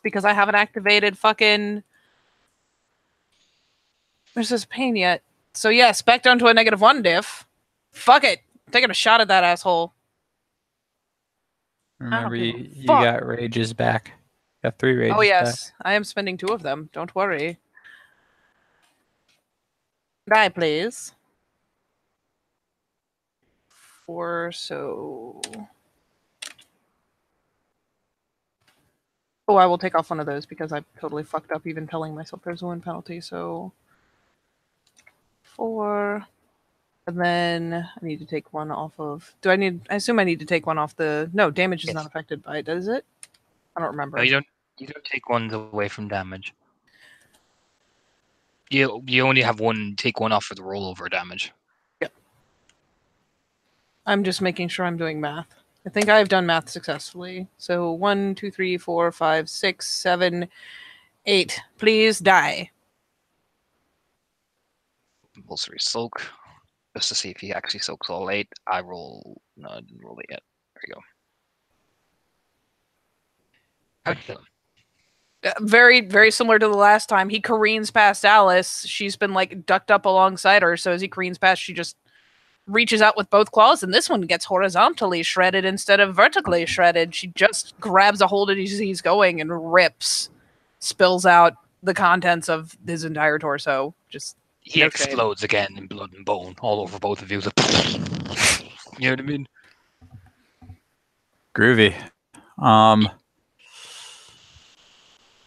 because I haven't activated fucking there's this pain yet. So yes, back down to a -1 diff. Fuck it. Taking a shot at that asshole. Remember, give a you fuck. got rages back. Got 3 rages Oh yes, I am spending 2 of them. Don't worry. Die, please. 4, so... Oh, I will take off one of those because I totally fucked up even telling myself there's a win penalty, so... 4... And then I need to take 1 off of... I assume I need to take 1 off the... No, damage is Yes. not affected by it, does it? I don't remember. No, you don't take 1 away from damage. You only have 1. Take 1 off for the rollover damage. I'm just making sure I'm doing math. I think I've done math successfully. So 1, 2, 3, 4, 5, 6, 7, 8. Please die. Compulsory soak. Just to see if he actually soaks all 8. I roll. No, I didn't roll it yet. There you go. How'd you kill him? Very, very similar to the last time. He careens past Alice. She's been like ducked up alongside her. So as he careens past, she just reaches out with both claws, and this one gets horizontally shredded instead of vertically shredded. She just grabs a hold of as he's going and rips, spills out the contents of his entire torso. Just he No explodes again in blood and bone all over both of you. You know what I mean? Groovy.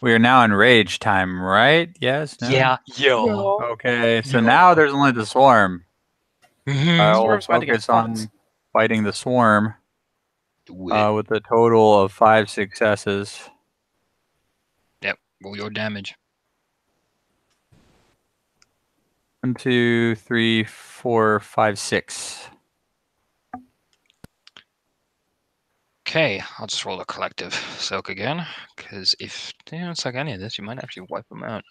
We are now in rage time, right? Yes. No? Yeah. Yo. No. Okay. So Yeah. now there's only the swarm. Mhm. I will Swarm's about to get focus on fucked. fighting the swarm Do it. with a total of 5 successes. Yep. Roll your damage. 1, 2, 3, 4, 5, 6. Okay, I'll just roll a collective soak again, because if they don't suck any of this, you might actually wipe them out.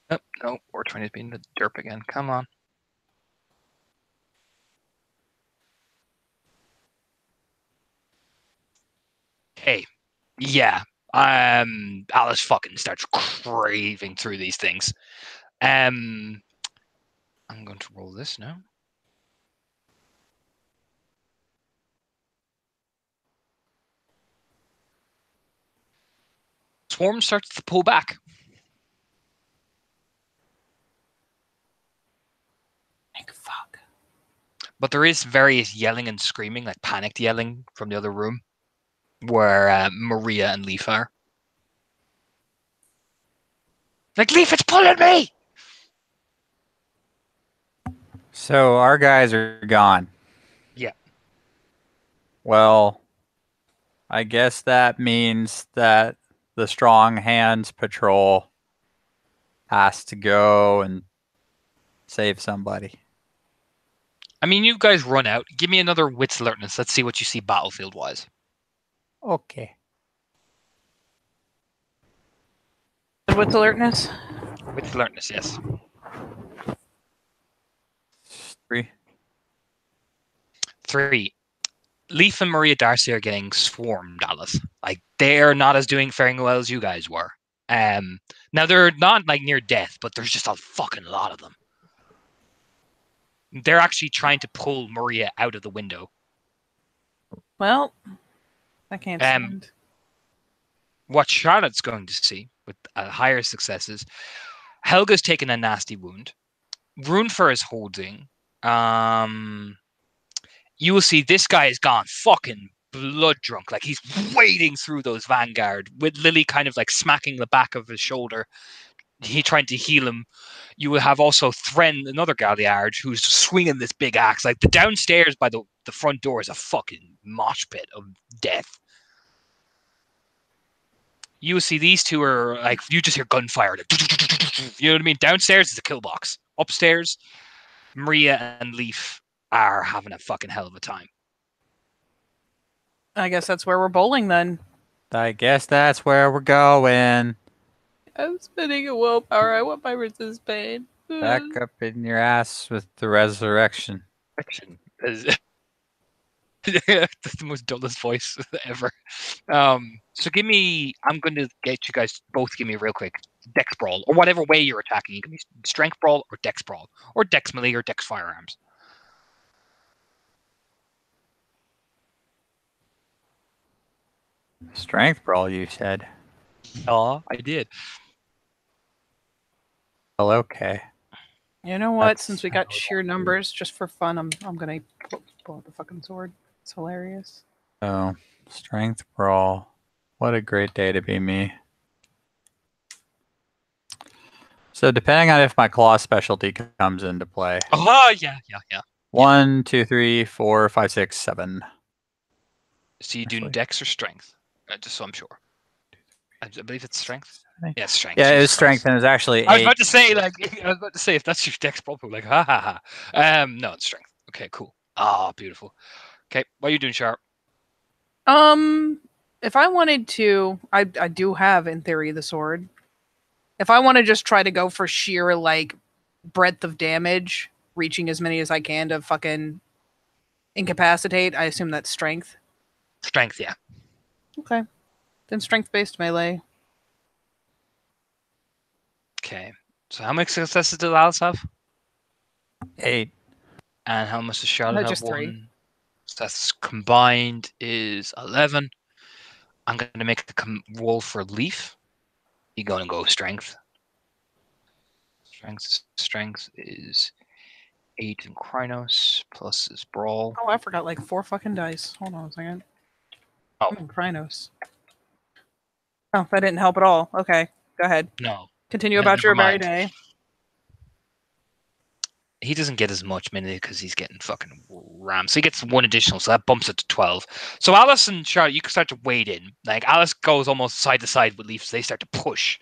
Oh, no, 420 is being the derp again. Come on. Hey, yeah. Alice fucking starts craving through these things. I'm going to roll this now. Swarm starts to pull back. Like, fuck. But there is various yelling and screaming, like panicked yelling from the other room, where Maria and Leaf are. Like, Leaf, it's pulling me! So our guys are gone. Yeah. Well, I guess that means that the Strong Hands Patrol has to go and save somebody. I mean, you guys run out. Give me another wits alertness. Let's see what you see battlefield-wise. Okay. What's alertness? Wits alertness, yes. 3. 3. Leaf and Maria Darcy are getting swarmed, Alice. Like, they're not as faring well as you guys were. Now they're not like near death, but there's just a fucking lot of them. They're actually trying to pull Maria out of the window. Well, I can't stand. What Charlotte's going to see with higher successes, Helga's taken a nasty wound. Runefur is holding. You will see this guy is gone fucking blood drunk. Like, he's wading through those Vanguard with Lily kind of like smacking the back of his shoulder. He trying to heal him. You will have also Thren, another Galliard, who's swinging this big axe. Like, the downstairs by the front door is a fucking mosh pit of death. You will see these two are like, you just hear gunfire. Like, you know what I mean? Downstairs is a kill box. Upstairs, Maria and Leaf are having a fucking hell of a time. I guess that's where we're bowling then. I guess that's where we're going. I'm spinning a willpower. I want my resist pain. Back up in your ass with the resurrection. Fiction is that's the most dullest voice ever. So give me. I'm going to get you guys both. Give me real quick Dex brawl or whatever way you're attacking. You can be strength brawl or Dex brawl or Dex melee or Dex firearms. Strength brawl, you said. Oh, I did. Well, okay. You know what? That's Since we got sheer numbers, just for fun, I'm gonna pull out the fucking sword. It's hilarious. So, strength brawl. What a great day to be me. So, depending on if my claw specialty comes into play. Oh, yeah. 1, 2, 3, 4, 5, 6, 7. So you do Actually. Dex or strength? Just so I'm sure. I believe it's strength. Yeah, it's strength. Yeah, it was Jesus strength, Christ. and it was actually 8. I was about to say if that's your Dex brawl, like ha ha ha. No, it's strength. Okay, cool. Ah, beautiful. Okay, what are you doing, Sharp? If I wanted to, I do have in theory the sword. If I want to just try to go for sheer like breadth of damage, reaching as many as I can to fucking incapacitate, I assume that's strength. Strength, yeah. Okay, then strength-based melee. Okay. So how many successes did Alice have? 8. And how much does Charlotte have? Just 3. So That's combined is 11. I'm going to make a roll for Leaf. You're going to go strength. Strength is 8 in Krynos plus his brawl. Oh, I forgot like 4 fucking dice. Hold on a second. Oh. I'm in Krynos. Oh, that didn't help at all. Okay, go ahead. No. Continue about your never merry mind. day. He doesn't get as much minute because he's getting fucking rammed. So he gets 1 additional, so that bumps it to 12. So Alice and Charlotte, you can start to wade in. Like Alice goes almost side to side with Leaf, so they start to push.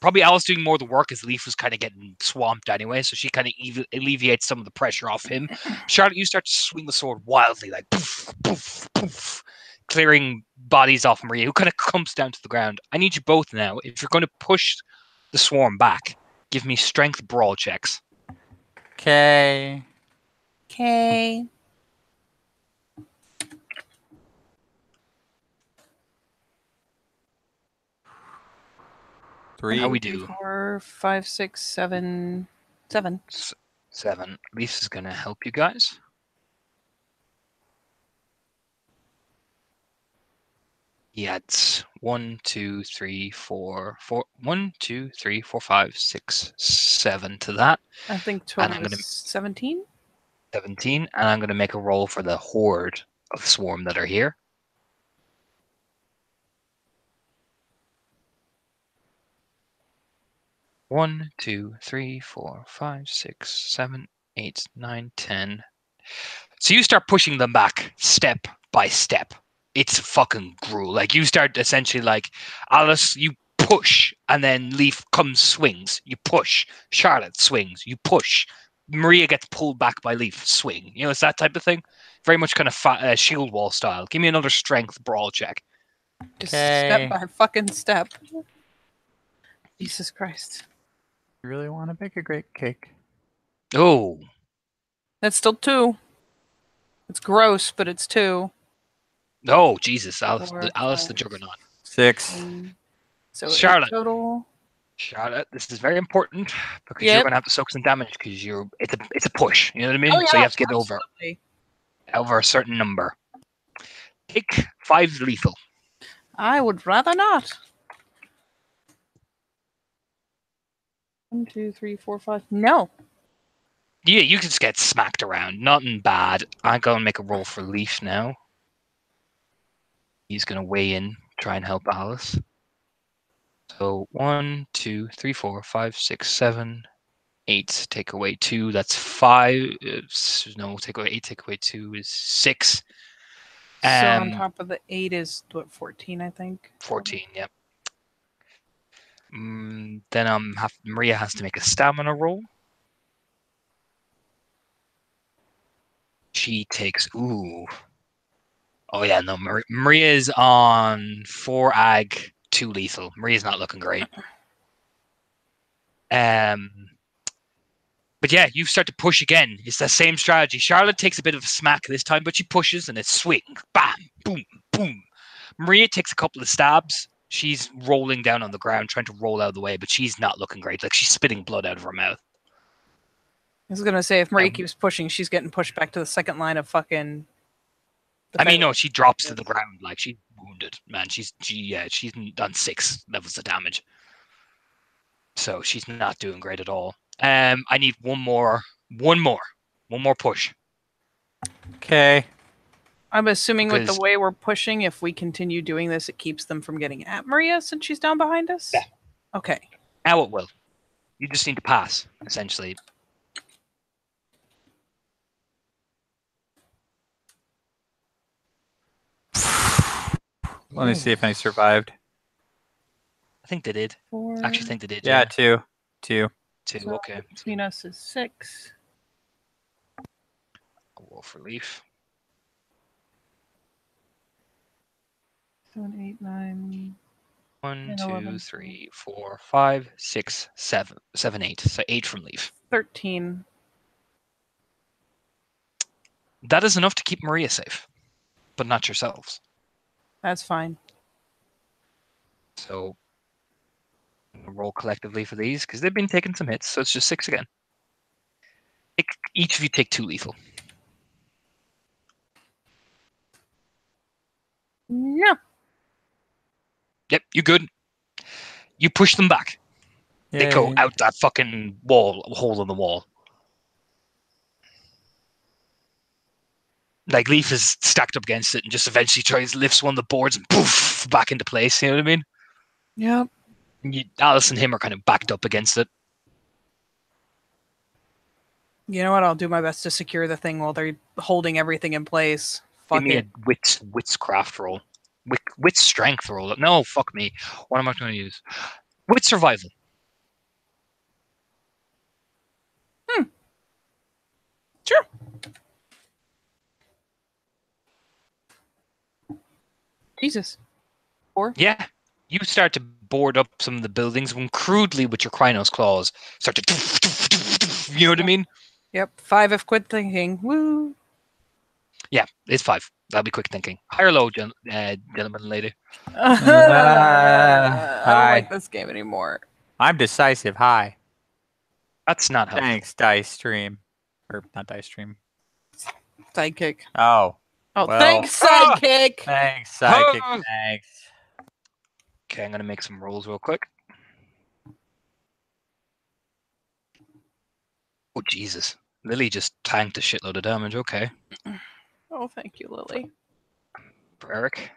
Probably Alice doing more of the work as Leaf was kind of getting swamped anyway, so she kind of alleviates some of the pressure off him. Charlotte, you start to swing the sword wildly, like poof, poof, poof, clearing bodies off Maria, who kind of clumps down to the ground. I need you both now. If you're going to push the swarm back, give me strength brawl checks. Okay. Okay. Three. How we do? 4, 5, 6, 7, 7. 7. Leaf is going to help you guys. He adds 1, 2, 3, 4, 1, 2, 3, 4, 5, 6, 7 to that. I think And total I'm gonna- is 17. 17, and I'm going to make a roll for the horde of swarm that are here. One, 2, 3, 4, 5, 6, 7, 8, 9, 10. So you start pushing them back step by step. It's fucking gruel. Like you start essentially like Alice, you push, and then Leaf comes swings. You push. Charlotte swings. You push. Maria gets pulled back by Leaf. Swing. You know, it's that type of thing. Very much kind of shield wall style. Give me another strength brawl check. Just Okay. step by fucking step. Jesus Christ. You really want to bake a great cake? Oh, That's still 2. It's gross, but it's 2. oh, Jesus, Alice, 4, Alice the 5, Juggernaut. 6. So Charlotte. 8 total. Charlotte, this is very important because Yep. you're going to have to soak some damage because it's a push. You know what I mean? Oh, yeah, So you have to get absolutely. over a certain number. Take 5 lethal. I would rather not. 1, 2, 3, 4, 5. No. Yeah, you can just get smacked around. Nothing bad. I'm going to make a roll for Leaf now. He's going to weigh in, try and help Alice. So 1, 2, 3, 4, 5, 6, 7, 8. Take away 2. That's 5. No, take away 8. Take away 2 is 6. So on top of the 8 is what, 14, I think. 14. Yep. Then Maria has to make a stamina roll. She takes Oh yeah, no. Maria is on 4 ag, 2 lethal. Maria's not looking great. But yeah, you start to push again. It's the same strategy. Charlotte takes a bit of a smack this time, but she pushes and it's swing, bam, boom, boom. Maria takes a couple of stabs. She's rolling down on the ground, trying to roll out of the way, but she's not looking great. Like she's spitting blood out of her mouth. I was gonna say if Marie keeps pushing, she's getting pushed back to the second line of fucking. I mean, no, she drops to the ground like she's wounded, man. She's done 6 levels of damage, so she's not doing great at all. I need one more push. Okay. I'm assuming with Because- the way we're pushing, if we continue doing this, it keeps them from getting at Maria since she's down behind us. Yeah. Okay. Now it will. You just need to pass, essentially. Let me see if any survived. I think they did. 4. I actually think they did. Yeah, 2. 2. 2. So Okay. between us is 6. I'll roll for Leaf. 7, 8, 9. 1, 10, 2, 11. 3, 4, 5, 6, 7, 8. So 8 from Leaf. 13. That is enough to keep Maria safe, but not yourselves. That's fine. So roll collectively for these because they've been taking some hits. So it's just 6 again. Each of you take 2 lethal. No. Yep, you good. You push them back. They go Yay. out that fucking hole in the wall. Like Leaf is stacked up against it and just eventually lifts one of the boards and poof back into place. You know what I mean? Yep. Alice and him are kind of backed up against it. You know what? I'll do my best to secure the thing while they're holding everything in place. Give Fuck me it. a wits craft roll. Wit strength roll. No, fuck me. What am I going to use? Wit survival. Sure. Jesus. 4. Yeah. You start to board up some of the buildings when crudely with your Krynos claws start to you know what I mean? Yep. 5 if quit thinking. Woo. Yeah, it's 5. That'll be quick thinking. High or low, gentlemen and lady? I don't Hi. like this game anymore. I'm decisive. Hi. That's not helpful. Thanks, Dice Stream. Or not Dice Stream. Sidekick. Oh. Oh, Well- thanks, sidekick. Thanks, Sidekick. Oh. Thanks. Okay, I'm going to make some rolls real quick. Oh, Jesus. Lily just tanked a shitload of damage. Okay. Oh, thank you, Lily. For Eric.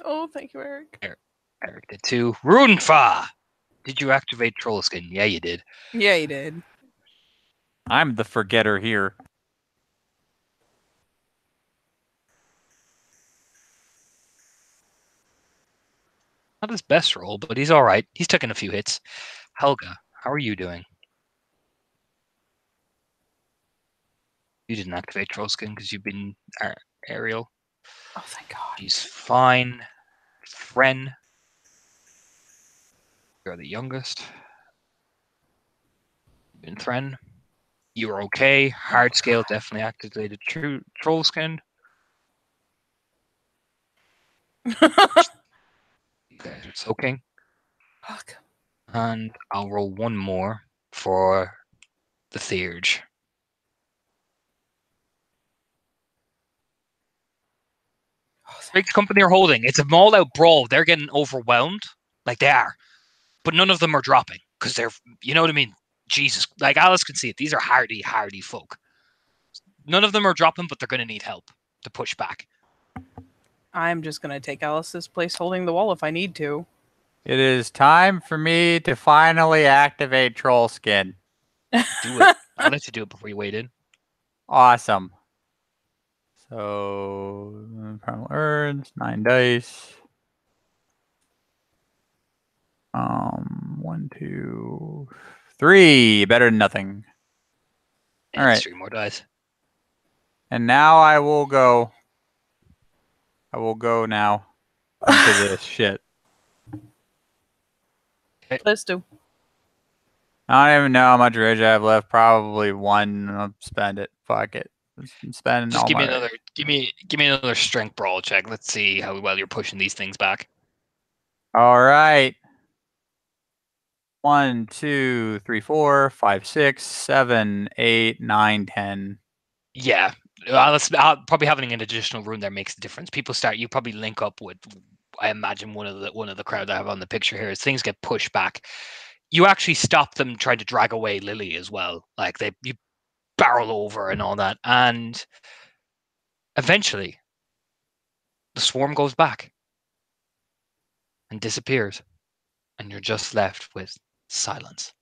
Oh, thank you, Eric. Eric did too. Runfa! Did you activate Troll Skin? Yeah, you did. Yeah, you did. I'm the forgetter here. Not his best roll, but he's all right. He's taken a few hits. Helga, how are you doing? You didn't activate Troll Skin because you've been Ariel. Oh, thank God. She's fine. Fren. You're the youngest. Been Thren. You're okay. Hard scale definitely activated. Troll Skin. You guys are soaking. Fuck. And I'll roll one more for the Theurge. Oh, thank Big company are holding. It's a all-out brawl. They're getting overwhelmed, like they are, but none of them are dropping because they're, you know what I mean. Jesus, like Alice can see it. These are hardy folk. None of them are dropping, but they're going to need help to push back. I'm just gonna take Alice's place holding the wall if I need to. It is time for me to finally activate Troll Skin. Do it. I'll let you do it before you wade in. Awesome. So, Primal Urge, 9 dice. 1, 2, 3. Better than nothing. And All right. 3 more dice. And now I will go. I will go now into this shit. Let's do. I don't even know how much rage I have left. Probably 1. I'll spend it. Fuck it. Spend Just all give me my another. Give me another strength brawl check. Let's see how well you're pushing these things back. All right. 1, 2, 3, 4, 5, 6, 7, 8, 9, 10. Yeah, probably having an additional room there makes a difference. People start. You probably link up with. I imagine one of the crowd I have on the picture here. As things get pushed back, you actually stop them trying to drag away Lily as well. Like you barrel over and all that, and eventually, the swarm goes back and disappears, and you're just left with silence.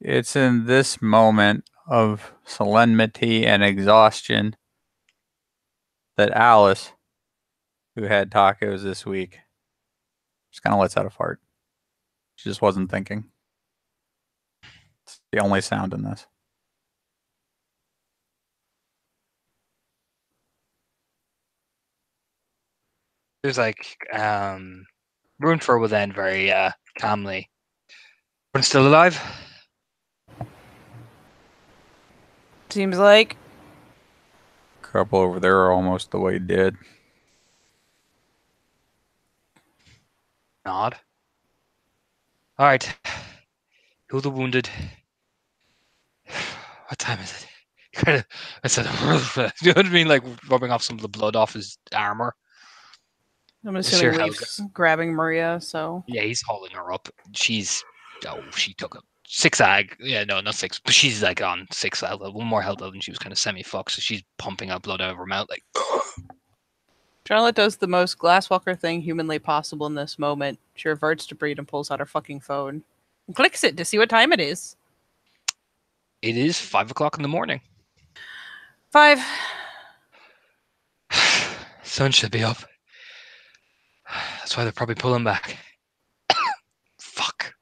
It's in this moment of solemnity and exhaustion that Alice, who had tacos this week, just kind of lets out a fart. She just wasn't thinking. It's the only sound in this. There's like Runefur will then very calmly. Everyone's still alive? Seems like. Couple over there are almost the way dead. Nod. All right. Who the wounded? What time is it? kind of, I said, you know what I mean? Like rubbing off some of the blood off his armor. I'm Sure, assuming Helga. Leaf's grabbing Maria, so Yeah, he's hauling her up. She took a 6 ag. Yeah, no, not 6, but she's like on 6 health, one more health, and she was kind of semi-fucked, so she's pumping out blood out of her mouth, like, Charlotte does the most Glasswalker thing humanly possible in this moment. She reverts to Breed and pulls out her fucking phone and clicks it to see what time it is. it is 5 o'clock in the morning. 5. Sun should be up. That's why they're probably pulling back. Fuck.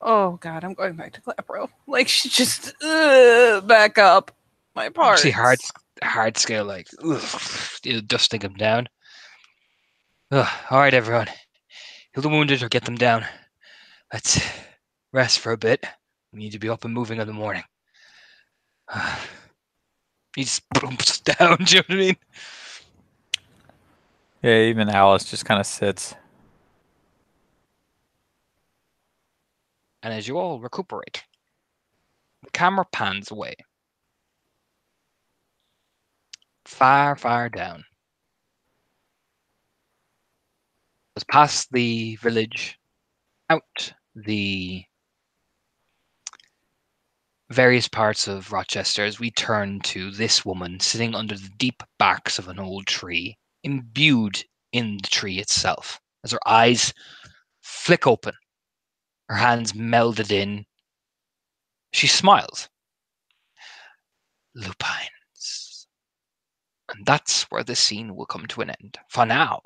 Oh god, I'm going back to Clapro. Like she just back up my parts. Actually, hard scale, like, dusting him down. All right, everyone. Heal the wounded or get them down. Let's rest for a bit. We need to be up and moving in the morning. He just bumps down, do you know what I mean? Yeah, even Alice just kind of sits. And as you all recuperate, the camera pans away. Far, far down. As past the village, out the various parts of Rochester, as we turn to this woman sitting under the deep barks of an old tree, imbued in the tree itself. As her eyes flick open, her hands melded in, she smiles. Lupines. And that's where the scene will come to an end. For now,